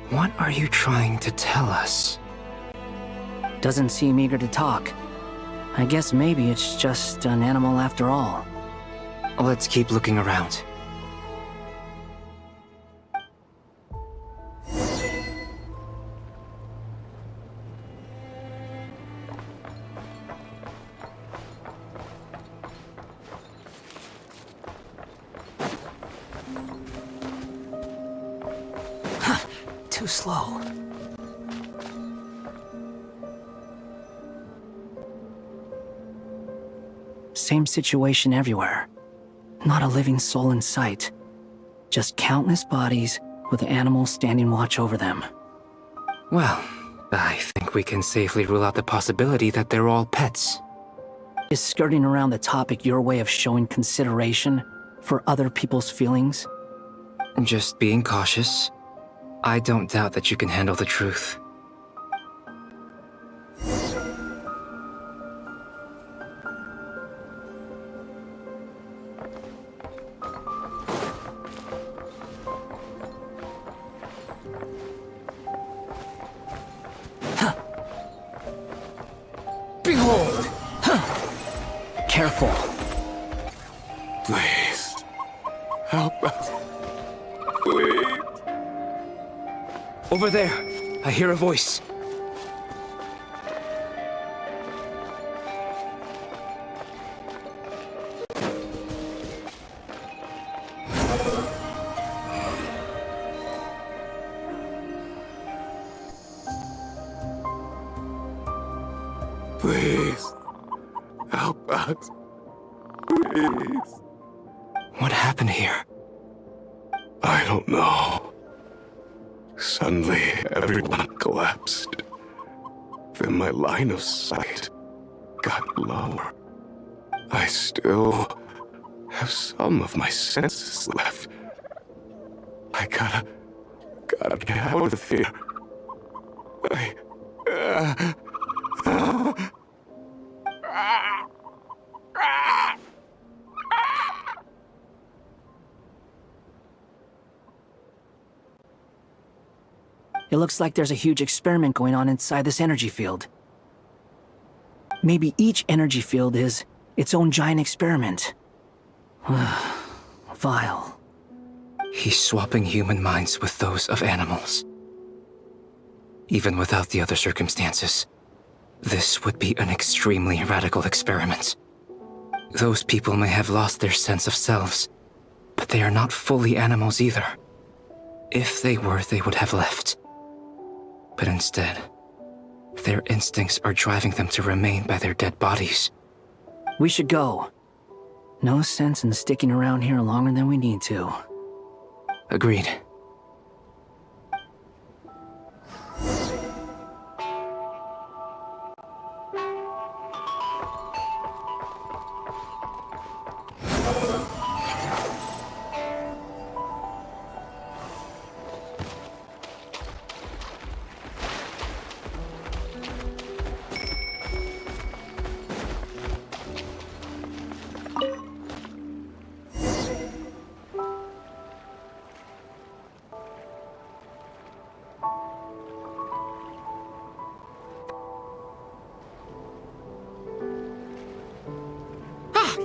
What are you trying to tell us? Doesn't seem eager to talk. I guess maybe it's just an animal after all. Let's keep looking around. Too slow. Same situation everywhere. Not a living soul in sight. Just countless bodies with animals standing watch over them. Well, I think we can safely rule out the possibility that they're all pets. Is skirting around the topic your way of showing consideration for other people's feelings? Just being cautious. I don't doubt that you can handle the truth. Behold! Careful. Please. Help us. Please. Over there, I hear a voice. Please. Help us. Please. What happened here? I don't know. Suddenly, everyone collapsed. Then my line of sight got lower. I still have some of my senses left. I gotta get out of here. It looks like there's a huge experiment going on inside this energy field. Maybe each energy field is its own giant experiment. Vile. He's swapping human minds with those of animals. Even without the other circumstances, this would be an extremely radical experiment. Those people may have lost their sense of selves, but they are not fully animals either. If they were, they would have left. But instead, their instincts are driving them to remain by their dead bodies. We should go. No sense in sticking around here longer than we need to. Agreed.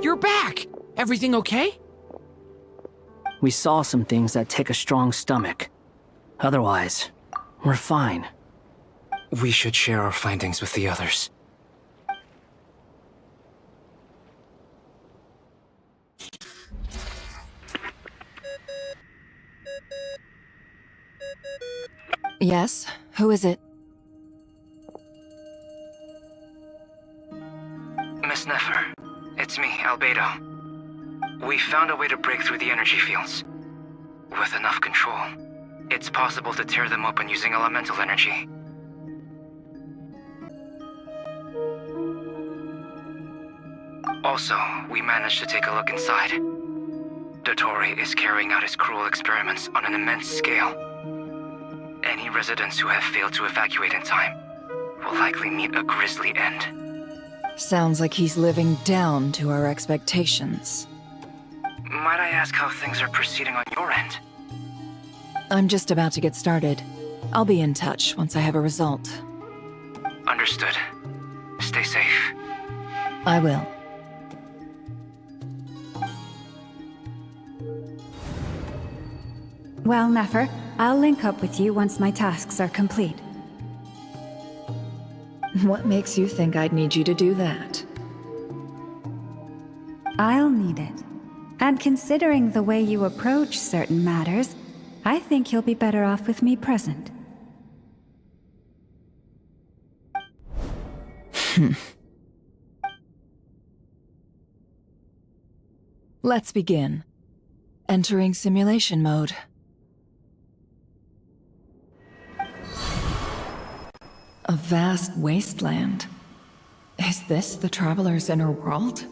You're back! Everything okay? We saw some things that take a strong stomach. Otherwise, we're fine. We should share our findings with the others. Yes? Who is it? Miss Nefer, it's me, Albedo. We found a way to break through the energy fields. With enough control, it's possible to tear them open using elemental energy. Also, we managed to take a look inside. Dottore is carrying out his cruel experiments on an immense scale. Any residents who have failed to evacuate in time will likely meet a grisly end. Sounds like he's living down to our expectations. Might I ask how things are proceeding on your end? I'm just about to get started. I'll be in touch once I have a result. Understood. Stay safe. I will. Well, Nefer, I'll link up with you once my tasks are complete. What makes you think I'd need you to do that? I'll need it. And considering the way you approach certain matters, I think you'll be better off with me present. Let's begin. Entering simulation mode. A vast wasteland. Is this the Traveler's inner world?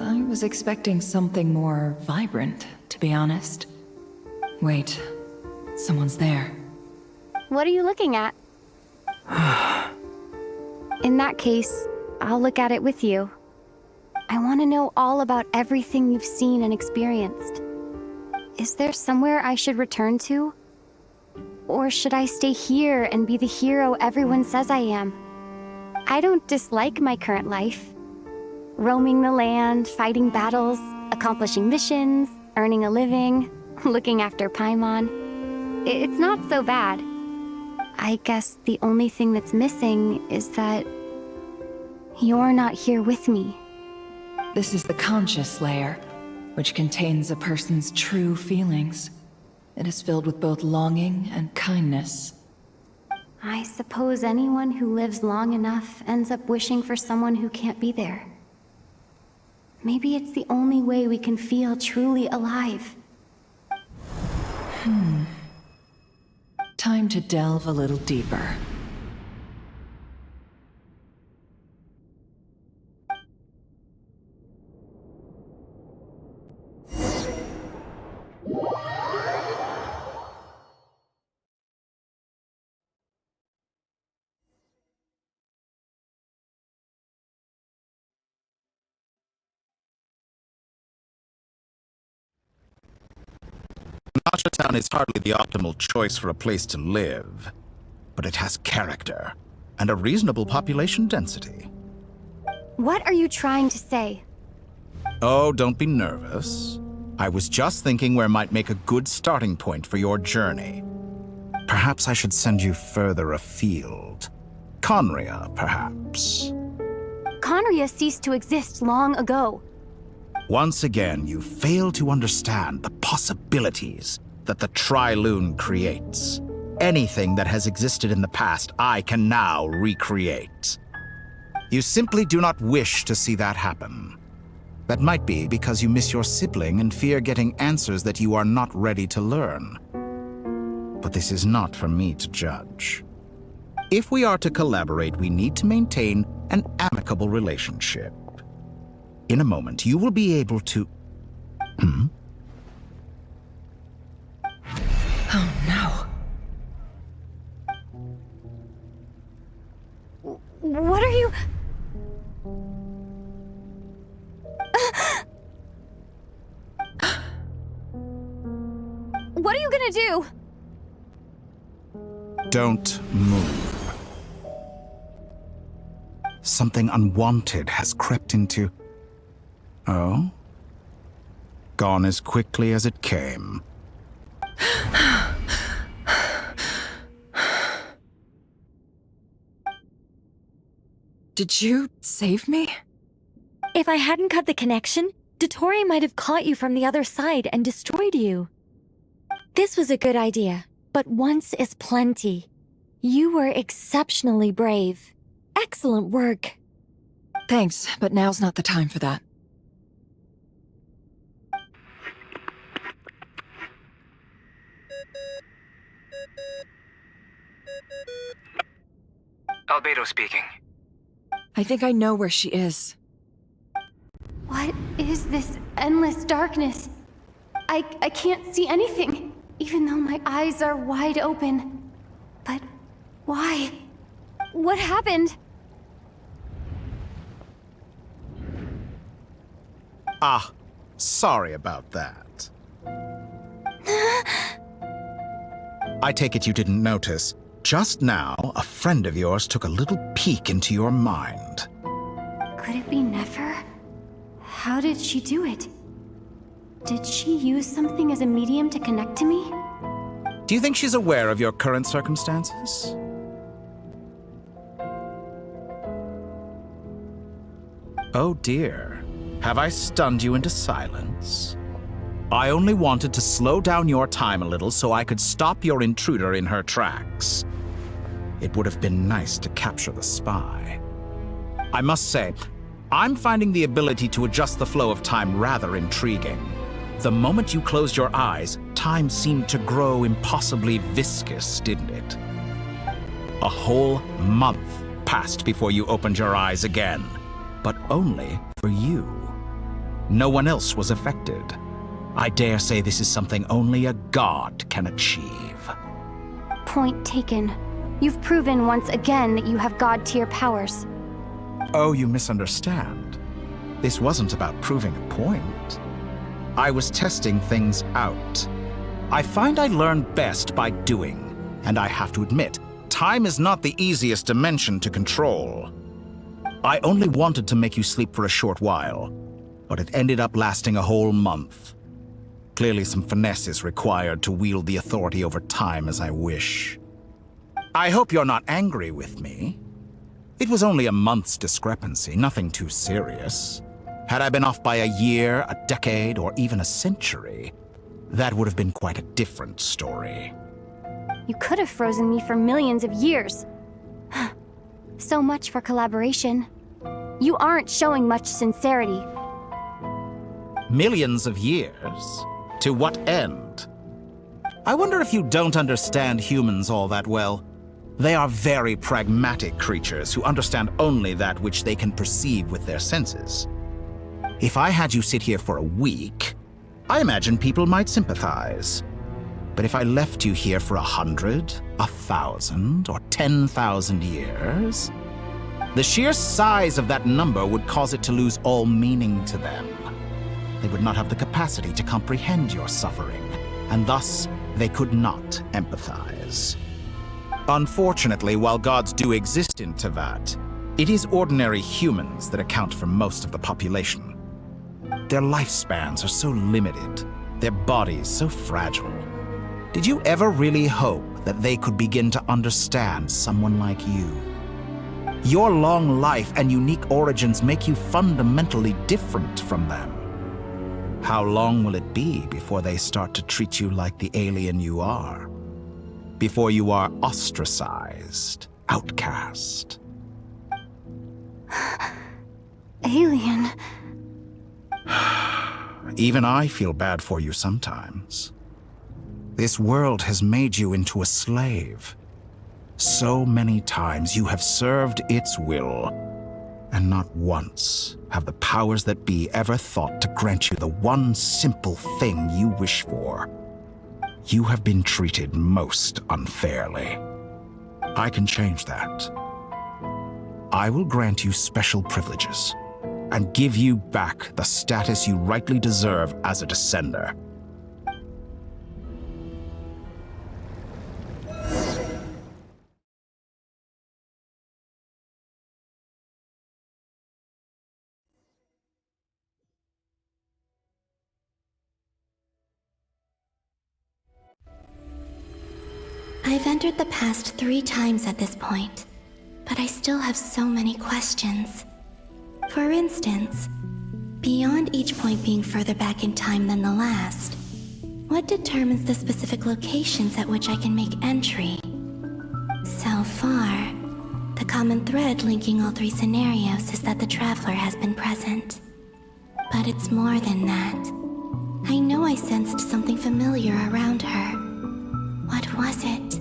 I was expecting something more vibrant, to be honest. Wait, someone's there. What are you looking at? In that case, I'll look at it with you. I want to know all about everything you've seen and experienced. Is there somewhere I should return to? Or should I stay here and be the hero everyone says I am? I don't dislike my current life. Roaming the land, fighting battles, accomplishing missions, earning a living, looking after Paimon. It's not so bad. I guess the only thing that's missing is that you're not here with me. This is the conscious layer, which contains a person's true feelings. It is filled with both longing and kindness. I suppose anyone who lives long enough ends up wishing for someone who can't be there. Maybe it's the only way we can feel truly alive. Time to delve a little deeper. Nasha Town is hardly the optimal choice for a place to live, but it has character and a reasonable population density. What are you trying to say? Oh, don't be nervous. I was just thinking where might make a good starting point for your journey. Perhaps I should send you further afield. Conria, perhaps. Conria ceased to exist long ago. Once again, you fail to understand the possibilities that the Tri-Lune creates. Anything that has existed in the past, I can now recreate. You simply do not wish to see that happen. That might be because you miss your sibling and fear getting answers that you are not ready to learn. But this is not for me to judge. If we are to collaborate, we need to maintain an amicable relationship. In a moment, you will be able to... Oh no. What are you... What are you gonna do? Don't move. Something unwanted has crept into... Oh? Gone as quickly as it came. Did you save me? If I hadn't cut the connection, Dottore might have caught you from the other side and destroyed you. This was a good idea. But once is plenty. You were exceptionally brave. Excellent work. Thanks, but now's not the time for that. Albedo speaking. I think I know where she is. What is this endless darkness? I can't see anything, even though my eyes are wide open. But why? What happened? Ah, sorry about that. I take it you didn't notice. Just now, a friend of yours took a little peek into your mind. Could it be Nefer? How did she do it? Did she use something as a medium to connect to me? Do you think she's aware of your current circumstances? Oh dear. Have I stunned you into silence? I only wanted to slow down your time a little so I could stop your intruder in her tracks. It would have been nice to capture the spy. I must say, I'm finding the ability to adjust the flow of time rather intriguing. The moment you closed your eyes, time seemed to grow impossibly viscous, didn't it? A whole month passed before you opened your eyes again, but only for you. No one else was affected. I dare say this is something only a god can achieve. Point taken. You've proven once again that you have god-tier powers. Oh, you misunderstand. This wasn't about proving a point. I was testing things out. I find I learn best by doing, and I have to admit, time is not the easiest dimension to control. I only wanted to make you sleep for a short while, but it ended up lasting a whole month. Clearly some finesse is required to wield the authority over time as I wish. I hope you're not angry with me. It was only a month's discrepancy, nothing too serious. Had I been off by a year, a decade, or even a century, that would have been quite a different story. You could have frozen me for millions of years. So much for collaboration. You aren't showing much sincerity. Millions of years? To what end? I wonder if you don't understand humans all that well. They are very pragmatic creatures who understand only that which they can perceive with their senses. If I had you sit here for a week, I imagine people might sympathize. But if I left you here for 100, 1,000, or 10,000 years, the sheer size of that number would cause it to lose all meaning to them. They would not have the capacity to comprehend your suffering, and thus they could not empathize. Unfortunately, while gods do exist in Tevat, it is ordinary humans that account for most of the population. Their lifespans are so limited, their bodies so fragile. Did you ever really hope that they could begin to understand someone like you? Your long life and unique origins make you fundamentally different from them. How long will it be before they start to treat you like the alien you are? Before you are ostracized, outcast? Alien. Even I feel bad for you sometimes. This world has made you into a slave. So many times you have served its will, and not once have the powers that be ever thought to grant you the one simple thing you wish for. You have been treated most unfairly. I can change that. I will grant you special privileges and give you back the status you rightly deserve as a descender. I've entered the past 3 times at this point, but I still have so many questions. For instance, beyond each point being further back in time than the last, What determines the specific locations at which I can make entry? So far, the common thread linking all three scenarios is that the Traveler has been present. But it's more than that. I know I sensed something familiar around her. What was it?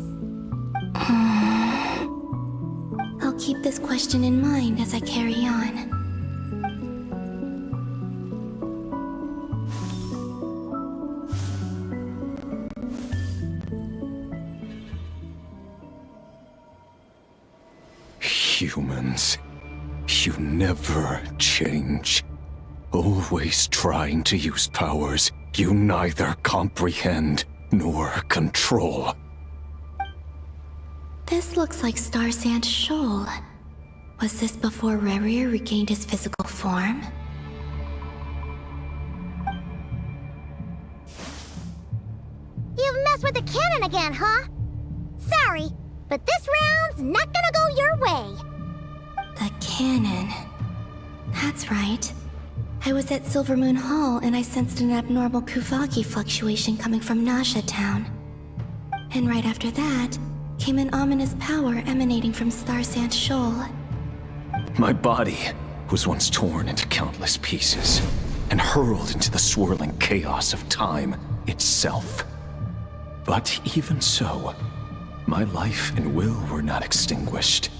I'll keep this question in mind as I carry on. Humans, you never change. Always trying to use powers you neither comprehend nor control. This looks like Star Sand Shoal. Was this before Rerir regained his physical form? You've messed with the cannon again, huh? Sorry, but this round's not gonna go your way. The cannon. That's right. I was at Silvermoon Hall and I sensed an abnormal Kuvaki fluctuation coming from Nasha Town. And right after that, came an ominous power emanating from Star Sand Shoal. My body was once torn into countless pieces and hurled into the swirling chaos of time itself. But even so, my life and will were not extinguished.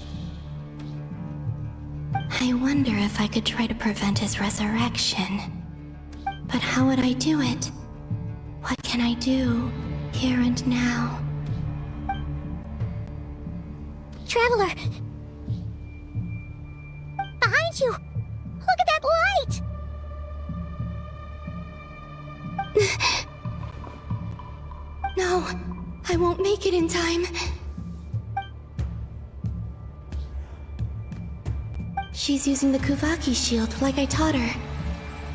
I wonder if I could try to prevent his resurrection. But how would I do it? What can I do, here and now? Traveler! Behind you! Look at that light! No, I won't make it in time. She's using the Kuvaki shield like I taught her.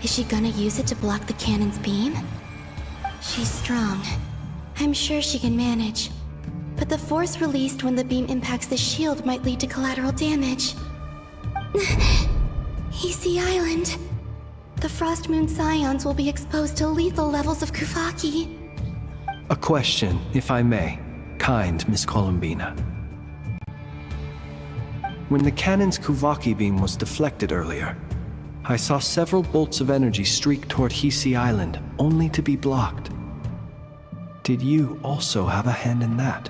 Is she gonna use it to block the cannon's beam? She's strong. I'm sure she can manage. But the force released when the beam impacts the shield might lead to collateral damage. Easy Island. The Frost Moon Scions will be exposed to lethal levels of Kuvaki. A question, if I may. Kind Miss Columbina. When the cannon's Kuvaki beam was deflected earlier, I saw several bolts of energy streak toward Hisi Island, only to be blocked. Did you also have a hand in that?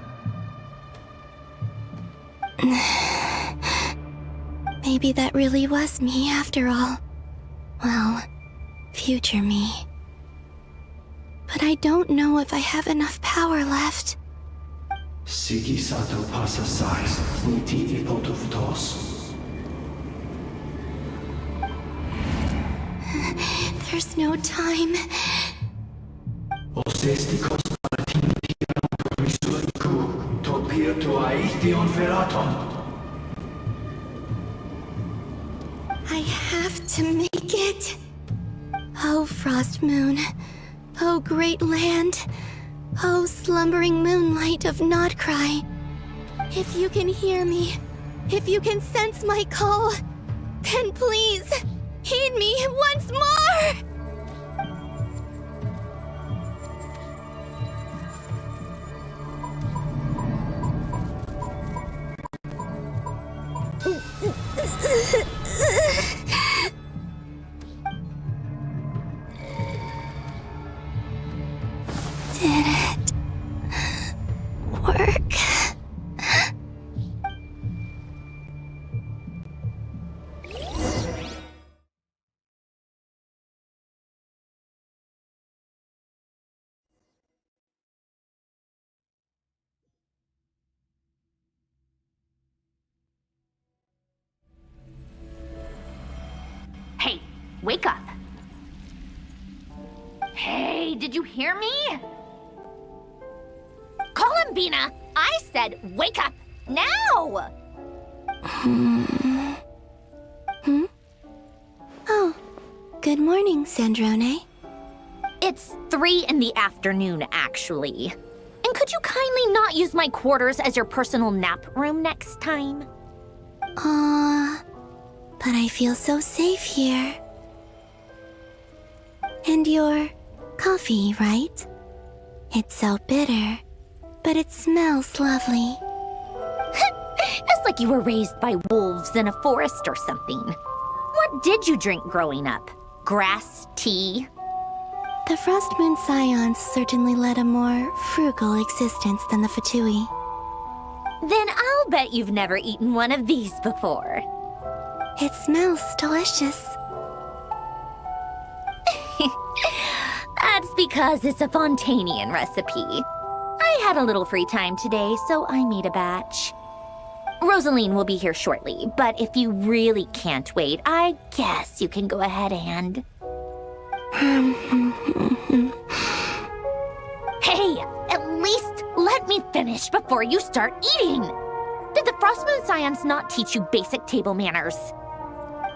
Maybe that really was me after all. Well, future me. But I don't know if I have enough power left. Siki sato pasa sais, niti ipotuftos. There's no time. Osestikos palatinition risuriku, topia to aithion feraton. I have to make it. Oh, Frost Moon. Oh, great land. Oh, slumbering moonlight of Nodcry. If you can hear me, if you can sense my call, then please, heed me once more! Did it work? Hey, wake up. Hey, did you hear me? Columbina, I said wake up now! Oh, good morning, Sandrone. It's 3 in the afternoon, actually. And could you kindly not use my quarters as your personal nap room next time? But I feel so safe here. And your coffee, right? It's so bitter, but it smells lovely. It's like you were raised by wolves in a forest or something. What did you drink growing up? Grass tea? The Frost Moon Scions certainly led a more frugal existence than the Fatui. Then I'll bet you've never eaten one of these before. It smells delicious. That's because it's a Fontanian recipe. I had a little free time today, so I made a batch. Rosaline will be here shortly, but if you really can't wait, I guess you can go ahead and... Hey, at least let me finish before you start eating! Did the Frost Moon Scions not teach you basic table manners?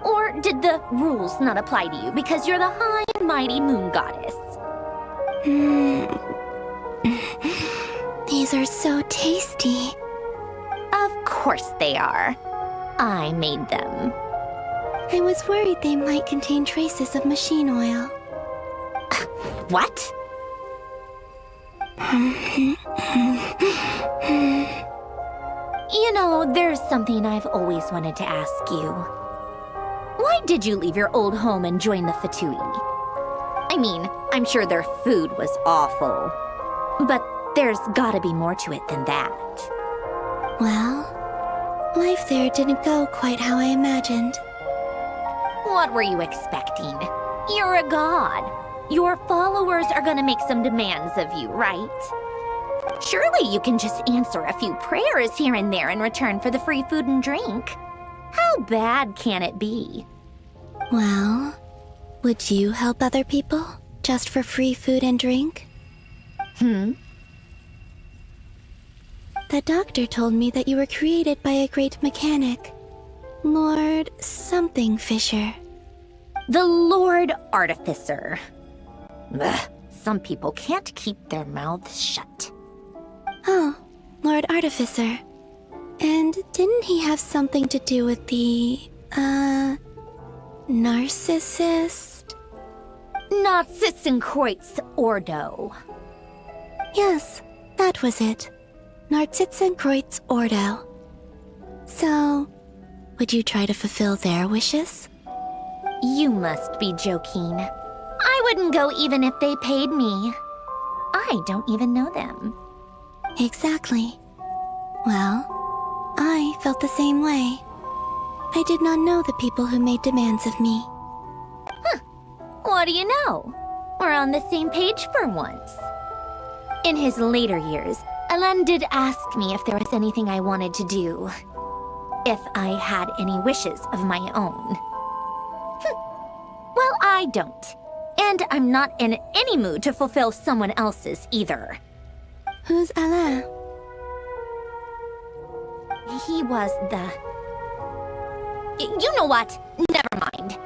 Or did the rules not apply to you because you're the high and mighty moon goddess? These are so tasty. Of course they are. I made them. I was worried they might contain traces of machine oil. What? You know, there's something I've always wanted to ask you. Why did you leave your old home and join the Fatui? I mean, I'm sure their food was awful. But there's gotta be more to it than that. Well, life there didn't go quite how I imagined. What were you expecting? You're a god. Your followers are gonna make some demands of you, right? Surely you can just answer a few prayers here and there in return for the free food and drink. How bad can it be? Well, would you help other people just for free food and drink? The doctor told me that you were created by a great mechanic, Lord something Fisher. The Lord Artificer. Ugh, some people can't keep their mouths shut. Oh, Lord Artificer. And didn't he have something to do with the, narcissist? Narcissenkreuz Ordo. Yes, that was it. Narcissenkreuz Ordo. So, would you try to fulfill their wishes? You must be joking. I wouldn't go even if they paid me. I don't even know them. Exactly. Well, I felt the same way. I did not know the people who made demands of me. What do you know? We're on the same page for once. In his later years, Elen did ask me if there was anything I wanted to do. If I had any wishes of my own. Well, I don't. And I'm not in any mood to fulfill someone else's either. Who's Alain? He was the... You know what? Never mind.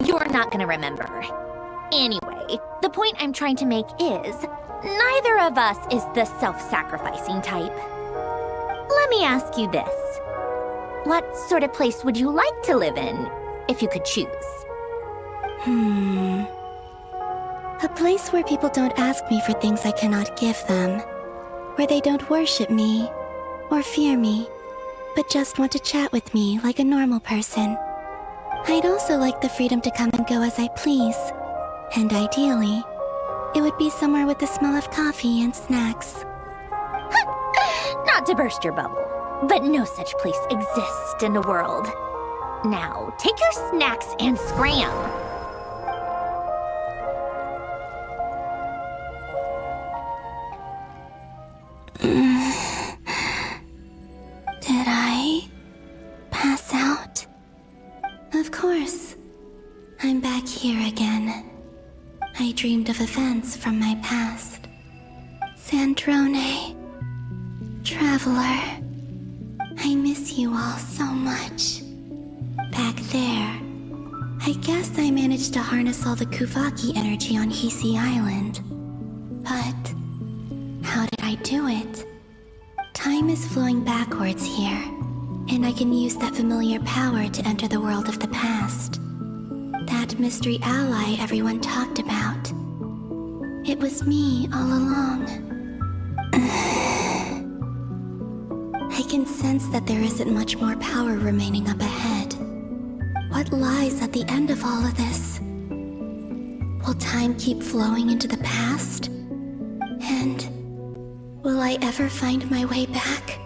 You're not gonna remember. Anyway, the point I'm trying to make is, neither of us is the self-sacrificing type. Let me ask you this. What sort of place would you like to live in, if you could choose? A place where people don't ask me for things I cannot give them. Where they don't worship me, or fear me, but just want to chat with me like a normal person. I'd also like the freedom to come and go as I please. And ideally, it would be somewhere with the smell of coffee and snacks. Not to burst your bubble, but no such place exists in the world. Now, take your snacks and scram. Did I pass out? Of course. I'm back here again. I dreamed of events from my past. Sandrone. Traveler. I miss you all so much. Back there, I guess I managed to harness all the Kuvaki energy on Hisi Island. But how did I do it? Time is flowing backwards here, and I can use that familiar power to enter the world of the past. That mystery ally everyone talked about. It was me all along. I can sense that there isn't much more power remaining up ahead. What lies at the end of all of this? Will time keep flowing into the past? And will I ever find my way back?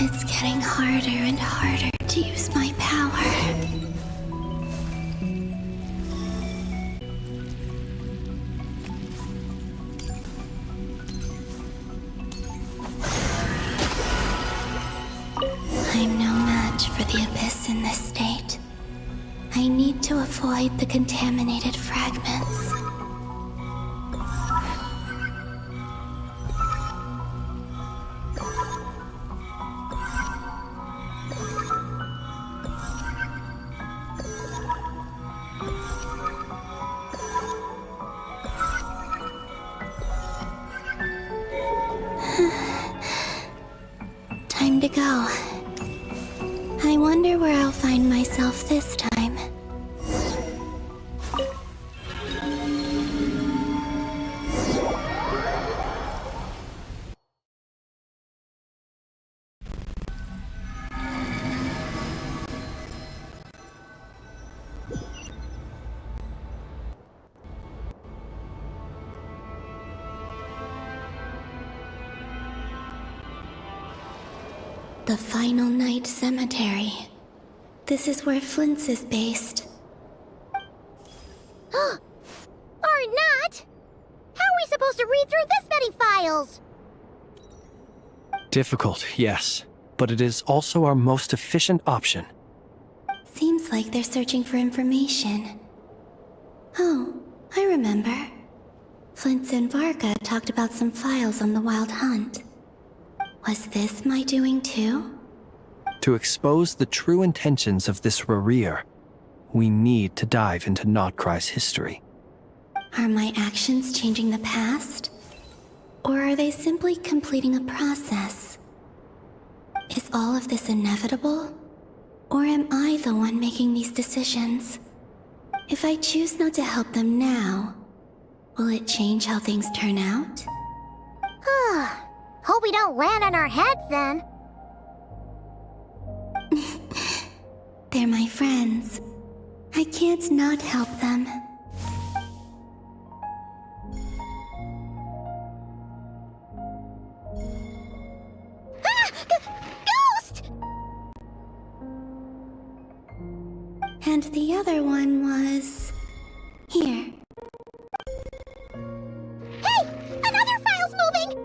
It's getting harder and harder to use my power. I'm no match for the Abyss in this state. I need to avoid the contaminated fragments. Time to go. I wonder where I'll find myself this time. The Final Night Cemetery. This is where Flint's is based. Or not! How are we supposed to read through this many files? Difficult, yes, but it is also our most efficient option. Seems like they're searching for information. Oh, I remember. Flint and Varga talked about some files on the Wild Hunt. Was this my doing too? To expose the true intentions of this Rereer, we need to dive into Notcry's history. Are my actions changing the past? Or are they simply completing a process? Is all of this inevitable? Or am I the one making these decisions? If I choose not to help them now, will it change how things turn out? Hope we don't land on our heads then. They're my friends. I can't not help them. Ghost! And the other one was... here. Hey! Another file's moving!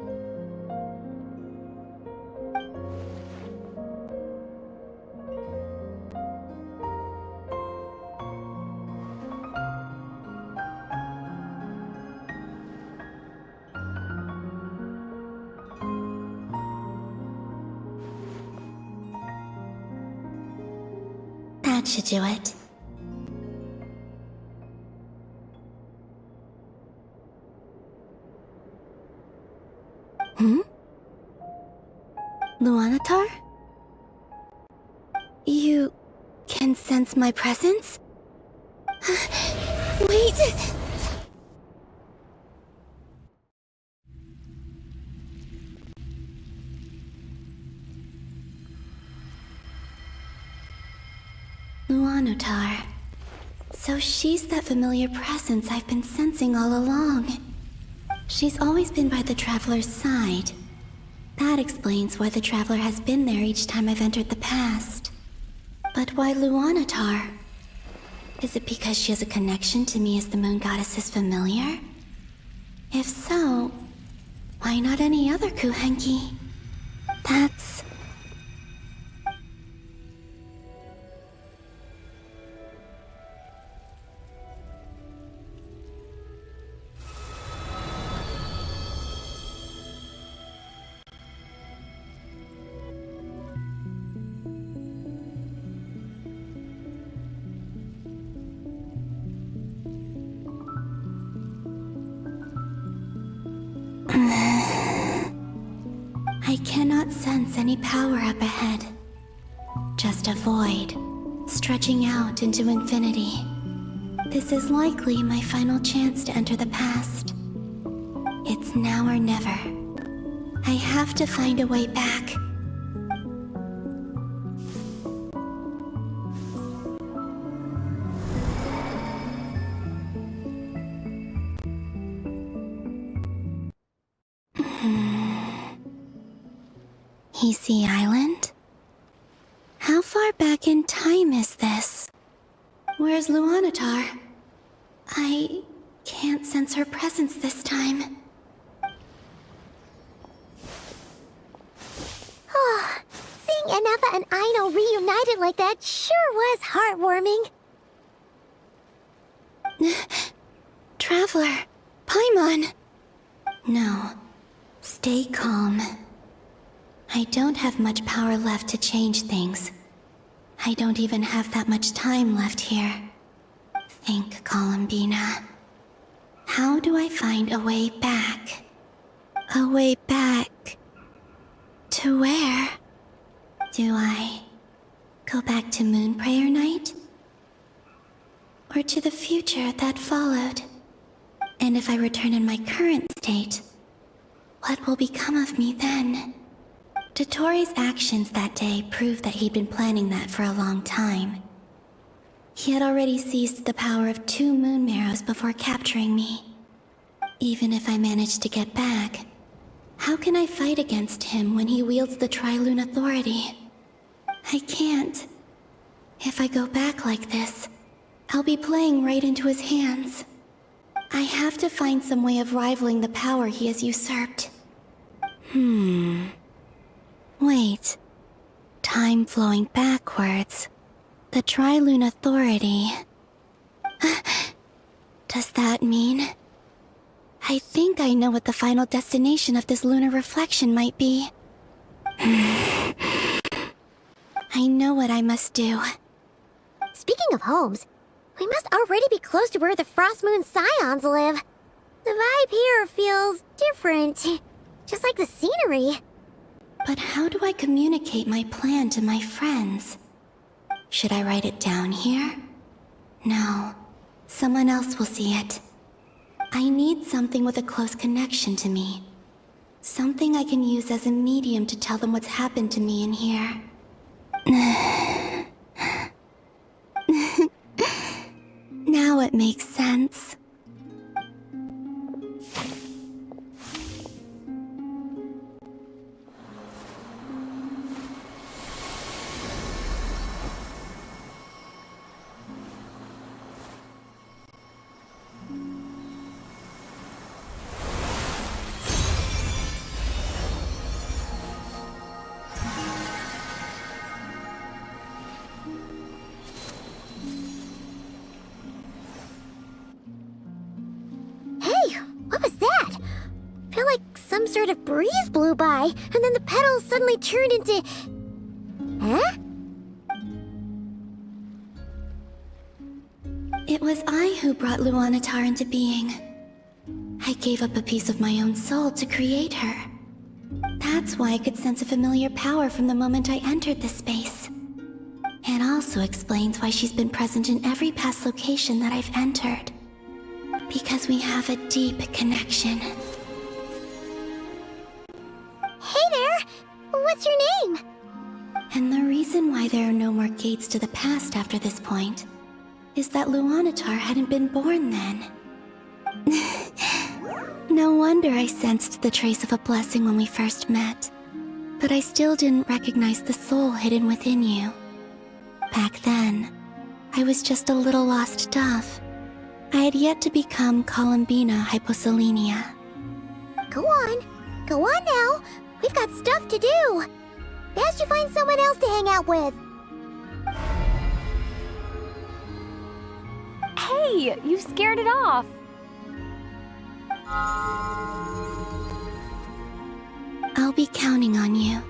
That should do it. Luanatar? You can sense my presence? Wait! Luanatar. So she's that familiar presence I've been sensing all along. She's always been by the Traveler's side. That explains why the Traveler has been there each time I've entered the past. But why Luanatar? Is it because she has a connection to me as the Moon Goddess's familiar? If so, why not any other Kuhenki? That's... cannot sense any power up ahead. Just a void, stretching out into infinity. This is likely my final chance to enter the past. It's now or never. I have to find a way back. VII Island? How far back in time is this? Where's Luanatar? I can't sense her presence this time. Oh, seeing Enefa and Aino reunited like that sure was heartwarming. Traveler, Paimon. No, stay calm. I don't have much power left to change things. I don't even have that much time left here. Think, Columbina. How do I find a way back? A way back... to where? Do I go back to Moon Prayer Night? Or to the future that followed? And if I return in my current state, what will become of me then? Dottoro's actions that day proved that he'd been planning that for a long time. He had already seized the power of 2 moon marrows before capturing me. Even if I managed to get back, how can I fight against him when he wields the Tri-Lune Authority? I can't. If I go back like this, I'll be playing right into his hands. I have to find some way of rivaling the power he has usurped. Wait. Time flowing backwards. The Tri-Lune Authority. Does that mean... I think I know what the final destination of this lunar reflection might be. I know what I must do. Speaking of homes, we must already be close to where the Frost Moon Scions live. The vibe here feels different, just like the scenery. But how do I communicate my plan to my friends? Should I write it down here? No, someone else will see it. I need something with a close connection to me. Something I can use as a medium to tell them what's happened to me in here. Now it makes sense. Sort of breeze blew by, and then the petals suddenly turned into... Huh? It was I who brought Luanatar into being. I gave up a piece of my own soul to create her. That's why I could sense a familiar power from the moment I entered this space. It also explains why she's been present in every past location that I've entered. Because we have a deep connection. Hey there! What's your name? And the reason why there are no more gates to the past after this point is that Luanatar hadn't been born then. No wonder I sensed the trace of a blessing when we first met. But I still didn't recognize the soul hidden within you. Back then, I was just a little lost dove. I had yet to become Columbina Hyposelenia. Go on now. We've got stuff to do. Best you find someone else to hang out with. Hey, you scared it off. I'll be counting on you.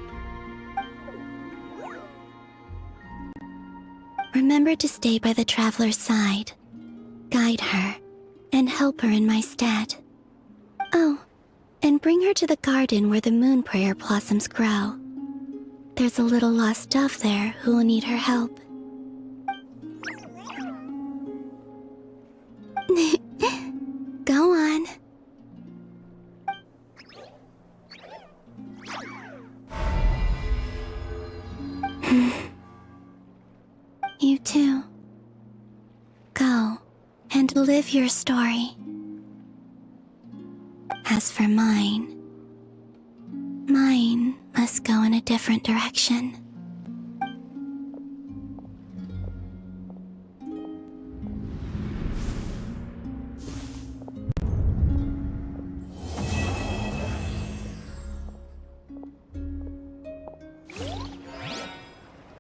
Remember to stay by the traveler's side, guide her, and help her in my stead. Oh, and bring her to the garden where the moon prayer blossoms grow. There's a little lost dove there who will need her help. Go on. You too. Go and live your story. As for mine must go in a different direction.